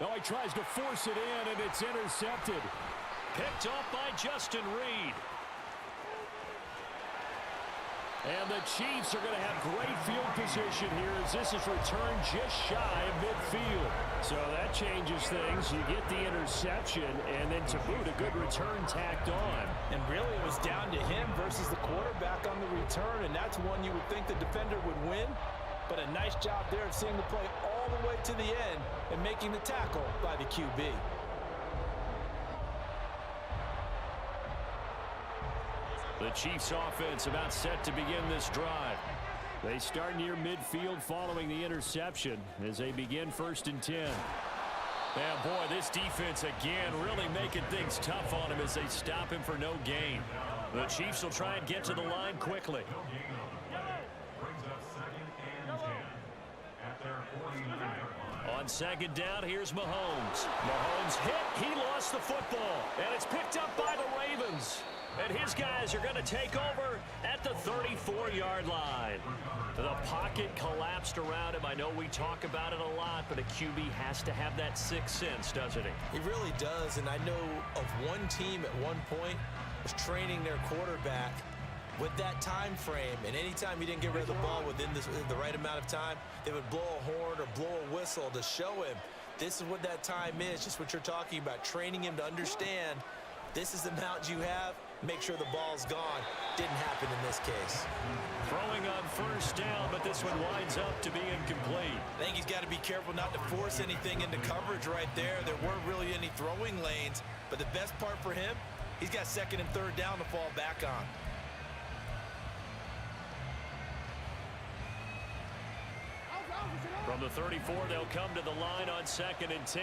Oh, he tries to force it in, and it's intercepted. Picked off by Justin Reed. And the Chiefs are going to have great field position here as this is returned just shy of midfield. So that changes things. You get the interception, and then to boot, a good return tacked on. And really it was down to him versus the quarterback on the return, and that's one you would think the defender would win. But a nice job there of seeing the play all the way to the end and making the tackle by the QB. The Chiefs offense about set to begin this drive. They start near midfield following the interception as they begin 1st and 10. And boy, this defense again really making things tough on him as they stop him for no gain. The Chiefs will try and get to the line quickly. On 2nd down, here's Mahomes. Mahomes hit. He lost the football. And it's picked up by the Ravens. And his guys are going to take over at the 34-yard line. The pocket collapsed around him. I know we talk about it a lot, but a QB has to have that sixth sense, doesn't he? He really does, and I know of one team at one point was training their quarterback with that time frame, and anytime he didn't get rid of the ball within the right amount of time, they would blow a horn or blow a whistle to show him this is what that time is, just what you're talking about, training him to understand this is the amount you have. Make sure the ball's gone. Didn't happen in this case. Throwing on 1st down, but this one winds up to be incomplete. I think he's got to be careful not to force anything into coverage right there. There weren't really any throwing lanes, but the best part for him, he's got 2nd and 3rd down to fall back on. From the 34, they'll come to the line on 2nd and 10.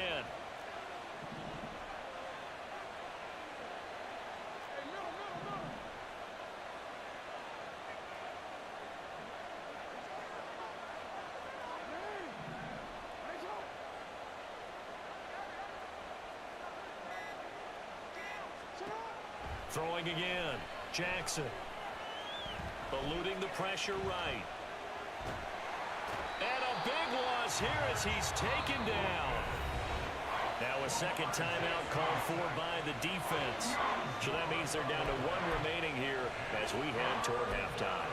Throwing again. Jackson. Eluding the pressure right. And a big loss here as he's taken down. Now a 2nd timeout called for by the defense. So that means they're down to 1 remaining here as we head toward halftime.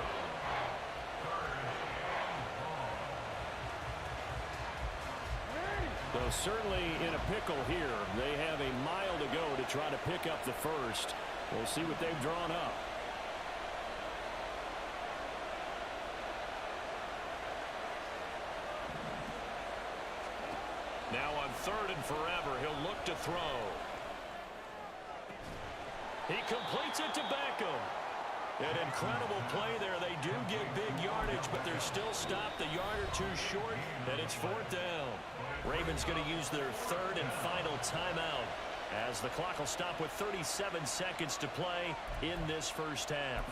Though certainly in a pickle here, they have a mile to go to try to pick up the first. We'll see what they've drawn up. Now on 3rd and forever, he'll look to throw. He completes it to Beckham. An incredible play there. They do get big yardage, but they're still stopped a yard or 2 short, and it's 4th down. Ravens going to use their 3rd and final timeout as the clock will stop with 37 seconds to play in this 1st half.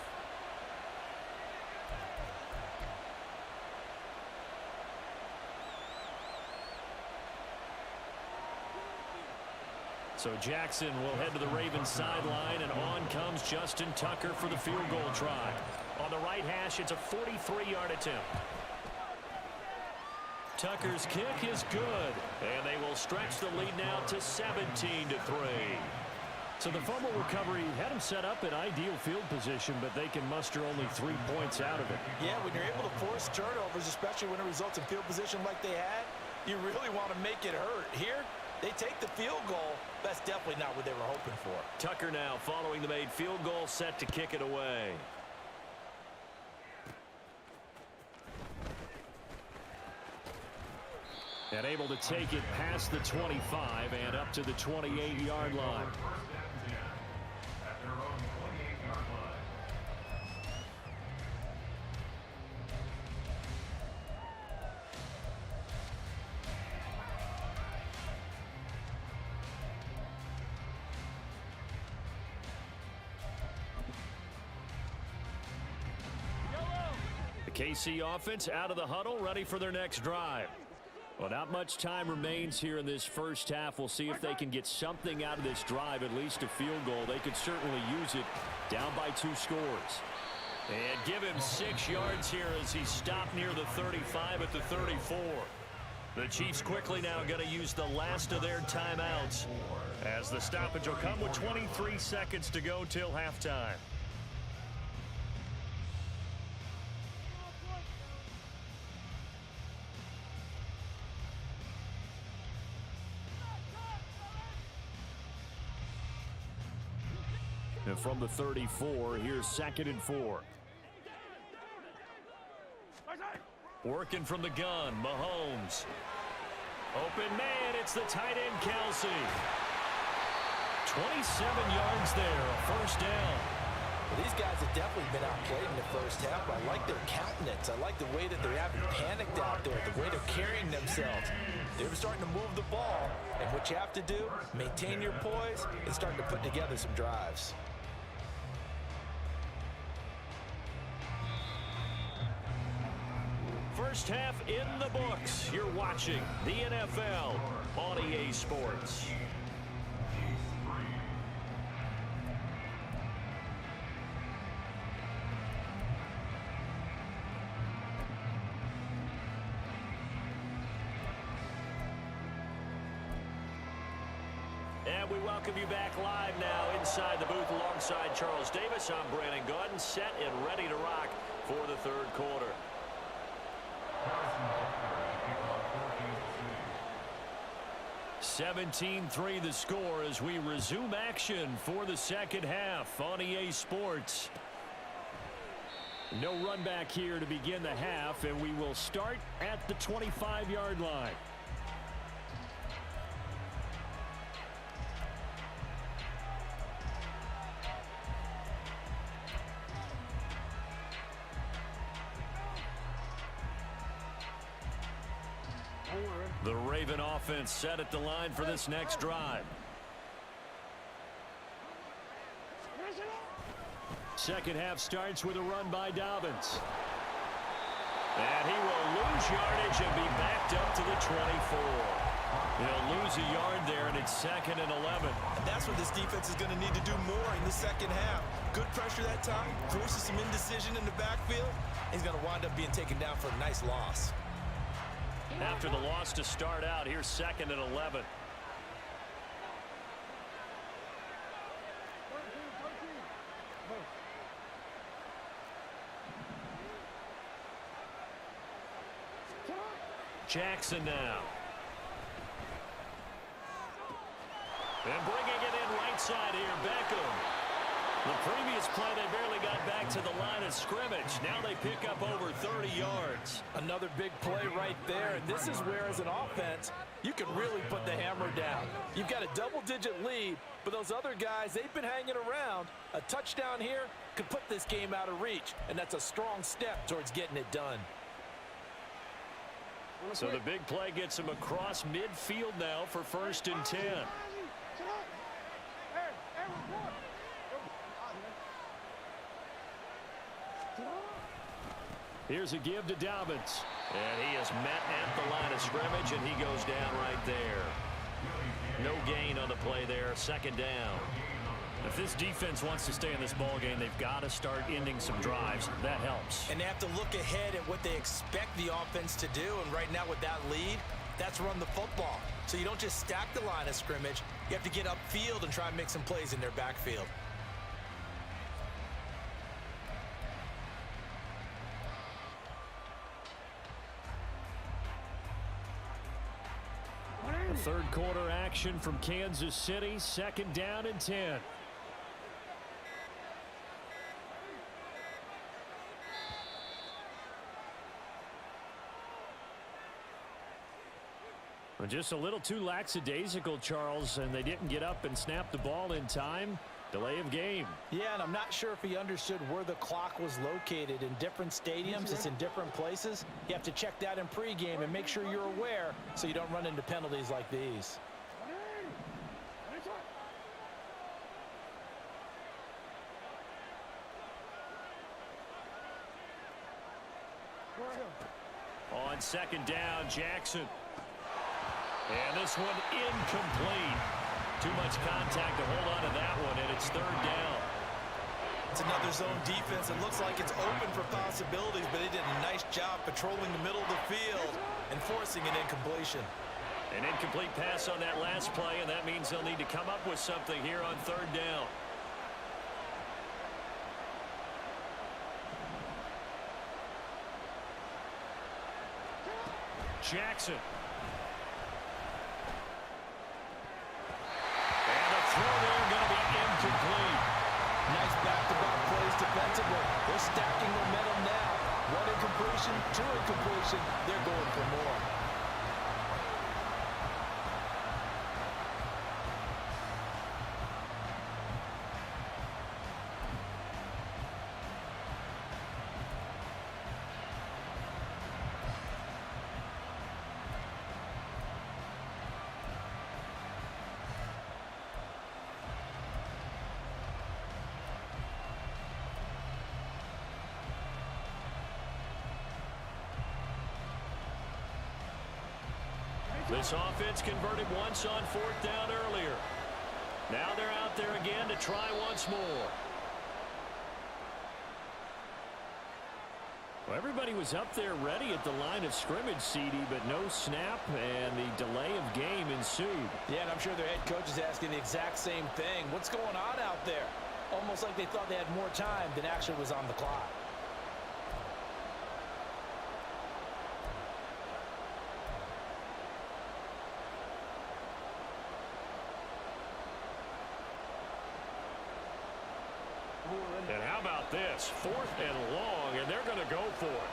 So Jackson will head to the Ravens sideline, and on comes Justin Tucker for the field goal try. On the right hash, it's a 43-yard attempt. Tucker's kick is good, and they will stretch the lead now to 17-3. So the fumble recovery had them set up in ideal field position, but they can muster only 3 points out of it. Yeah, when you're able to force turnovers, especially when it results in field position like they had, you really want to make it hurt. Here, they take the field goal. That's definitely not what they were hoping for. Tucker now following the made field goal, set to kick it away. And able to take it past the 25 and up to the 28-yard line. The KC offense out of the huddle, ready for their next drive. Well, not much time remains here in this 1st half. We'll see if they can get something out of this drive, at least a field goal. They could certainly use it down by 2 scores. And give him 6 yards here as he stopped near the 35 at the 34. The Chiefs quickly now going to use the last of their timeouts, as the stoppage will come with 23 seconds to go till halftime. And from the 34, here's 2nd and 4. Working from the gun, Mahomes. Open man, it's the tight end, Kelsey. 27 yards there, a first down. Well, these guys have definitely been outplayed in the first half. I like their countenance. I like the way that they haven't panicked out there, the way they're carrying themselves. They're starting to move the ball, and what you have to do, maintain your poise and starting to put together some drives. First half in the books. You're watching the NFL on EA Sports. And we welcome you back live now inside the booth alongside Charles Davis. I'm Brandon Gaudin, set and ready to rock for the third quarter. 17-3 the score as we resume action for the second half on EA Sports. No run back here to begin the half, and we will start at the 25-yard line. The Raven offense set at the line for this next drive. Second half starts with a run by Dobbins. And he will lose yardage and be backed up to the 24. He'll lose a yard there, and it's 2nd and 11. And that's what this defense is going to need to do more in the second half. Good pressure that time, forces some indecision in the backfield. He's going to wind up being taken down for a nice loss. After the loss to start out, here's 2nd and 11. Jackson now. And bringing it in right side here, Beckham. The previous play, they barely got back to the line of scrimmage. Now they pick up over 30 yards. Another big play right there, and this is where, as an offense, you can really put the hammer down. You've got a double-digit lead, but those other guys, they've been hanging around. A touchdown here could put this game out of reach, and that's a strong step towards getting it done. So the big play gets him across midfield now for 1st and 10. Here's a give to Dobbins. And he is met at the line of scrimmage, and he goes down right there. No gain on the play there. 2nd down. If this defense wants to stay in this ball game, they've got to start ending some drives. That helps. And they have to look ahead at what they expect the offense to do. And right now with that lead, that's run the football. So you don't just stack the line of scrimmage. You have to get upfield and try and make some plays in their backfield. Third quarter action from Kansas City. 2nd down and 10. Well, just a little too lackadaisical, Charles, and they didn't get up and snap the ball in time. Delay of game. Yeah, and I'm not sure if he understood where the clock was located. In different stadiums, it's in different places. You have to check that in pregame and make sure you're aware so you don't run into penalties like these. On 2nd down, Jackson. And this one incomplete. Too much contact to hold on to that one, and it's 3rd down. It's another zone defense. It looks like it's open for possibilities, but they did a nice job patrolling the middle of the field and forcing an incompletion. An incomplete pass on that last play, and that means they'll need to come up with something here on third down. Jackson. And a throw there going to be incomplete. Nice back-to-back plays defensively. They're stacking momentum now. One incompletion, two incompletion. They're going for more. This offense converted once on fourth down earlier. Now they're out there again to try once more. Well, everybody was up there ready at the line of scrimmage, CD, but no snap, and the delay of game ensued. Yeah, and I'm sure their head coach is asking the exact same thing. What's going on out there? Almost like they thought they had more time than actually was on the clock. And how about this? Fourth and long, and they're going to go for it.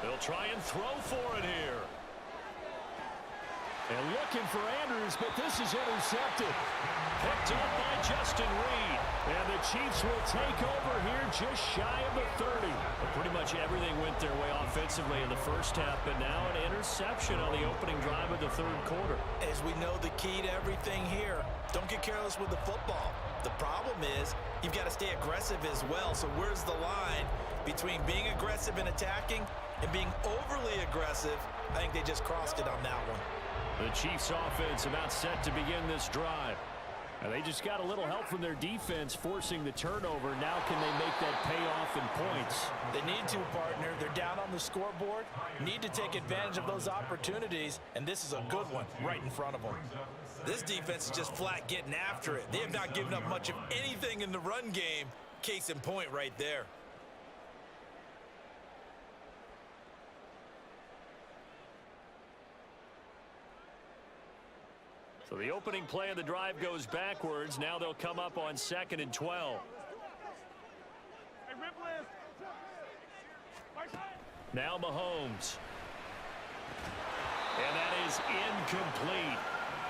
They'll try and throw for it here. And looking for Andrews, but this is intercepted. Picked up by Justin Reed. And the Chiefs will take over here just shy of the 30. But pretty much everything went their way offensively in the first half, but now an interception on the opening drive of the third quarter. As we know, the key to everything here, don't get careless with the football. The problem is you've got to stay aggressive as well. So where's the line between being aggressive and attacking and being overly aggressive? I think they just crossed it on that one. The Chiefs offense about set to begin this drive. And they just got a little help from their defense forcing the turnover. Now can they make that pay off in points? They need to, partner. They're down on the scoreboard. Need to take advantage of those opportunities. And this is a good one right in front of them. This defense is just flat getting after it. They have not given up much of anything in the run game. Case in point right there. So the opening play of the drive goes backwards. Now they'll come up on 2nd and 12. Now Mahomes. And that is incomplete.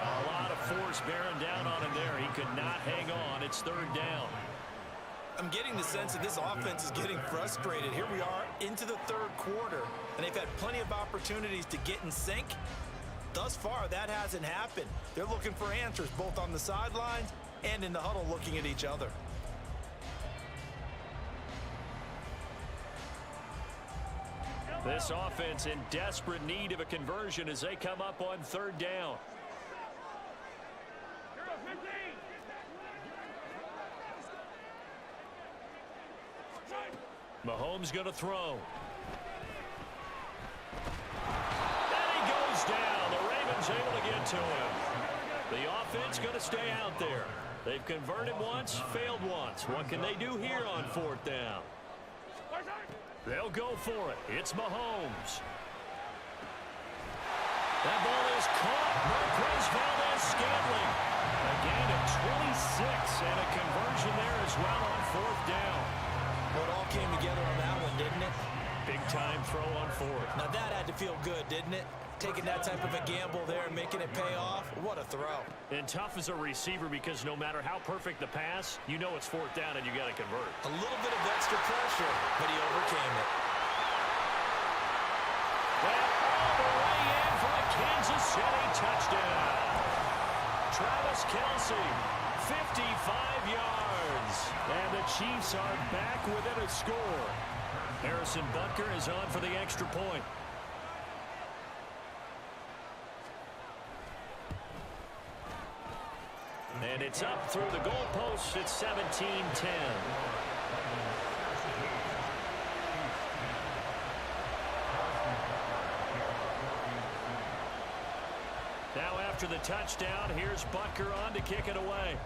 A lot of force bearing down on him there. He could not hang on. It's third down. I'm getting the sense that this offense is getting frustrated. Here we are into the third quarter, and they've had plenty of opportunities to get in sync. Thus far, that hasn't happened. They're looking for answers both on the sidelines and in the huddle looking at each other. This offense in desperate need of a conversion as they come up on third down. Mahomes going to throw. And he goes down. The Ravens able to get to him. The offense going to stay out there. They've converted once, failed once. What can they do here on fourth down? They'll go for it. It's Mahomes. That ball is caught. Marquez Valdez-Scantling. A gain of 26 and a conversion there as well on fourth down. Well, it all came together on that one, didn't it? Big time throw on fourth. Now that had to feel good, didn't it? Taking that type of a gamble there and making it pay off. What a throw. And tough as a receiver because no matter how perfect the pass, you know it's fourth down and you got to convert. A little bit of extra pressure, but he overcame it. Well, all the way in for a Kansas City touchdown. Travis Kelce, 55 yards. And the Chiefs are back within a score. Harrison Butker is on for the extra point. And it's up through the goalposts. It's 17-10. Now after the touchdown, here's Butker on to kick it away.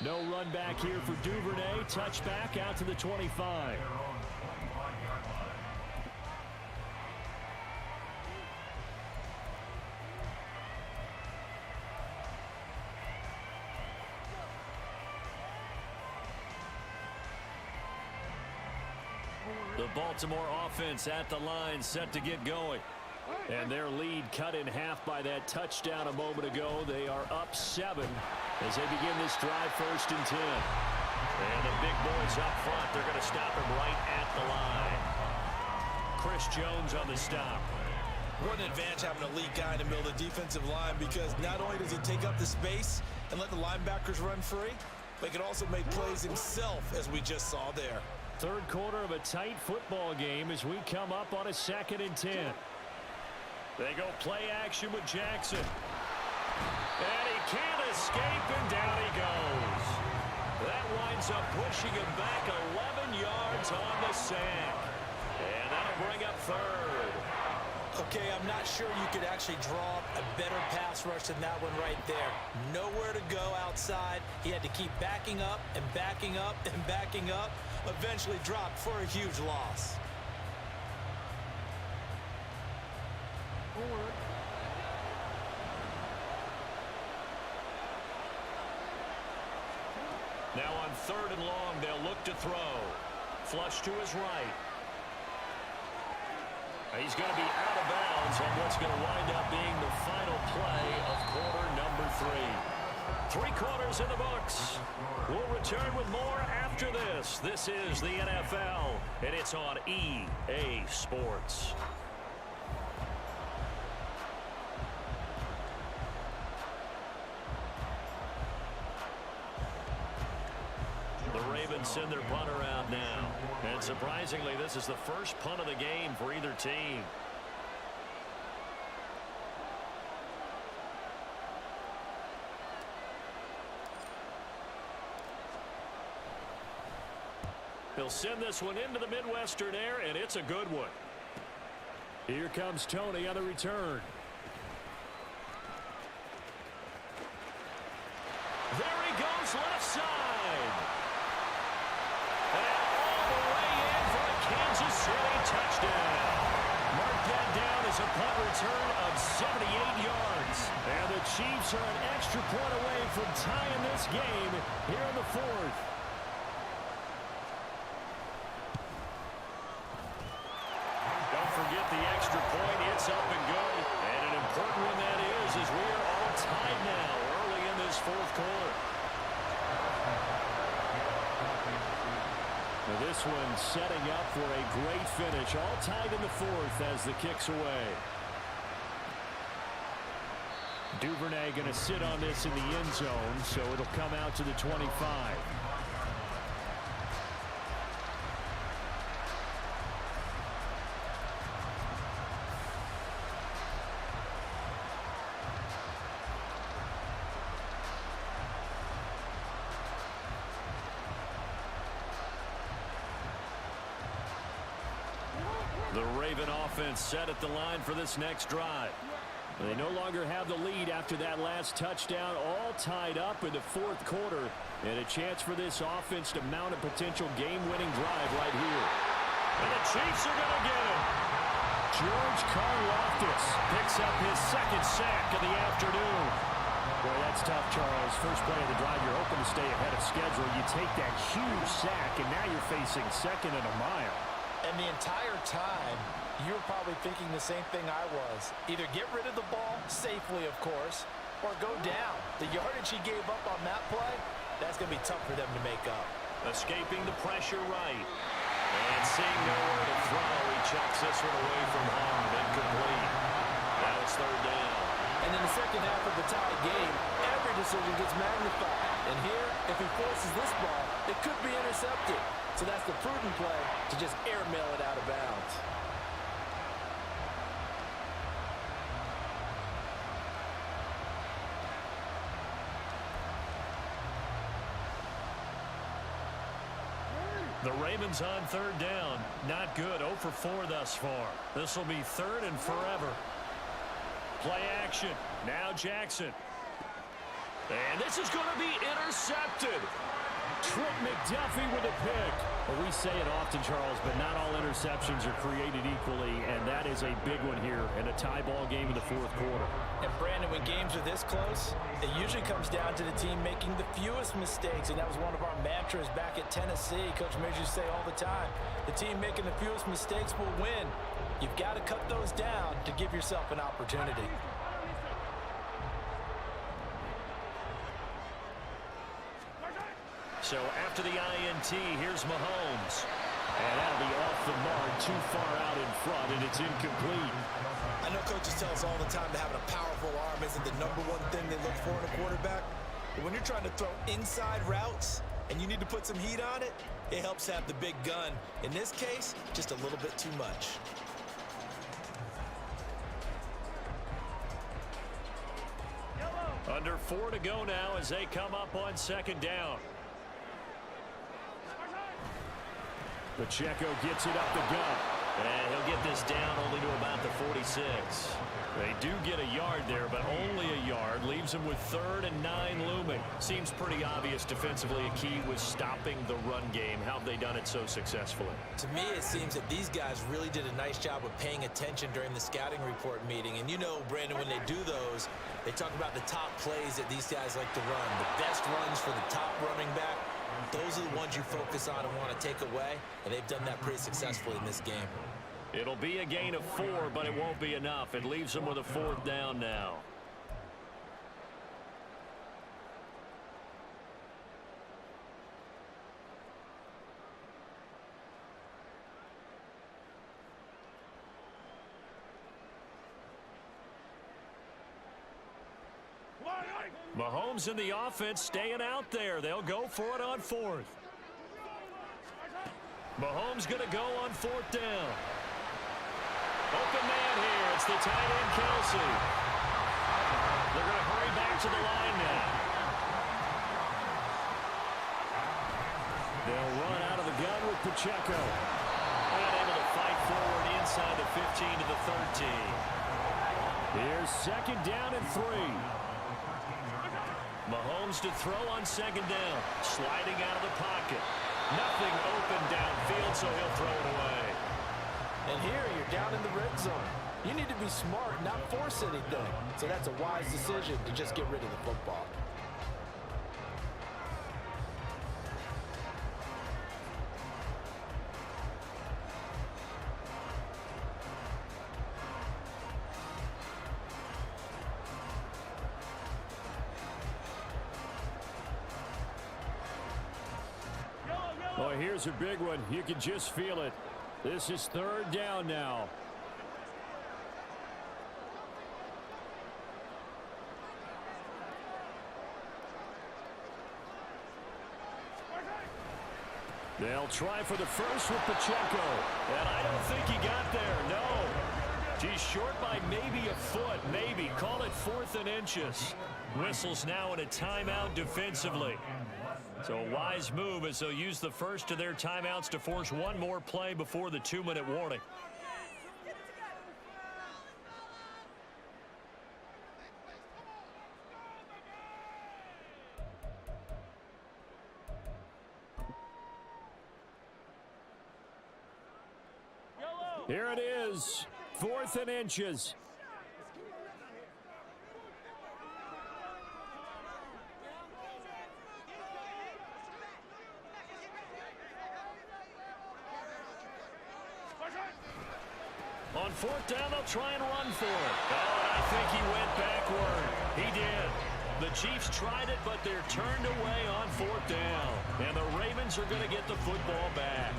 No run back here for Duvernay. Touchback out to the 25. The Baltimore offense at the line set to get going. And their lead cut in half by that touchdown a moment ago. They are up 7 as they begin this drive 1st and 10. And the big boys up front, they're going to stop him right at the line. Chris Jones on the stop. What an advantage having a lead guy in the middle of the defensive line, because not only does he take up the space and let the linebackers run free, but he can also make plays himself, as we just saw there. Third quarter of a tight football game as we come up on a 2nd and 10. They go play action with Jackson. And he can't escape, and down he goes. That winds up pushing him back 11 yards on the sack. And that'll bring up 3rd. Okay, I'm not sure you could actually draw a better pass rush than that one right there. Nowhere to go outside. He had to keep backing up and backing up and backing up. Eventually dropped for a huge loss. Now on 3rd and long, they'll look to throw. Flush to his right. He's going to be out of bounds on what's going to wind up being the final play of quarter number 3. 3 quarters in the books. We'll return with more after this. This is the NFL, and it's on EA Sports. The Ravens send their punter out now. And surprisingly, this is the first punt of the game for either team. He'll send this one into the Midwestern air, and it's a good one. Here comes Tony on the return. There he goes, left side. And all the way in for a Kansas City touchdown. Mark that down as a punt return of 78 yards. And the Chiefs are an extra point away from tying this game here in the 4th. Don't forget the extra point. It's up and good. And an important one that is, as we are all tied now early in this 4th quarter. Now this one setting up for a great finish. All tied in the 4th as the kick's away. Duvernay going to sit on this in the end zone, so it'll come out to the 25. The Raven offense set at the line for this next drive. They no longer have the lead after that last touchdown, all tied up in the 4th quarter, and a chance for this offense to mount a potential game-winning drive right here. And the Chiefs are going to get him. George Karlaftis picks up his 2nd sack of the afternoon. Boy, that's tough, Charles. First play of the drive, you're hoping to stay ahead of schedule. You take that huge sack, and now you're facing 2nd and a mile. And the entire time, you were probably thinking the same thing I was. Either get rid of the ball, safely of course, or go down. The yardage he gave up on that play, that's going to be tough for them to make up. Escaping the pressure right. And seeing nowhere to throw, he chucks this one away from home. Incomplete. Now it's 3rd down. And in the second half of the tie game, every decision gets magnified. And here, if he forces this ball, it could be intercepted. So that's the prudent play to just airmail it out of bounds. The Ravens on third down. Not good. 0 for 4 thus far. This will be third and forever. Play action. Now Jackson. And this is going to be intercepted. Trent McDuffie with a pick. Well, we say it often, Charles, but not all interceptions are created equally, and that is a big one here in a tie ball game in the fourth quarter. And Brandon, when games are this close, it usually comes down to the team making the fewest mistakes, and that was one of our mantras back at Tennessee. Coach Majors used to say all the time, the team making the fewest mistakes will win. You've got to cut those down to give yourself an opportunity. So after the INT, here's Mahomes. And that'll be off the mark, too far out in front, and it's incomplete. I know coaches tell us all the time that having a powerful arm isn't the number one thing they look for in a quarterback. But when you're trying to throw inside routes and you need to put some heat on it, it helps have the big gun. In this case, just a little bit too much. Under 4 to go now as they come up on second down. Pacheco gets it up the gut. And he'll get this down only to about the 46. They do get a yard there, but only a yard. Leaves them with 3rd and 9 looming. Seems pretty obvious defensively a key was stopping the run game. How have they done it so successfully? To me, it seems that these guys really did a nice job of paying attention during the scouting report meeting. And you know, Brandon, when they do those, they talk about the top plays that these guys like to run. The best runs for the top running back. Those are the ones you focus on and want to take away, and they've done that pretty successfully in this game. It'll be a gain of 4, but it won't be enough. It leaves them with a 4th down now. Mahomes and the offense staying out there. They'll go for it on 4th. Mahomes going to go on 4th down. Open man here. It's the tight end, Kelsey. They're going to hurry back to the line now. They'll run out of the gun with Pacheco. Not able to fight forward inside the 15 to the 13. Here's second down and 3. Mahomes to throw on second down. Sliding out of the pocket. Nothing open downfield, so he'll throw it away. And here you're down in the red zone. You need to be smart, not force anything. So that's a wise decision to just get rid of the football. Well, here's a big one. You can just feel it. This is 3rd down now. They'll try for the first with Pacheco. And I don't think he got there. No. He's short by maybe a foot. Maybe. Call it 4th and inches. Whistles now in a timeout defensively. So a wise move as they'll use the first of their timeouts to force one more play before the 2-minute warning. Here it is, 4th and inches. On 4th down, they'll try and run for it. Oh, and I think he went backward. He did. The Chiefs tried it, but they're turned away on 4th down. And the Ravens are going to get the football back.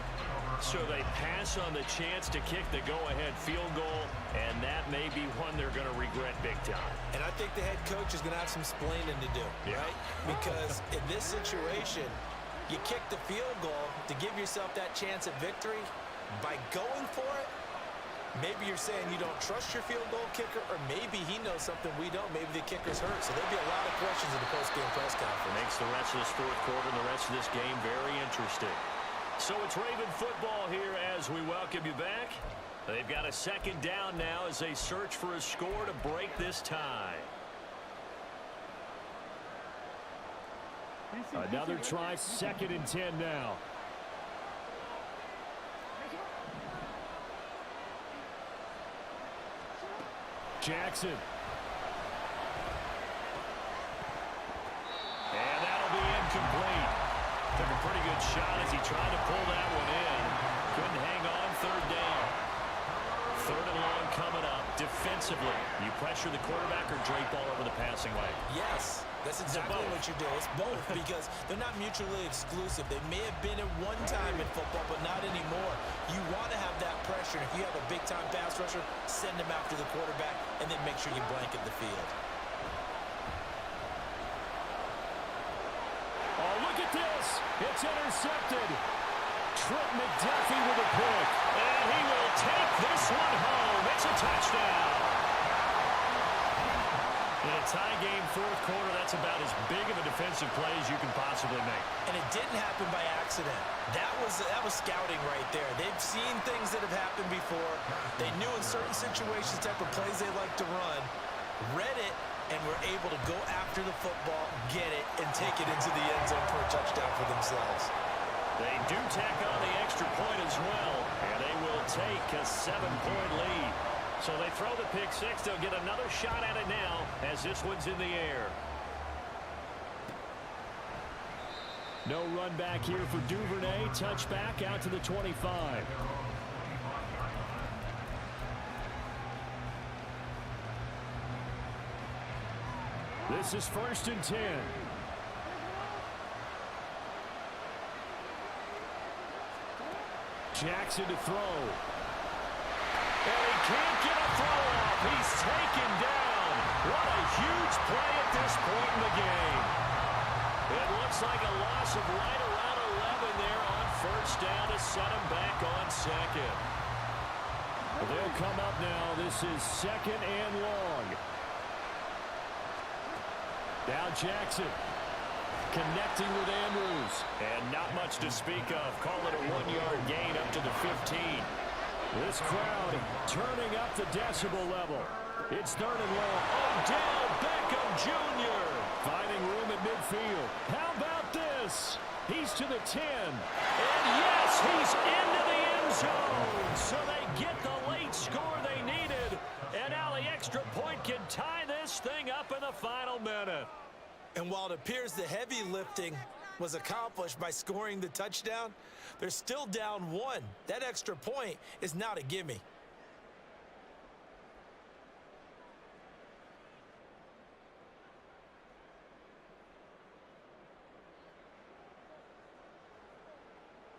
So they pass on the chance to kick the go-ahead field goal, and that may be one they're going to regret big time. And I think the head coach is going to have some splaining to do, right? Because in this situation, you kick the field goal to give yourself that chance at victory. By going for it, maybe you're saying you don't trust your field goal kicker, or maybe he knows something we don't. Maybe the kicker's hurt. So there'll be a lot of questions in the post-game press conference. Makes the rest of this fourth quarter and the rest of this game very interesting. So it's Raven football here as we welcome you back. They've got a second down now as they search for a score to break this tie. Another try, 2nd and 10 now. Jackson. And that'll be incomplete. Took a pretty good shot as he tried to pull that one in. Couldn't hang on, 3rd down. 3rd and long coming up. Defensively, you pressure the quarterback or drape all over the passing lane? Yes, that's exactly what you do. It's both because they're not mutually exclusive. They may have been at one time in football, but not anymore. You want to have that pressure. If you have a big-time pass rusher, send him after the quarterback, and then make sure you blanket the field. Oh, look at this. It's intercepted. Trent McDuffie with a pick. And he will take this one home. It's a touchdown. In a tie game, 4th quarter, that's about as big of a defensive play as you can possibly make. And it didn't happen by accident. That was scouting right there. They've seen things that have happened before. They knew in certain situations the type of plays they like to run, read it, and were able to go after the football, get it, and take it into the end zone for a touchdown for themselves. They do tack on the extra point as well, and they will take a 7-point lead. So they throw the pick six. They'll get another shot at it now as this one's in the air. No run back here for Duvernay. Touchback out to the 25. This is 1st and 10. Jackson to throw. And he can't get a throw off. He's taken down. What a huge play at this point in the game. It looks like a loss of right around 11 there on 1st down to set him back on 2nd. They'll come up now. This is 2nd and long. Now Jackson connecting with Andrews. And not much to speak of. Call it a 1-yard gain up to the 15. This crowd turning up the decibel level. It's 3rd and long. Odell Beckham Jr. finding room at midfield. How about this? He's to the 10. And yes, he's into the end zone. So they get the late score they needed. And now the extra point can tie this thing up in the final minute. And while it appears the heavy lifting was accomplished by scoring the touchdown, they're still down 1. That extra point is not a gimme.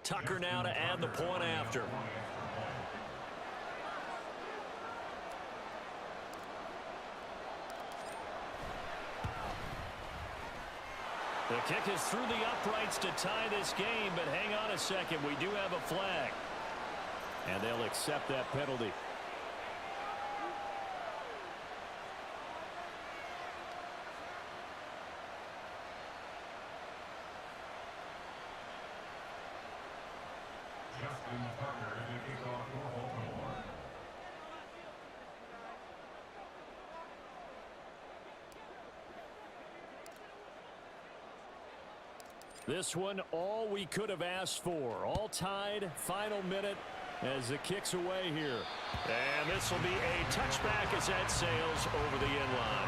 Tucker now to add the point after. The kick is through the uprights to tie this game, but hang on a second. We do have a flag. And they'll accept that penalty. Justin Tucker to kick off for Baltimore. This one, all we could have asked for. All tied, final minute as the kick's away here. And this will be a touchback as that sails over the end line.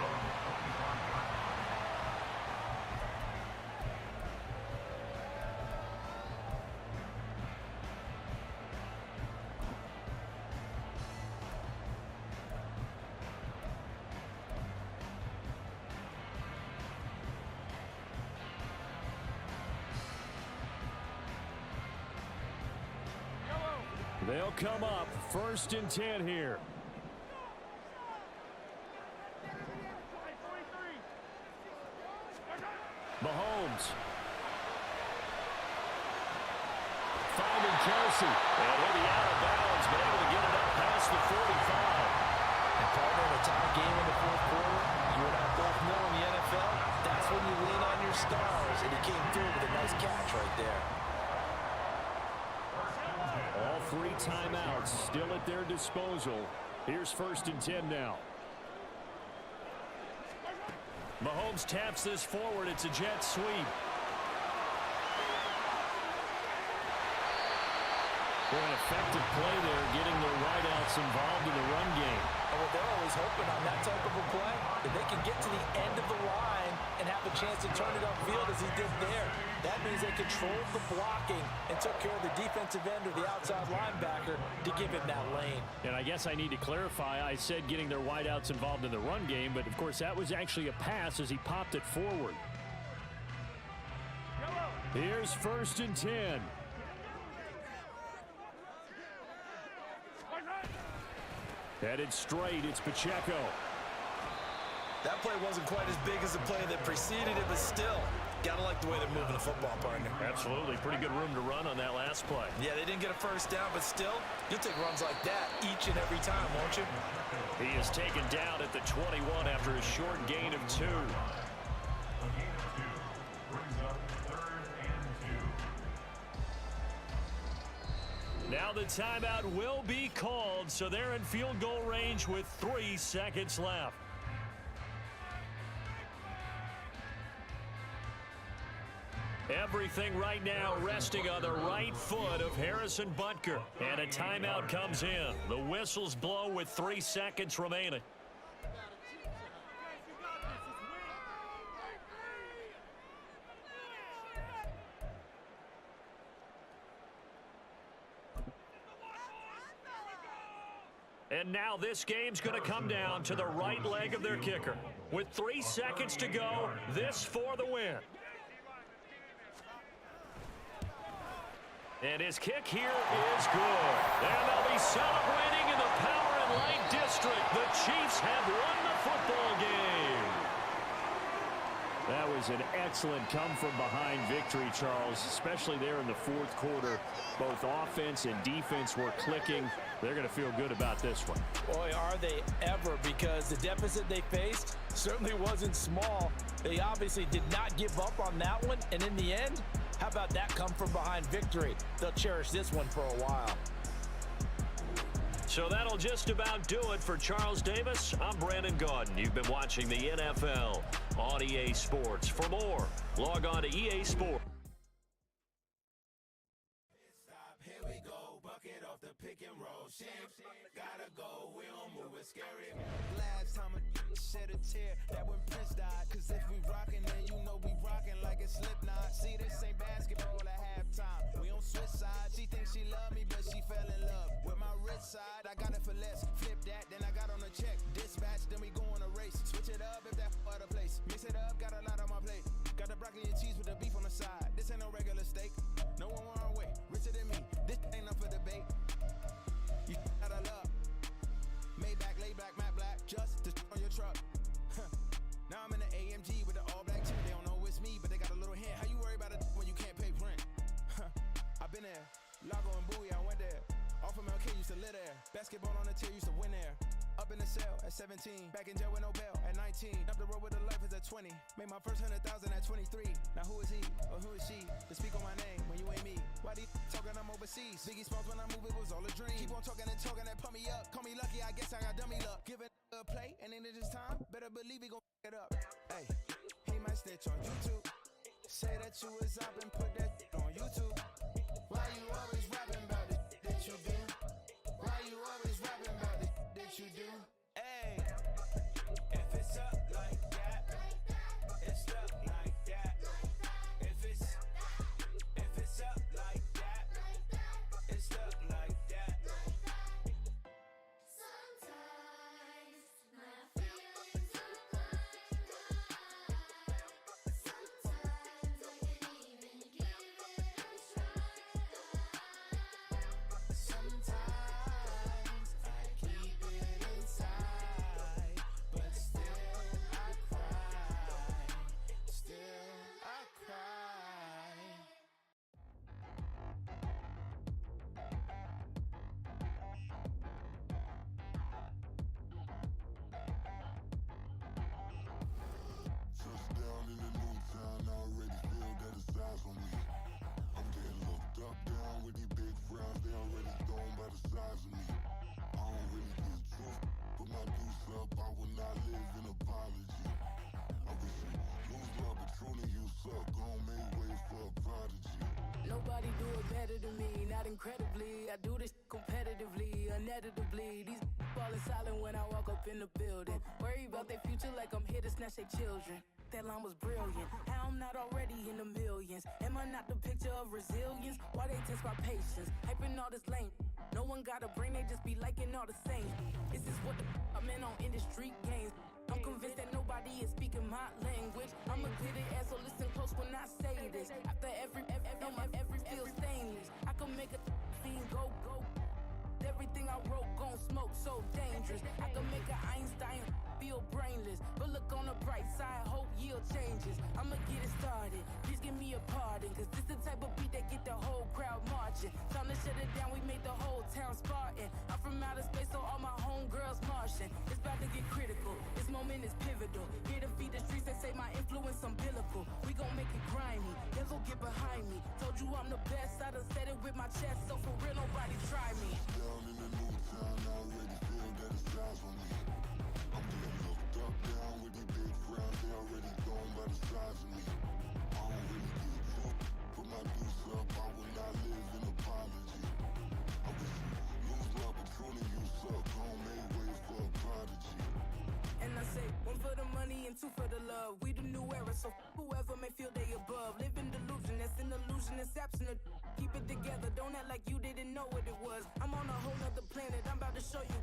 They'll come up 1st and 10 here. Mahomes. Finding Kelsey. And he'll be out of bounds, but able to get it up past the 45. And partner, in a tie game in the 4th quarter, you and I both know in the NFL, that's when you lean on your stars. And he came through with a nice catch right there. 3 timeouts still at their disposal. Here's 1st and 10 now. Mahomes taps this forward. It's a jet sweep. An effective play there, getting their wideouts involved in the run game. Well, they're always hoping on that type of a play that they can get to the end of the line and have a chance to turn it upfield as he did there. That means they controlled the blocking and took care of the defensive end or the outside linebacker to give him that lane. And I guess I need to clarify, I said getting their wideouts involved in the run game, but of course that was actually a pass as he popped it forward. Here's 1st and 10. Headed straight, it's Pacheco. That play wasn't quite as big as the play that preceded it, but still, gotta like the way they're moving the football, partner. Absolutely, pretty good room to run on that last play. Yeah, they didn't get a first down, but still, you'll take runs like that each and every time, won't you? He is taken down at the 21 after a short gain of 2. Now the timeout will be called, so they're in field goal range with 3 seconds left. Everything right now resting on the right foot of Harrison Butker. And a timeout comes in. The whistles blow with 3 seconds remaining. And now this game's going to come down to the right leg of their kicker. With 3 seconds to go, this for the win. And his kick here is good. And they'll be celebrating in the Power and Light District. The Chiefs have won the football game. That was an excellent come-from-behind victory, Charles, especially there in the 4th quarter. Both offense and defense were clicking. They're going to feel good about this one. Boy, are they ever, because the deficit they faced certainly wasn't small. They obviously did not give up on that one, and in the end, how about that come-from-behind victory? They'll cherish this one for a while. So that'll just about do it for Charles Davis. I'm Brandon Gaudin. You've been watching the NFL on EA Sports. For more, log on to EA Sports. Here we go, bucket off the pick and roll. Shit, gotta go, we don't move it scary. Last time a shed a tear, that when Prince died. Cause if we rockin', then you know we rockin' like a Slipknot. See, this ain't basketball at halftime. We on switch sides. She thinks she love me, but she fell in love with my rich side. I got it for less. Flip that, then I got on a check. Dispatch, then we go on a race. Switch it up if that other place. Mix it up, got a lot on my plate. Got the broccoli and cheese with the beef on the side. This ain't no regular steak. No one wrong way. Richer than me. This ain't up for debate. You got a love. Maybach, lay back, matte black. Just to on your truck. Now I'm in the AMG with the all black too. They don't know it's me, but they got a little hint. How you worry about it when you can't pay rent? I've been there. Lago and Bowie, I went there. Off of MLK, used to live there. Basketball on the tier, used to win there. Up in the cell at 17. Back in jail with no bail at 19. Up the road with the life is at 20. Made my first 100,000 at 23. Now who is he or who is she to speak on my name when you ain't me? Why these talking I'm overseas? Biggie Smalls when I move it was all a dream. Keep on talking and talking and pump me up. Call me lucky, I guess I got dummy luck. Give it a play and then it is time. Better believe he gon' f*** it up. Hey, he might snitch on YouTube. Say that you was up and put that on YouTube. Why you always rapping about it that you do? Why you always rapping about it that you do? Hey, if it's up like that, it's stuck like that. If it's up like that, it's stuck like that. Sometimes my feelings are blind. Sometimes I can't even give it a try. I do this competitively, uneditably. These falling silent when I walk up in the building. Worry about their future like I'm here to snatch their children. That line was brilliant. How I'm not already in the millions? Am I not the picture of resilience? Why they test my patience? Hyping all this lame. No one got a brain, they just be liking all the same. This is what the I'm in on industry games. I'm convinced that nobody is speaking my language. I'm a good ass, so listen close when I say this. After every feel stainless. I can make a scene go. Everything I wrote gon' smoke, so dangerous. I can make an Einstein feel brainless. But look on the bright side, hope yield changes. I'ma get it started, please give me a pardon. Cause this the type of beat that get the whole crowd marching. Time to shut it down, we made the whole town Spartan. I'm from outer space, so all my homegirls Martian. It's about to get critical, this moment is pivotal. Here to feed the streets, they say my influence umbilical. We gon' make it grimy, devil get behind me. Told you I'm the best, I done said it with my chest. So for real, nobody try me. Down in the new town, I already feel that it's eyes on me. I'm getting looked up, down with these big frowns. They already gone by the size of me. I don't really give a fuck. Put my deuce up, I will not live in apology. I wish you lose love, but truly you suck. Home made way for a prodigy. And I say, one for the money and two for the love. We the new era, so whoever may feel they above. Live in delusion, that's an illusion, it's absent. Keep it together, don't act like you didn't know what it was. I'm on a whole nother planet, I'm about to show you.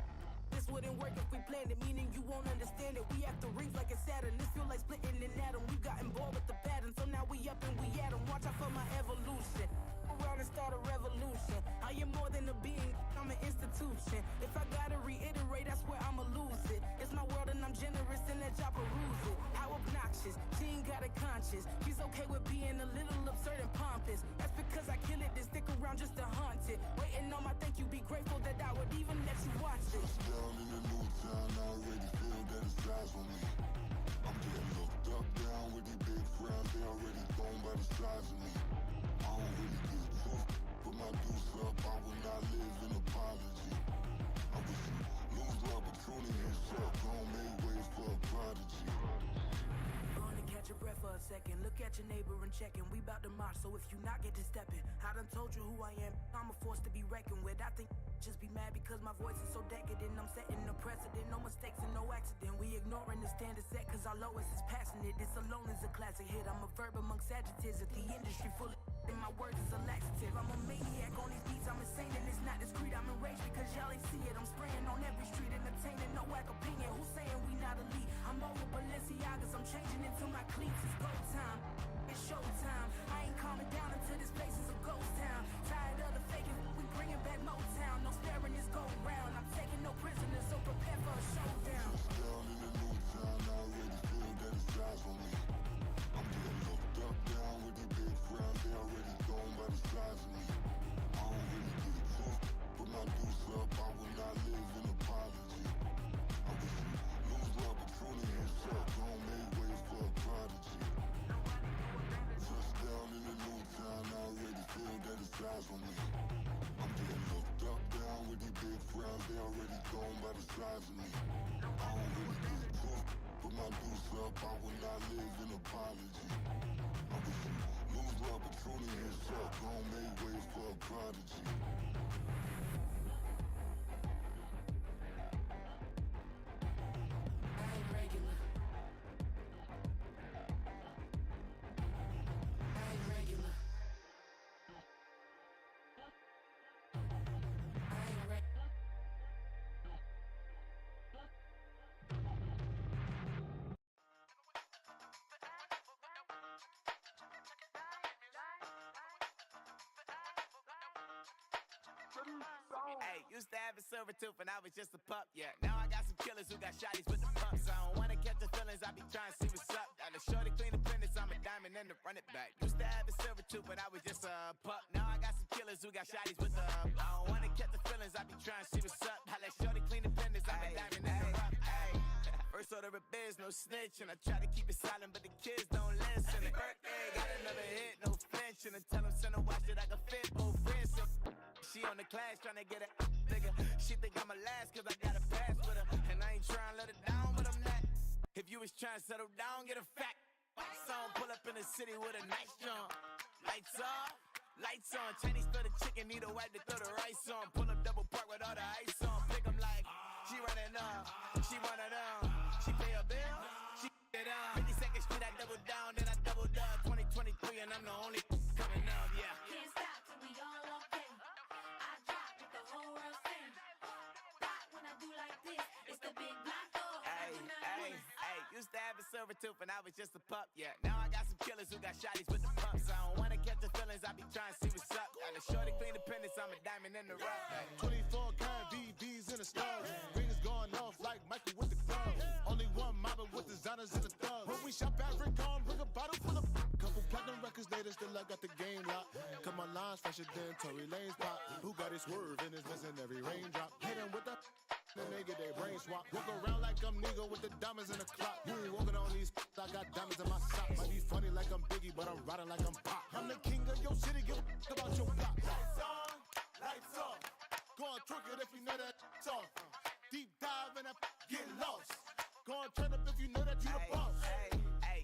This wouldn't work if we planned it, meaning you won't understand it. We have to rings like it's Saturn, this feel like splitting an atom. We got involved with the pattern, so now we up and we at 'em. Watch out for my evolution. Around and start a revolution. I am more than a being, I'm an institution. If I gotta reiterate, that's where I'ma lose it. It's my world and I'm generous and let y'all peruse it. How obnoxious, she ain't got a conscience. She's okay with being a little absurd and pompous. That's because I kill it, then stick around just to haunt it. Waiting on my thank you, be grateful that I would even let you watch it. Down in the new town, I already feel that it's eyes on me. I'm getting looked up, down with these big frowns. They already gone by the size of me. I don't really give a fuck. Put my deuce up, I will not live in apology. I wish you lose love, but truly you suck. Home made way for a prodigy. Gonna catch your breath for a second. Look at your neighbor and check in. We bout to march, so if you not get to stepping. I done told you who I am. I'm a force to be reckoned with. I think just be mad because my voice is so decadent. I'm setting a precedent, no mistakes and no accident. We ignoring the standard set cause our lowest is passionate. This alone is a classic hit. I'm a verb amongst adjectives. If the industry full of and my words is a laxative. I'm a maniac on these beats. I'm insane and it's not discreet. I'm enraged because y'all ain't see it. I'm spraying on every street, entertaining, no whack opinion. Who's saying we not elite? I'm over Balenciagas. I'm changing into my cleats. It's go time. It's showtime. I ain't calming down until this place is a ghost town. Tired of the faking, we bringing back Motown. No sparing this go round. I'm taking no prisoners, so prepare for a showdown. Down in the new town, I already feel that it's eyes on me. I'm getting looked up, down with these big frowns. They already gone by the size of me. I don't really give a fuck. Put my deuce up, I will not live in apology. I wish you lose love, but truly you suck. Home made way for a prodigy. Down in the new town, I already feel that it's eyes on me. I'm getting looked up, down with these big frowns. They already gone by the size of me. I don't really give a fuck. Put my deuce up, I will not live in apology. I wish you lose love, but truly you suck. Home made way for a prodigy. I ain't regular. I ain't regular. I ain't regular. Hey, used to have a silver tooth and I was just a pup, yeah. Now I got some killers who got shotties with the pumps. I don't wanna catch the feelings, I be trying to see what's up. Got a shorty clean the appendix, I'm a diamond and to run it back. Used to have a silver tooth, but I was just a pup. Now I got some killers who got shotties with the I don't wanna catch the feelings, I be trying to see what's up. I let shorty clean the appendix, I'm a diamond and to run. First order of biz, no snitch, and I try to keep it silent, but the kids don't listen. And birthday, got another hit, no flinch, and I tell them send a watch that I can fit both wrists. She on the class tryna get it nigga. She think I'm a last cause I got a pass with her. And I ain't tryna let it down, but I'm not. If you was tryna settle down, get a fact. Song pull up in the city with a nice jump. Lights off, Lights on, Chinese throw the chicken, need a wipe to throw the rice on. Pull up double park with all the ice on. Pick 'em like, she running up, she one of them. She pay a bill, she it up. 52nd Street, I double down, then I doubled up. 2023, and I'm the only coming up, yeah. Can't stop till we all okay. I drop with the whole world sing. Block when I do like this, it's the big block door. Hey, used to have a silver tooth and I was just a pup, yeah. Now I got some killers who got shotties with the pumps. I don't wanna catch the feelings, I be trying to see what's up. And the shorty clean the pendants, I'm a diamond in the rough. 24 karat VVs in the stars. Rings going off like Michael with the glove. Only one mobbing with designers in the thugs. When we shop at Rick on, bring a bottle full of couple platinum records later, still I got the game locked. Cause my lines fresher than Tory Lane's pop. Who got his swerve and is missing every raindrop. Hit him with the then they get their brain swap. Walk around like I'm nigga with the diamonds in the clock. You ain't walking on these I got diamonds in my socks. Might be funny like I'm Biggie, but I'm riding like I'm Pop. I'm the king of your city, give a about your block. Lights on, lights off. Go on, twerk it if you know that off. Deep dive and get lost. Go on, turn up if you know that you the boss. Hey,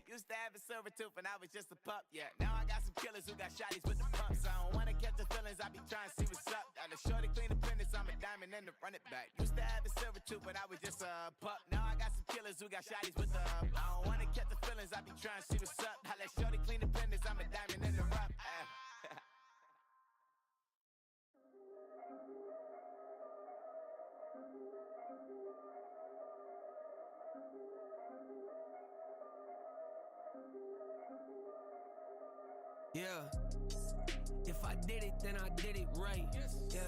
used to have a silver tooth and I was just a pup, yeah. Now I got some killers who got shotties with the pumps. I don't wanna catch the feelings, I be trying to see what's up. And the shorty clean the pendants, I'm a diamond and to run it back. Used to have a silver tooth, but I was just a pup. Now I got some killers who got shotties with the I don't wanna catch the feelings, I be trying to see what's up. I let shorty clean the pendants, I'm a diamond in the rough. Yeah, if I did it, then I did it right. Yeah,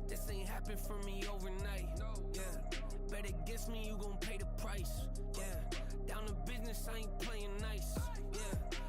this ain't happened for me overnight. Yeah, bet against me, you gon' pay the price. Yeah, down to business, I ain't playing nice. Yeah,